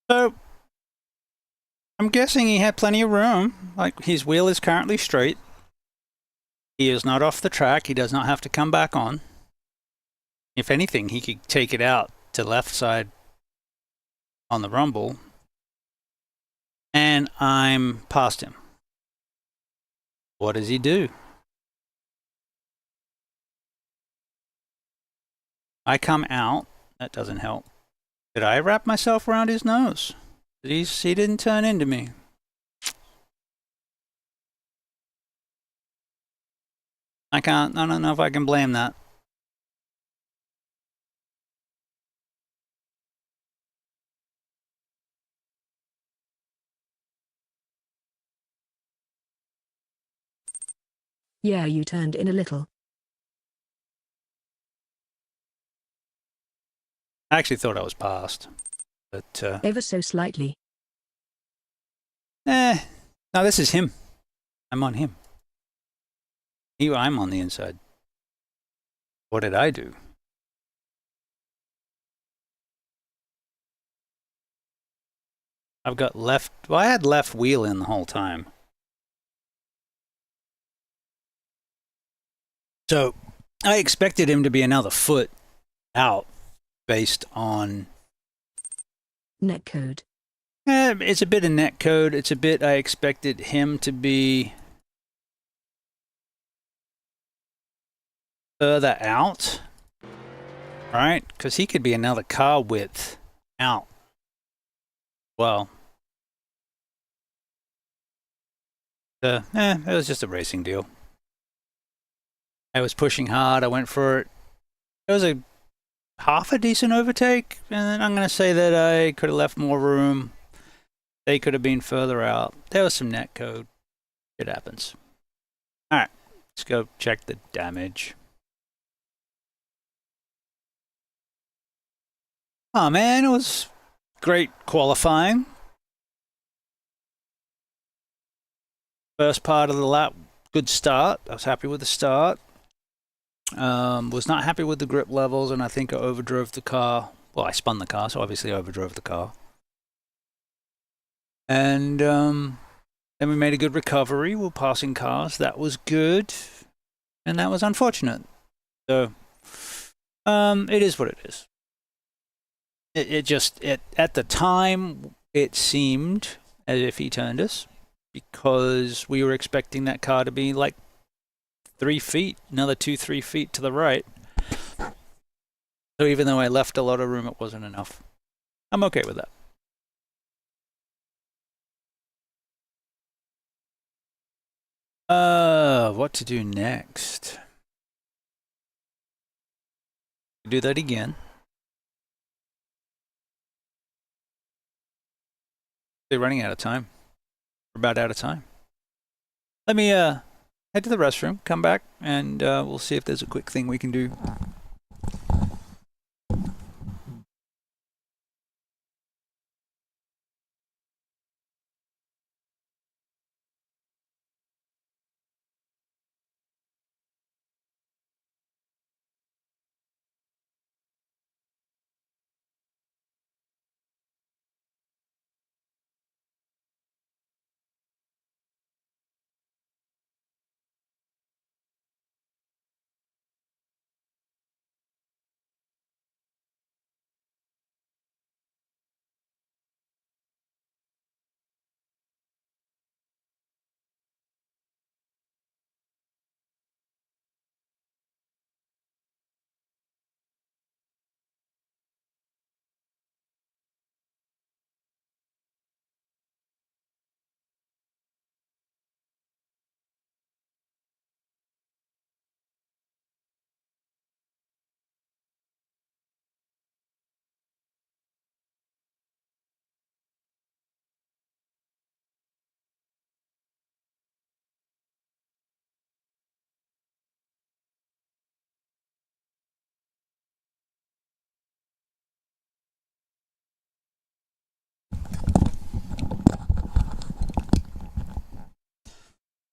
Speaker 1: So, I'm guessing he had plenty of room. Like, his wheel is currently straight. He is not off the track. He does not have to come back on. If anything, he could take it out to left side on the rumble. And I'm past him. What does he do? I come out. That doesn't help. Did I wrap myself around his nose? He didn't turn into me. I don't know if I can blame that.
Speaker 7: Yeah, you turned in a little.
Speaker 1: I actually thought I was past. But,
Speaker 7: Ever so slightly.
Speaker 1: no, this is him. I'm on him. I'm on the inside. What did I do? I've got left... Well, I had left wheel in the whole time. So, I expected him to be another foot out based on...
Speaker 7: Netcode.
Speaker 1: It's a bit of netcode. It's a bit I expected him to be further out. Right? Because he could be another car width out. Well. It was just a racing deal. I was pushing hard. I went for it. It was a half a decent overtake. And then I'm going to say that I could have left more room. They could have been further out. There was some netcode. It happens. Alright. Let's go check the damage. Oh man, it was great qualifying. First part of the lap, good start. I was happy with the start. Was not happy with the grip levels, and I think I overdrove the car. Well, I spun the car, so obviously I overdrove the car. And then we made a good recovery. We're passing cars. That was good, and that was unfortunate. So, it is what it is. At the time, it seemed as if he turned us because we were expecting that car to be like 3 feet, another 2-3 feet to the right. So even though I left a lot of room, it wasn't enough. I'm okay with that. What to do next? Do that again. They're running out of time. We're about out of time. Let me head to the restroom, come back, and we'll see if there's a quick thing we can do.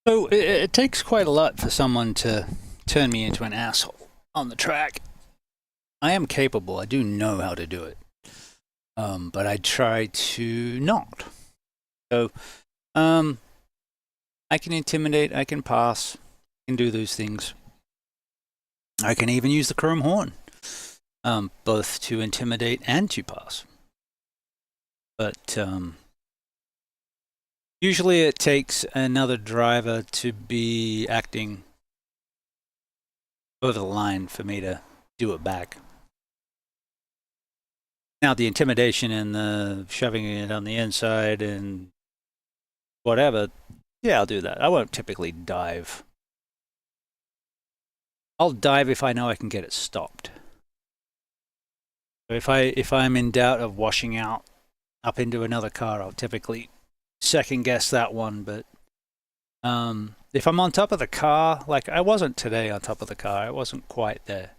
Speaker 1: So it takes quite a lot for someone to turn me into an asshole on the track. I am capable. I do know how to do it. But I try to not. So, I can intimidate, I can pass, I can do those things. I can even use the chrome horn, both to intimidate and to pass. But usually it takes another driver to be acting over the line for me to do it back. Now, the intimidation and the shoving it on the inside and whatever, yeah, I'll do that. I won't typically dive. I'll dive if I know I can get it stopped. So if I'm in doubt of washing out up into another car, I'll typically second guess that one. But if I'm on top of the car, like I wasn't today on top of the car, I wasn't quite there.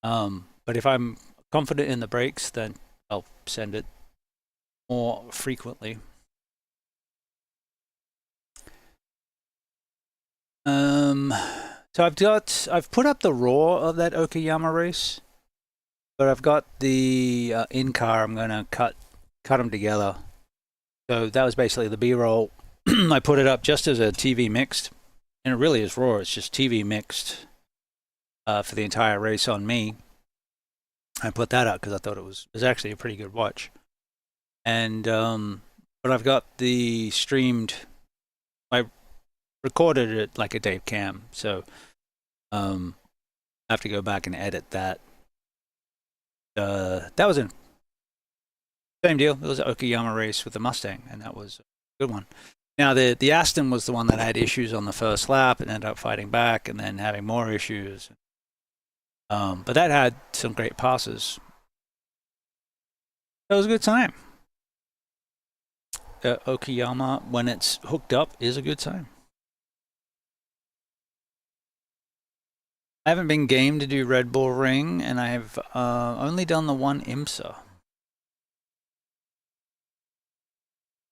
Speaker 1: But if I'm confident in the brakes, then I'll send it more frequently. So I've put up the raw of that Okayama race, but I've got the in-car. I'm gonna cut them together. So that was basically the B-roll. I put it up just as a TV mixed, and it really is raw. It's just TV mixed for the entire race on me. I put that up because I thought it was actually a pretty good watch. And but I've got the streamed. I recorded it like a Dave Cam, so I have to go back and edit that. That was a same deal. It was an Okayama race with the Mustang, and that was a good one. Now the Aston was the one that had issues on the first lap and ended up fighting back and then having more issues. But that had some great passes. It was a good time. Okayama, when it's hooked up, is a good time. I haven't been game to do Red Bull Ring, and I have only done the one IMSA.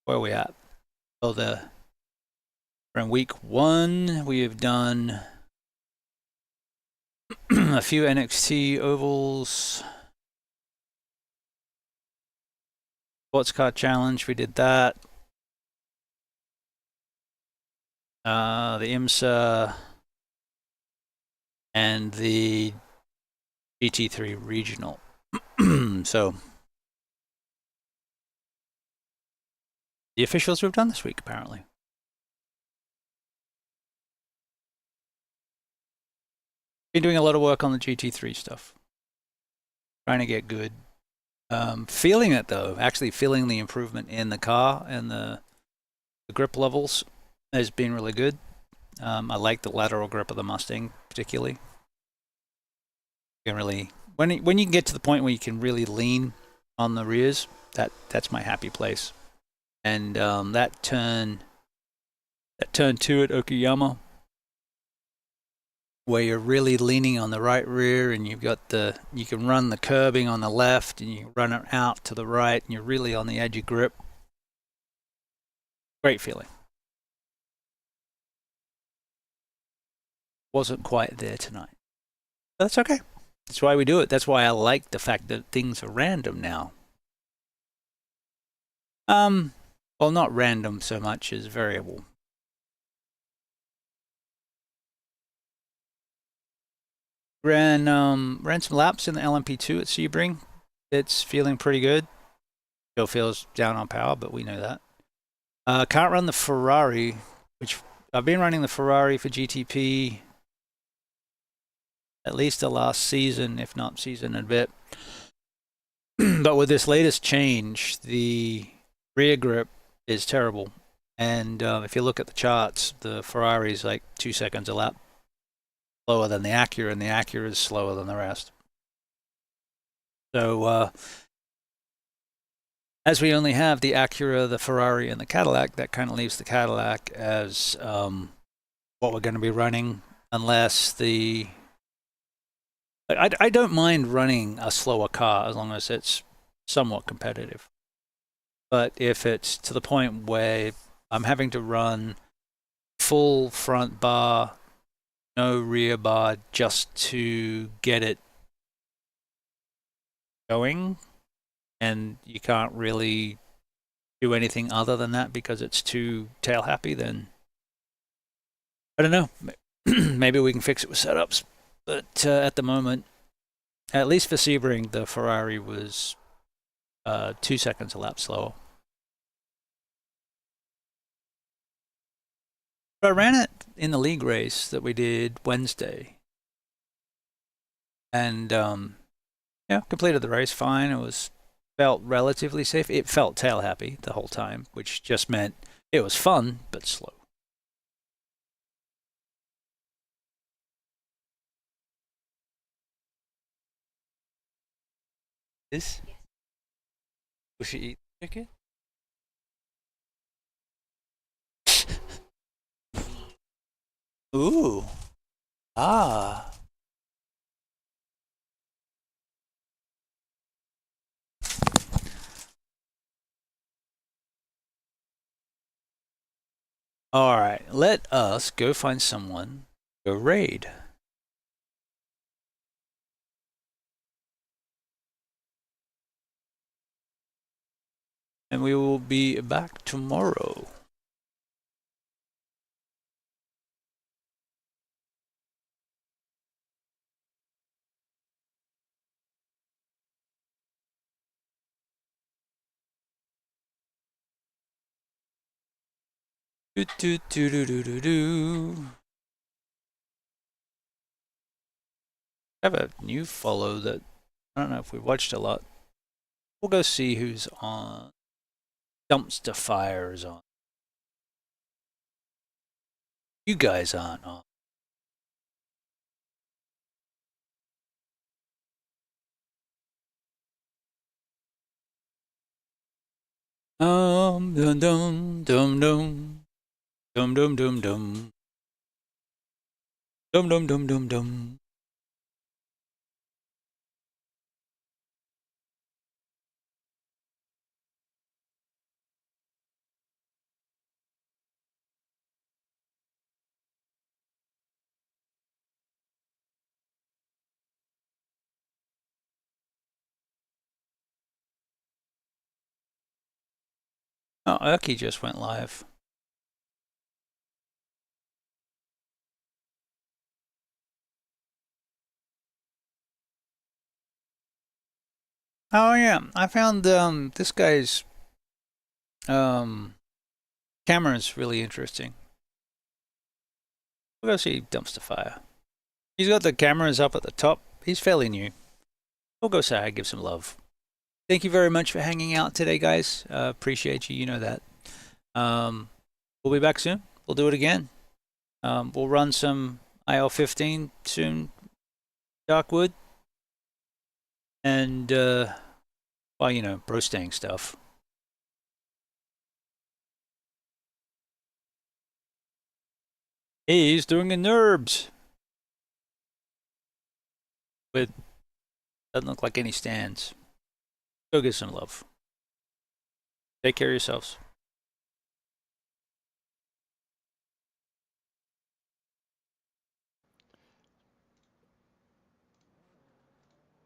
Speaker 1: Where are we at? Oh, we're in week 1. We have done a few NXT ovals. Sports Car Challenge, we did that. The IMSA and the GT3 Regional. So the officials we've done this week, apparently. Been doing a lot of work on the GT3 stuff. Trying to get good. Feeling it though, actually feeling the improvement in the car and the grip levels has been really good. I like the lateral grip of the Mustang particularly. You can really, when you can get to the point where you can really lean on the rears, that's my happy place. And that turn 2 at Okayama, where you're really leaning on the right rear and you've got you can run the curbing on the left and you run it out to the right and you're really on the edge of grip. Great feeling. Wasn't quite there tonight. But that's okay. That's why we do it. That's why I like the fact that things are random now. Well, not random so much as variable. Ran some laps in the LMP2 at Sebring. It's feeling pretty good. Still feels down on power, but we know that. Can't run the Ferrari, which I've been running the Ferrari for GTP at least the last season, if not season and a bit. But with this latest change, the rear grip is terrible. And if you look at the charts, the Ferrari is like 2 seconds a lap slower than the Acura, and the Acura is slower than the rest. So as we only have the Acura, the Ferrari, and the Cadillac, that kind of leaves the Cadillac as what we're going to be running, unless the... I don't mind running a slower car as long as it's somewhat competitive. But if it's to the point where I'm having to run full front bar, no rear bar, just to get it going, and you can't really do anything other than that because it's too tail happy, then I don't know. Maybe we can fix it with setups. But at the moment, at least for Sebring, the Ferrari was 2 seconds a lap slower. But I ran it in the league race that we did Wednesday. And yeah, completed the race fine. It felt relatively safe. It felt tail happy the whole time, which just meant it was fun, but slow. This? Will she eat the chicken? Ooh. Ah. All right, let us go find someone, go raid. And we will be back tomorrow. Do do do do do do do. I have a new follow that I don't know if we watched a lot. We'll go see who's on. Dumpster Fire is on. You guys aren't on. Dum dum dum dum dum dum dum dum dum dum dum dum dum dum. Oh, Erky just went live. Oh yeah, I found this guy's camera is really interesting. We'll go see Dumpster Fire. He's got the cameras up at the top. He's fairly new. We'll go say hi, give some love. Thank you very much for hanging out today, guys. Appreciate you. You know that. We'll be back soon. We'll do it again. We'll run some IL-15 soon, Darkwood, and well, you know, bro stang stuff. He's doing the NURBS with doesn't look like any stands. Go get some love. Take care of yourselves.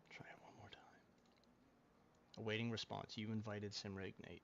Speaker 9: Try it one more time. Awaiting response. You invited Simra Ignite.